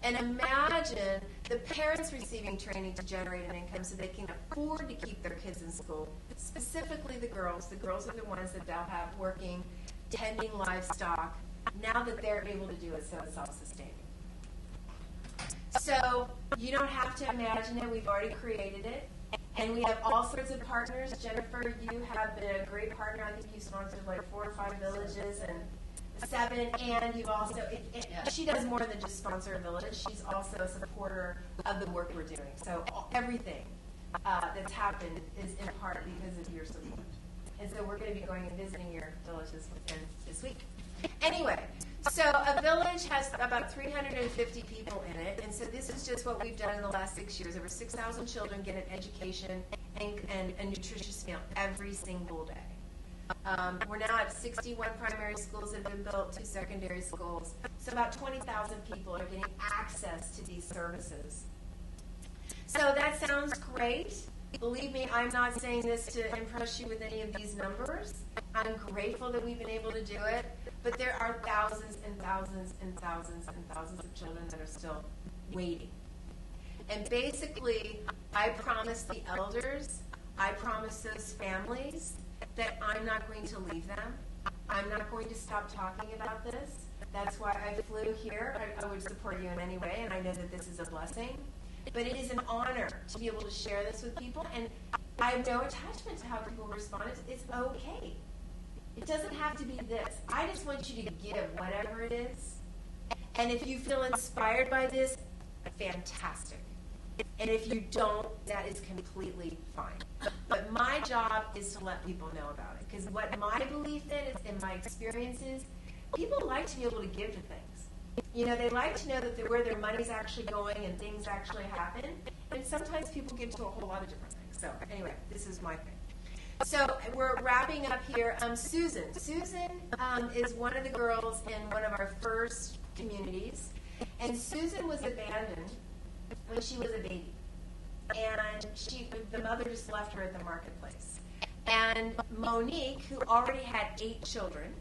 And imagine the parents receiving training to generate an income so they can afford to keep their kids in school, specifically the girls. The girls are the ones that they'll have working, tending livestock, now that they're able to do it so it's self-sustaining. So you don't have to imagine it. We've already created it. And we have all sorts of partners. Jennifer, you have been a great partner. I think you sponsored like 4 or 5 villages and 7, and you've also, she does more than just sponsor a village. She's also a supporter of the work we're doing. So everything that's happened is in part because of your support. And so we're going to be going and visiting your villages this week. Anyway, so a village has about 350 people in it, and so this is just what we've done in the last 6 years. Over 6,000 children get an education and a nutritious meal every single day. We're now at 61 primary schools that have been built, 2 secondary schools. So about 20,000 people are getting access to these services. So that sounds great. Believe me, I'm not saying this to impress you with any of these numbers. I'm grateful that we've been able to do it, but there are thousands and thousands and thousands and thousands of children that are still waiting. And basically, I promise the elders, I promise those families that I'm not going to leave them. I'm not going to stop talking about this. That's why I flew here. I would support you in any way, and I know that this is a blessing. But it is an honor to be able to share this with people, and I have no attachment to how people respond. It's okay. It doesn't have to be this. I just want you to give whatever it is. And if you feel inspired by this, fantastic. And if you don't, that is completely fine. But my job is to let people know about it. Because what my belief is, and my experience is, people like to be able to give to things. You know, they like to know that where their money's actually going and things actually happen. And sometimes people give to a whole lot of different things. So anyway, this is my thing. So we're wrapping up here. Susan is one of the girls in one of our first communities. And Susan was abandoned when she was a baby. and the mother just left her at the marketplace. And Monique, who already had 8 children,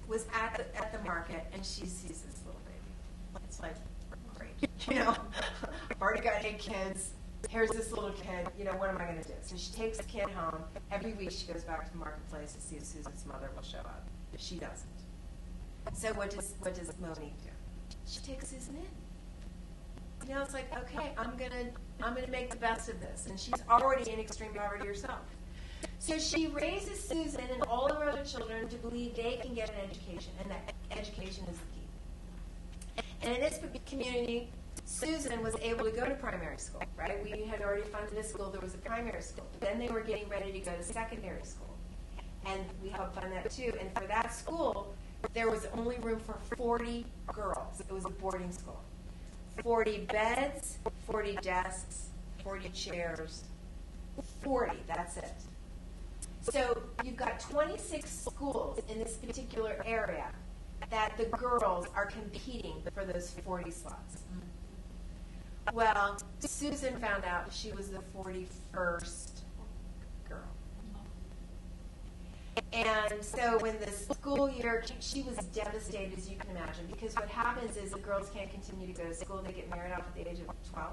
was at the market, and she sees this little baby. It's like, great, I've already got 8 kids. Here's this little kid. What am I going to do? So she takes the kid home. Every week she goes back to the marketplace to see if Susan's mother will show up. She doesn't. So what does Monique do? She takes Susan in. It's like, okay, I'm gonna make the best of this, and she's already in extreme poverty herself. So she raises Susan and all of her other children to believe they can get an education, and that education is the key. And in this community, Susan was able to go to primary school, right? We had already funded a school. There was a primary school. Then they were getting ready to go to secondary school, and we helped fund that too. And for that school, there was only room for 40 girls. It was a boarding school. 40 beds, 40 desks, 40 chairs, 40, that's it. So you've got 26 schools in this particular area that the girls are competing for those 40 slots. Well, Susan found out she was the 41st girl. And so when the school year, she was devastated, as you can imagine, because what happens is the girls can't continue to go to school. They get married off at the age of 12.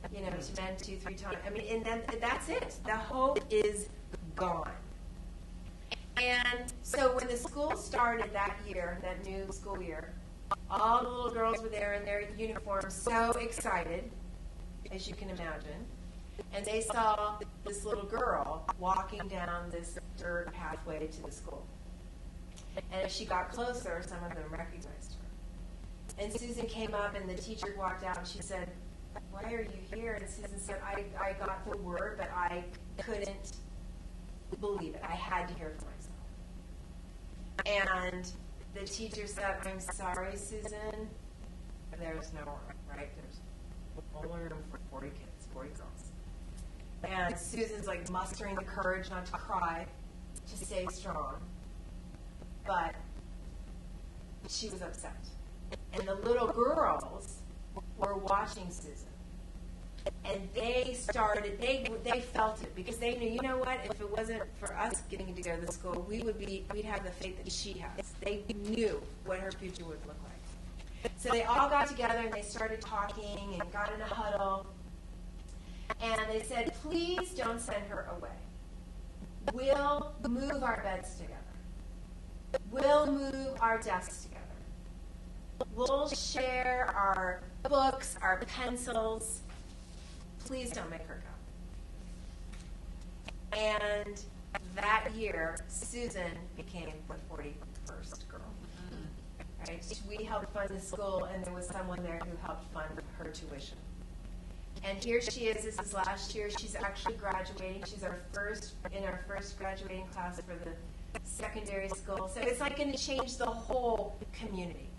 To men 2-3 times. And then that's it. The hope is gone. And so when the school started that year, that new school year, all the little girls were there in their uniforms, so excited, as you can imagine. And they saw this little girl walking down this dirt pathway to the school. And as she got closer, some of them recognized her. And Susan came up, and the teacher walked out, and she said, "Why are you here?" And Susan said, I got the word, but I couldn't believe it. I had to hear it for myself. And the teacher said, "I'm sorry, Susan, there's no room, right? There's only room for 40 kids, 40 girls." And Susan's like mustering the courage not to cry, to stay strong. But she was upset. And the little girls were watching Susan. And they felt it, because they knew, if it wasn't for us getting to go to school, we'd have the fate that she has. They knew what her future would look like. So they all got together and they started talking and got in a huddle. And they said, "Please don't send her away. We'll move our beds together. We'll move our desks together. We'll share our books, our pencils. Please don't make her go." And that year, Susan became the 41st girl. Right? We helped fund the school, and there was someone there who helped fund her tuition. And here she is. This is last year. She's actually graduating. She's in our first graduating class for the secondary school. So it's like going to change the whole community.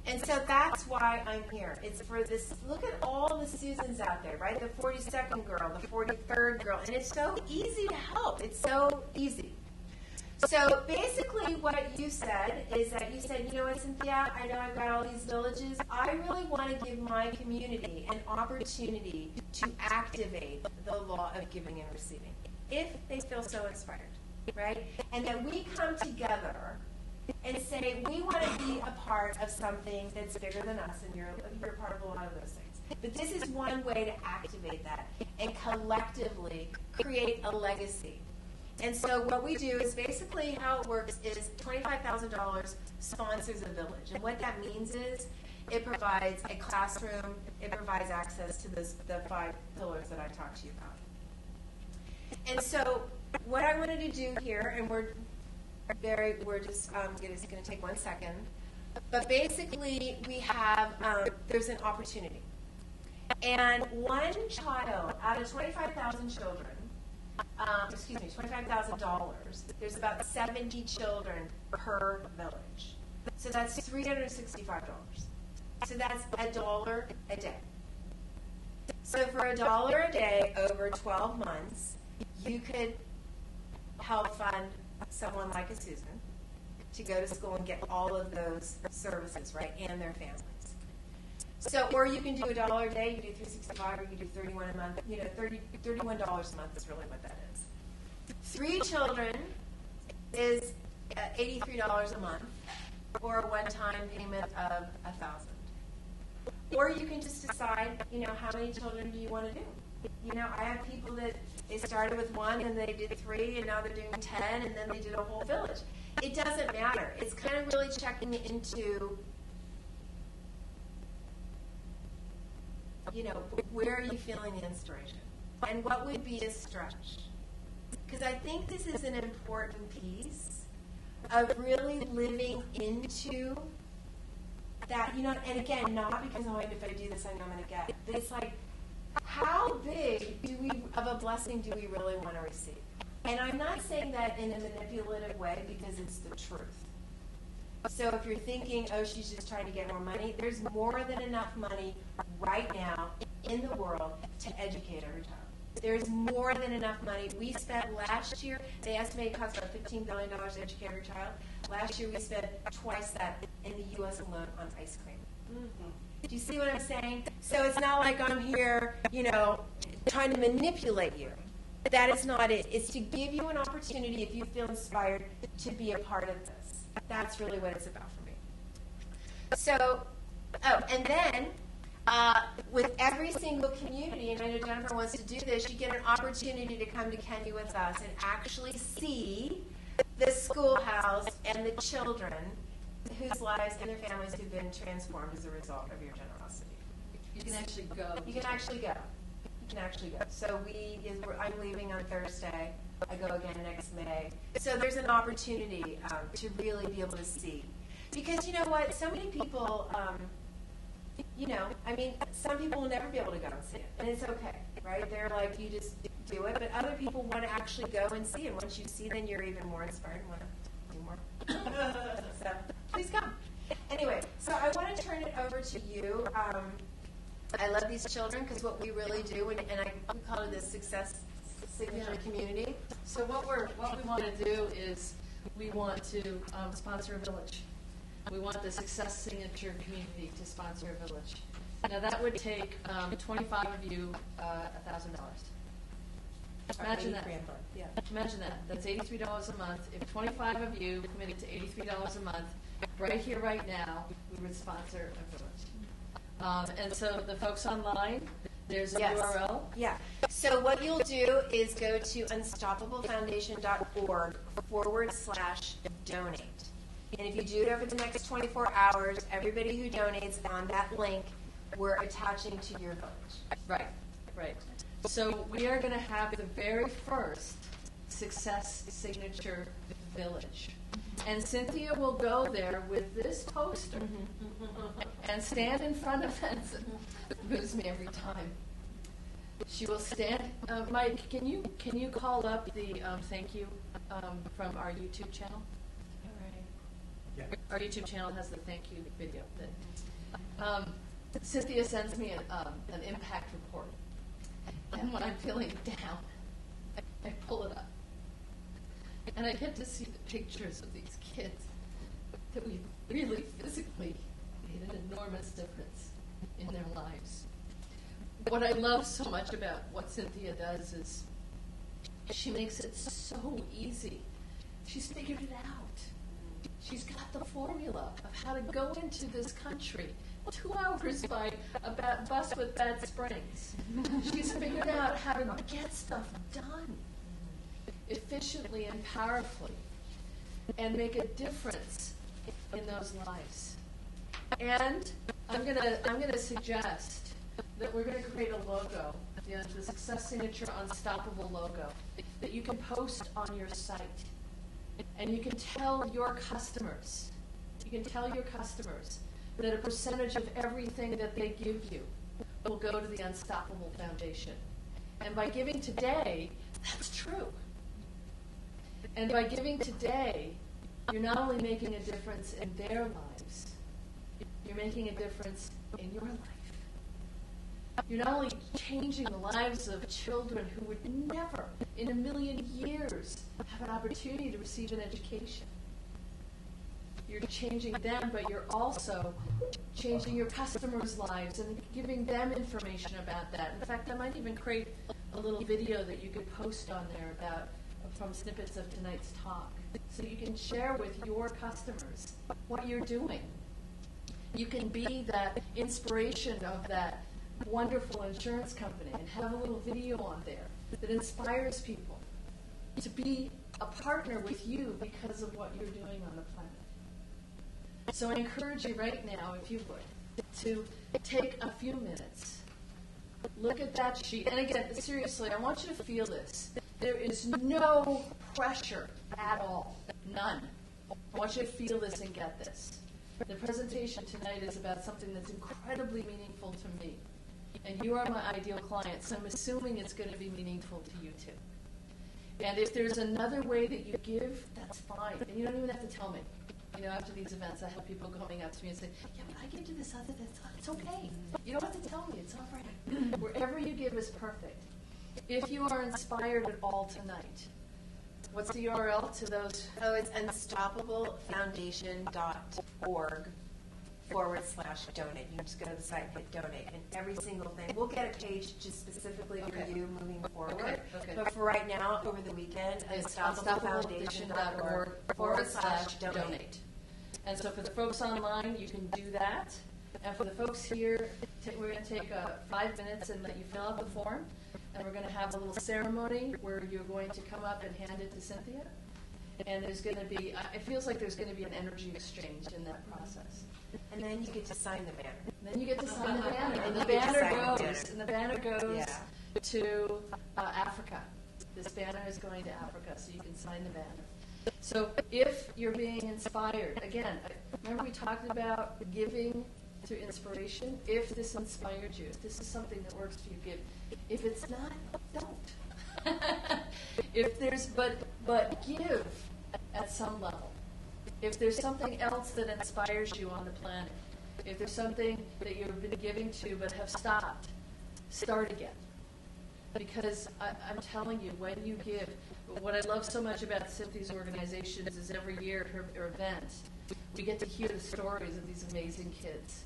And so that's why I'm here. It's for this. Look at all the Susans out there, right? The 42nd girl, the 43rd girl. And it's so easy to help. It's so easy. So basically what you said is that you said, Cynthia, I know I've got all these villages. I really want to give my community an opportunity to activate the law of giving and receiving, if they feel so inspired, right? And that we come together and say, we want to be a part of something that's bigger than us, and you're part of a lot of those things. But this is one way to activate that and collectively create a legacy. And so what we do is basically how it works is $25,000 sponsors a village. And what that means is it provides a classroom, it provides access to the 5 pillars that I talked to you about. And so what I wanted to do here, and we're just going to take 1 second, but basically we have, there's an opportunity. And one child out of 25,000 children, $25,000, there's about 70 children per village. So that's $365. So that's $1 a day. So for $1 a day over 12 months, you could help fund someone like a Susan to go to school and get all of those services, right, and their families. So, or you can do $1 a day, you can do $365, or you can do $31 a month. You know, $31 a month is really what that is. 3 children is $83 a month, or a one-time payment of $1,000. Or you can just decide, you know, how many children do you want to do? You know, I have people that they started with 1 and they did 3, and now they're doing 10, and then they did a whole village. It doesn't matter. It's kind of really checking into, you know, where are you feeling the inspiration? And what would be a stretch? Because I think this is an important piece of really living into that, you know, and again, not because, oh, if I do this, I know I'm going to get. But it's like, how big of a blessing do we really want to receive? And I'm not saying that in a manipulative way because it's the truth. So if you're thinking, oh, she's just trying to get more money, there's more than enough money right now in the world to educate every child. There's more than enough money. We spent last year, they estimate it costs about $15 billion to educate every child. Last year we spent twice that in the U.S. alone on ice cream. Mm-hmm. Do you see what I'm saying? So it's not like I'm here, you know, trying to manipulate you. That is not it. It's to give you an opportunity, if you feel inspired, to be a part of this. That's really what it's about for me. So, and then with every single community, and I know Jennifer wants to do this, you get an opportunity to come to Kenya with us and actually see the schoolhouse and the children whose lives and their families have been transformed as a result of your generosity. You can actually go. You can actually go. You can actually go. So I'm leaving on Thursday. I go again next May. So there's an opportunity to really be able to see. Because you know what? So many people, you know, I mean, some people will never be able to go and see it. And it's okay, right? They're like, you just do it. But other people want to actually go and see. And once you see, then you're even more inspired and want to do more. So please come. Anyway, so I want to turn it over to you. I love these children because what we really do, and we call it the success signature community. So what we want to do is we want to sponsor a village. We want the success signature community to sponsor a village. Now that would take 25 of you $1,000. Imagine that. Yeah. Imagine that. That's $83 a month. If 25 of you committed to $83 a month, right here, right now, we would sponsor a village. And so the folks online, there's a URL. Yeah. So what you'll do is go to unstoppablefoundation.org/donate. And if you do it over the next 24 hours, everybody who donates on that link, we're attaching to your village. Right, right. So we are going to have the very first success signature village. And Cynthia will go there with this poster and stand in front of it. It moves me every time. She will stand. Mike, can you call up the thank you from our YouTube channel? Yeah. Our YouTube channel has the thank you video. That Cynthia sends me an impact report, and when I'm feeling down, I pull it up. And I get to see the pictures of these kids that we really physically made an enormous difference in their lives. What I love so much about what Cynthia does is she makes it so easy. She's figured it out. She's got the formula of how to go into this country 2 hours by a bus with bad springs. She's figured out how to get stuff done efficiently and powerfully and make a difference in those lives. And I'm gonna suggest that we're going to create a logo, the Success Signature Unstoppable logo, that you can post on your site. And you can tell your customers, that a percentage of everything that they give you will go to the Unstoppable Foundation. And by giving today, that's true. And by giving today, you're not only making a difference in their lives, you're making a difference in your life. You're not only changing the lives of children who would never in a million years have an opportunity to receive an education. you're changing them, but you're also changing your customers' lives and giving them information about that. In fact, I might even create a little video that you could post on there about from snippets of tonight's talk, so you can share with your customers what you're doing. You can be that inspiration of that wonderful insurance company and have a little video on there that inspires people to be a partner with you because of what you're doing on the planet. So I encourage you right now, if you would, to take a few minutes, look at that sheet. And again, seriously, I want you to feel this. There is no pressure at all. None. I want you to feel this and get this. The presentation tonight is about something that's incredibly meaningful to me. And you are my ideal client, so I'm assuming it's going to be meaningful to you too. And if there's another way that you give, that's fine. And you don't even have to tell me. You know, after these events, I have people coming up to me and say, yeah, but I give to this other, it's okay. You don't have to tell me, it's all right. Wherever you give is perfect. If you are inspired at all tonight, what's the URL to those? Oh, it's unstoppablefoundation.org/donate. You can just go to the site and hit donate. And every single thing, we'll get a page just specifically for you moving forward. Okay. But for right now, over the weekend, It's unstoppablefoundation.org/donate. And so for the folks online, you can do that. And for the folks here, we're going to take 5 minutes and let you fill out the form. And we're going to have a little ceremony where you're going to come up and hand it to Cynthia. And there's going to be, it feels like there's going to be an energy exchange in that process. And then you get to sign the banner. And then you get to sign the banner. And the banner goes to Africa. This banner is going to Africa, so you can sign the banner. So if you're being inspired, again, remember we talked about giving through inspiration? If this inspired you, if this is something that works for you, give. If it's not, don't. If there's, but give at some level. If there's something else that inspires you on the planet, if there's something that you've been giving to but have stopped, start again. Because I'm telling you, when you give, what I love so much about Cynthia's organizations is every year at her events, we get to hear the stories of these amazing kids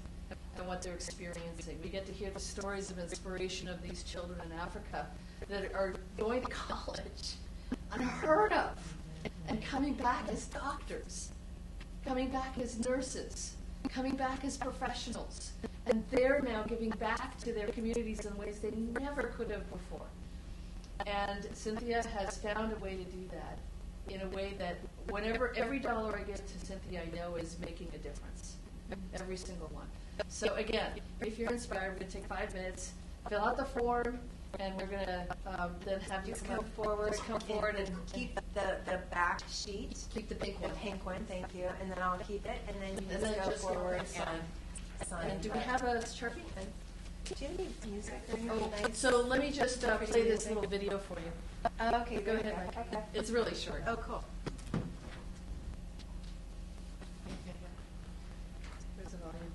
and what they're experiencing. We get to hear the stories of inspiration of these children in Africa that are going to college, unheard of, and coming back as doctors, coming back as nurses, coming back as professionals. And they're now giving back to their communities in ways they never could have before. And Cynthia has found a way to do that in a way that every dollar I give to Cynthia, I know is making a difference. Every single one. So again, if you're inspired, we're going to take 5 minutes, fill out the form, and we're going to then have you come forward and keep the back sheet. Keep the pink one. The pink one, thank you. And then I'll keep it, and then you just go forward and sign. And do we have a Sharpie? Do you have any music? So let me just play this little video for you. Okay, go ahead, Mike. Okay. It's really short. Oh, cool. There's the volume.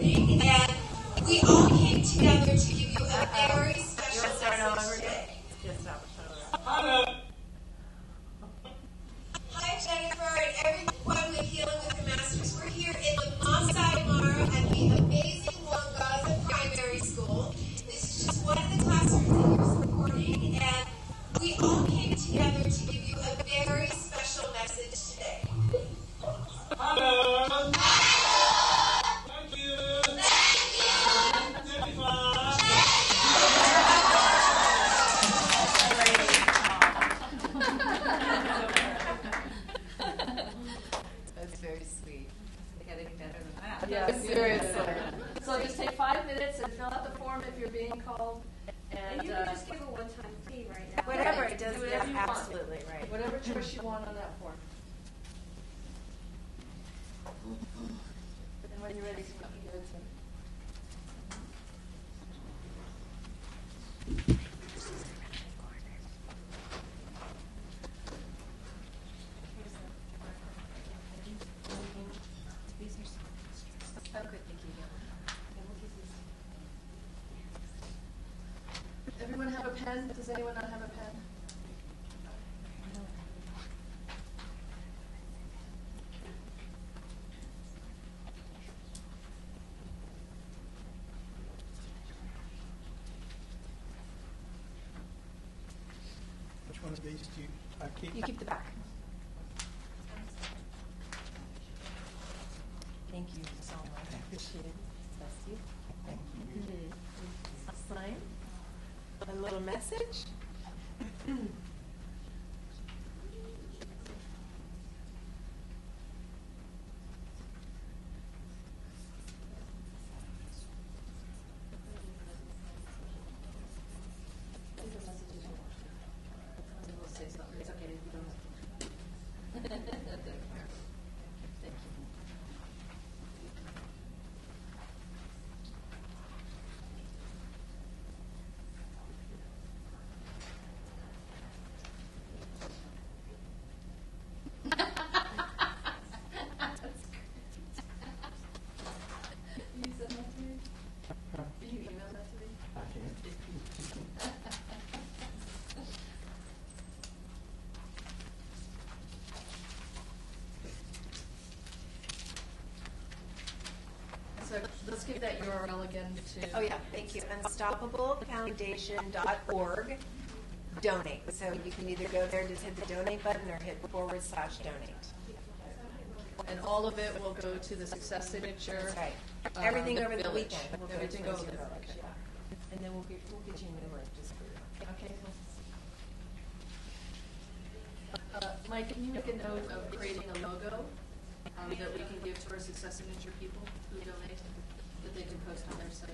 And we all came together to give you a very special message today. Hi, Jennifer, and everyone with Healing with the Masters. We're here in the Masai Mara at the amazing Wangaza Primary School. This is just one of the classrooms that you're supporting, and we all came together to give you a very special message today. Hello. Thank you. That's very sweet. They got any better than that. Yeah, seriously. So just take 5 minutes and fill out the form if you're being called. And you can just give a one-time fee right now. Whatever it does, Do whatever you want. absolutely right. Whatever choice you want on that form. And when you're ready, you can give it to me. Oh, good, thank you. Everyone have a pen? Does anyone not have a pen? one of these to keep? You keep the back. Thank you so much. Appreciate it. Bless you. Thank you. Sign. A little message. So let's give that URL again to. Oh yeah, thank you. UnstoppableFoundation.org. Donate. So you can either go there, just hit the donate button, or hit /donate. And all of it will go to the Success Signature. Right. Everything over the village. weekend. Will Everything go over to the the village. village. Yeah. And then we'll get you a new link just for you. Okay. Mike, can you make a note of creating a logo that we can give to our Success Signature people who donate, that they can post on their site?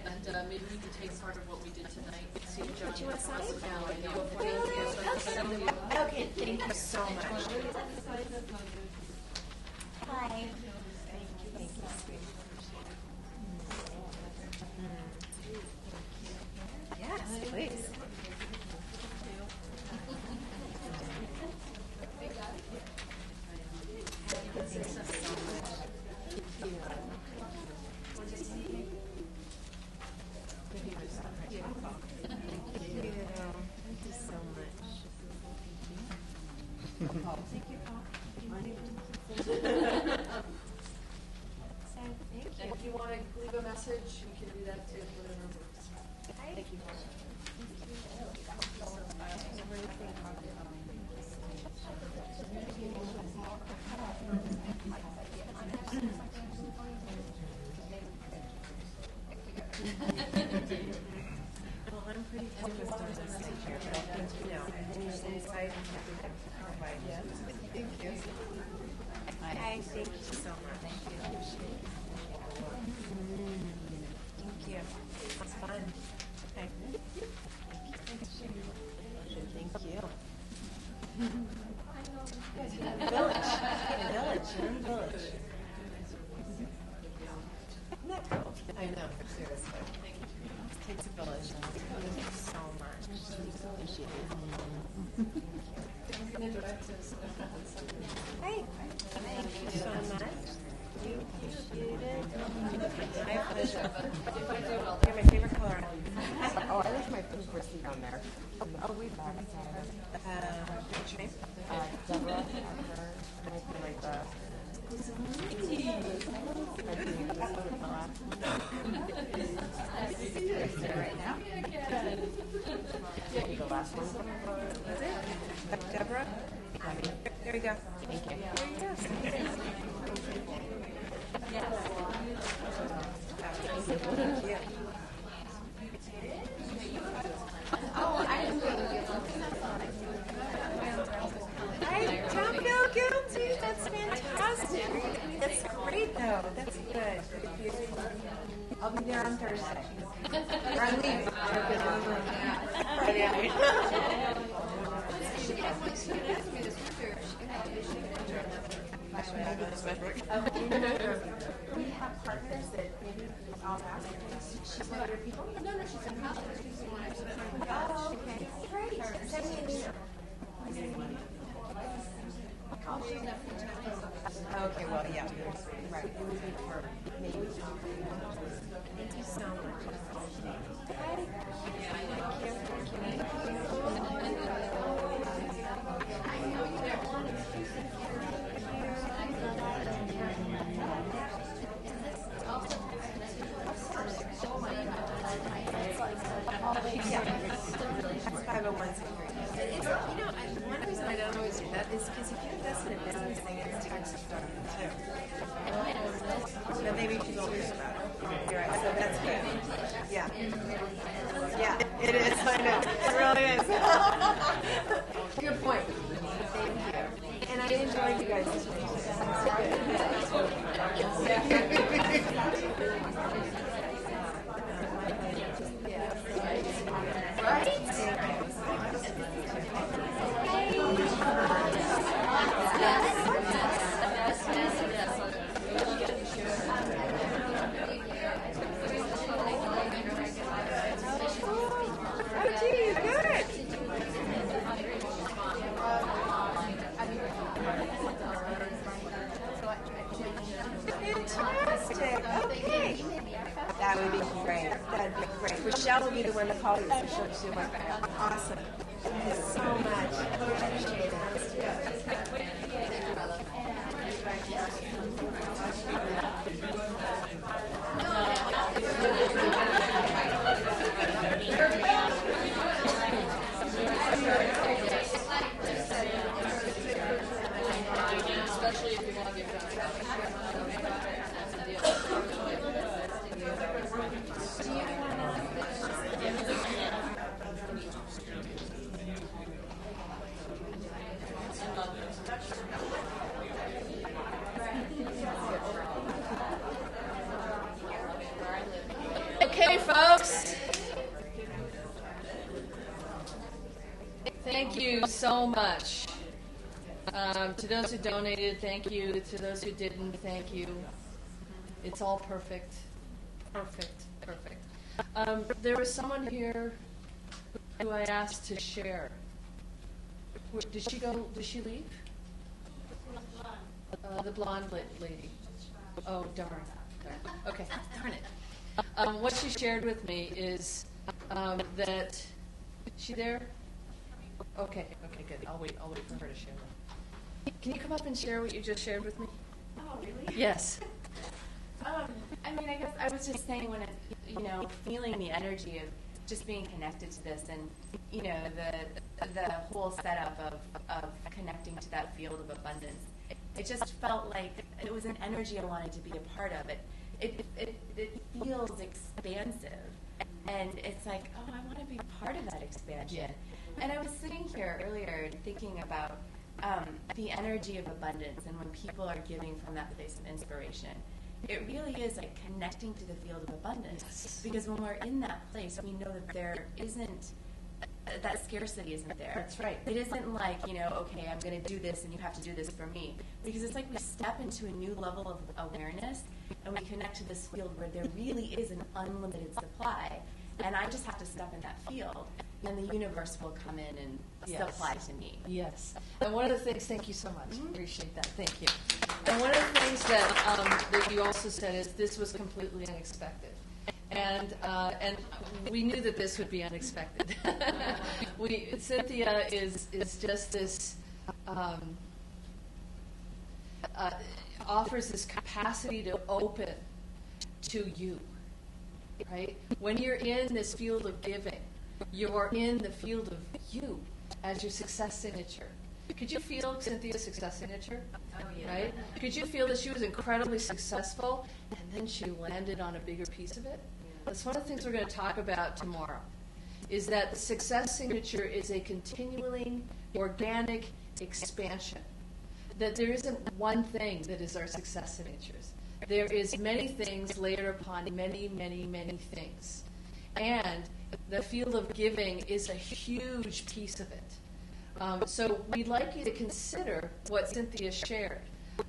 And maybe we can take part of what we did tonight. See if John you want to sign it? Really? Okay, thank you so much. Hi. Thank you, sweet. Yes, please. And if you want to leave a message, we can do that too, whatever works. Thank you. Well, I'm pretty focused on this picture, but I think, inside. Yeah. Thank you. Hi, thank you so much. Thank you. Thank you. It's fun. Okay. Thank you. Village. Village. You're in village. Isn't that cool? I know, seriously. It takes a village. Thank you so much. Appreciate it. Hey. Thank you so much. You appreciate it. My pleasure. You're my favorite color. Oh, I left my pink receipt on there. Oh, we back. What's your name? Deborah. Might be like the. Right now? The last one. Is it? Deborah? There you go. Thank you. There you go. Yes. Thank you. Oh, I didn't think I don't feel guilty. That's fantastic. That's great, though. That's good. I'll be there on Thursday. Or I'm leaving. Friday. We have partners that maybe I'll ask. She's one of your people? No, she's in college. She's in one. Oh, okay. Great. Send me an email. Okay, well, yeah. Right. It would be for maybe. Thank you so much. Yeah. That's 501c3. it's, one reason I don't always do that is because if you invest in a business thing, it's tax deductible too. But maybe you should always about it. You're right, so that's good. Yeah. Yeah, it is, I know. It really is. Good point. Thank you. And I enjoyed you guys. Fantastic. Okay. That would be great. That'd be great. Michelle will be the one to call you, so she'll do my back. Awesome. Thank you so much. Appreciate Especially if you want to get Okay, folks. Thank you so much. To those who donated, thank you. To those who didn't, thank you. It's all perfect. Perfect. There was someone here who I asked to share. Did she go? Did she leave? The blonde lady. Oh, darn. Okay, darn it. What she shared with me is that. Is she there? Okay, good. I'll wait for her to share. Can you come up and share what you just shared with me? Oh, really? Yes. I mean, I guess I was just saying when feeling the energy of just being connected to this, and the whole setup of connecting to that field of abundance. It just felt like it was an energy I wanted to be a part of. It feels expansive, and it's like, oh, I want to be part of that expansion. Yeah. And I was sitting here earlier thinking about the energy of abundance, and when people are giving from that place of inspiration, it really is like connecting to the field of abundance. Yes. Because when we're in that place, we know that there isn't, that scarcity isn't there. That's right. It isn't like, okay, I'm going to do this and you have to do this for me. Because it's like we step into a new level of awareness and we connect to this field where there really is an unlimited supply. And I just have to step in that field, and the universe will come in and supply to me. Yes. And one of the things, thank you so much. Appreciate that. Thank you. And one of the things that you also said is this was completely unexpected. And we knew that this would be unexpected. Cynthia is just this, offers this capacity to open to you. Right? When you're in this field of giving, you're in the field of you as your success signature. Could you feel Cynthia's success signature? Oh, yeah. Right? Could you feel that she was incredibly successful and then she landed on a bigger piece of it? That's one of the things we're going to talk about tomorrow, is that the success signature is a continuing, organic expansion. That there isn't one thing that is our success signatures. There is many things layered upon many, many, many things. And the field of giving is a huge piece of it. So we'd like you to consider what Cynthia shared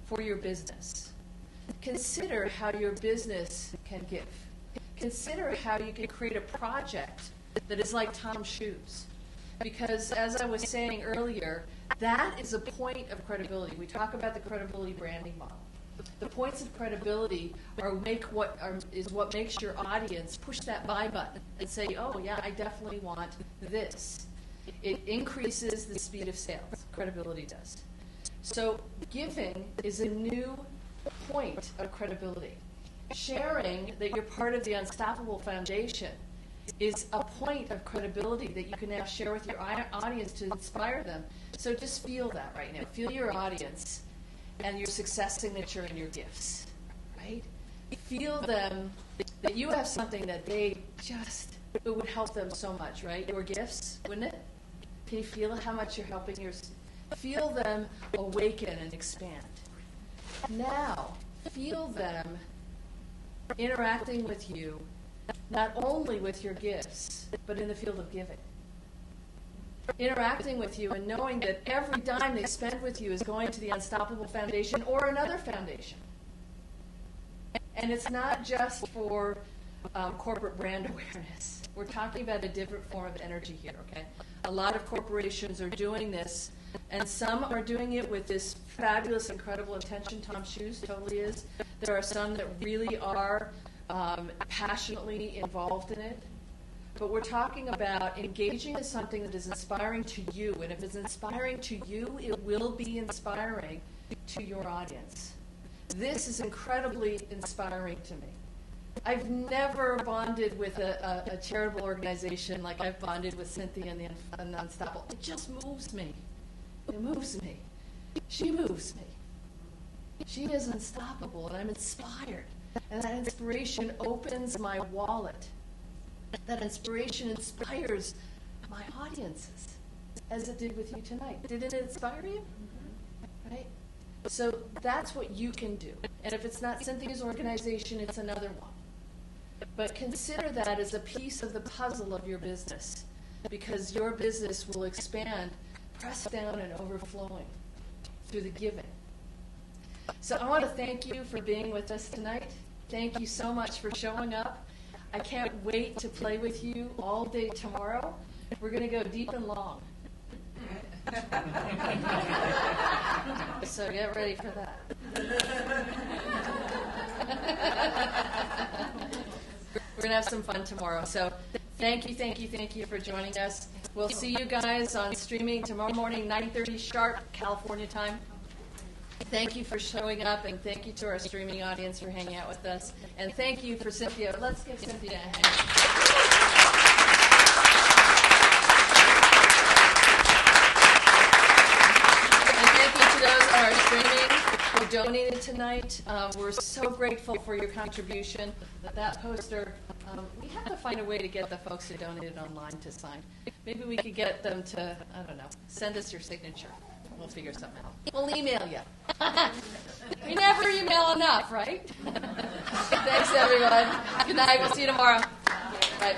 for your business. Consider how your business can give. Consider how you can create a project that is like Tom's shoes. Because as I was saying earlier, that is a point of credibility. We talk about the credibility branding model. The points of credibility is what makes your audience push that buy button and say, oh, yeah, I definitely want this. It increases the speed of sales. Credibility does. So giving is a new point of credibility. Sharing that you're part of the Unstoppable Foundation is a point of credibility that you can now share with your audience to inspire them. So just feel that right now. Feel your audience and your success signature and your gifts, right? Feel them, that you have something that they just, it would help them so much, right? Your gifts, wouldn't it? Can you feel how much you're helping feel them awaken and expand. Now, feel them interacting with you, not only with your gifts, but in the field of giving. Interacting with you and knowing that every dime they spend with you is going to the Unstoppable Foundation or another foundation. And it's not just for corporate brand awareness. We're talking about a different form of energy here, okay? A lot of corporations are doing this, and some are doing it with this fabulous, incredible intention. Tom Shoes totally is. There are some that really are passionately involved in it. But we're talking about engaging in something that is inspiring to you. And if it's inspiring to you, it will be inspiring to your audience. This is incredibly inspiring to me. I've never bonded with a charitable organization like I've bonded with Cynthia and the Unstoppable. It just moves me. It moves me. She moves me. She is unstoppable, and I'm inspired. And that inspiration opens my wallet. That inspiration inspires my audiences, as it did with you tonight. Didn't it inspire you? Right? So that's what you can do. And if it's not Cynthia's organization, it's another one. But consider that as a piece of the puzzle of your business, because your business will expand, pressed down and overflowing through the giving. So I want to thank you for being with us tonight. Thank you so much for showing up. I can't wait to play with you all day tomorrow. We're going to go deep and long. So get ready for that. We're going to have some fun tomorrow. So thank you for joining us. We'll see you guys on streaming tomorrow morning, 9:30 sharp, California time. Thank you for showing up, and thank you to our streaming audience for hanging out with us. And thank you for Cynthia. Let's give Cynthia a hand. And thank you to those on our streaming who donated tonight. We're so grateful for your contribution. That poster, we have to find a way to get the folks who donated online to sign. Maybe we could get them to, I don't know, send us your signature. We'll figure something out. We'll email you. We never email enough, right? Thanks, everyone. Good night. We'll see you tomorrow. Bye.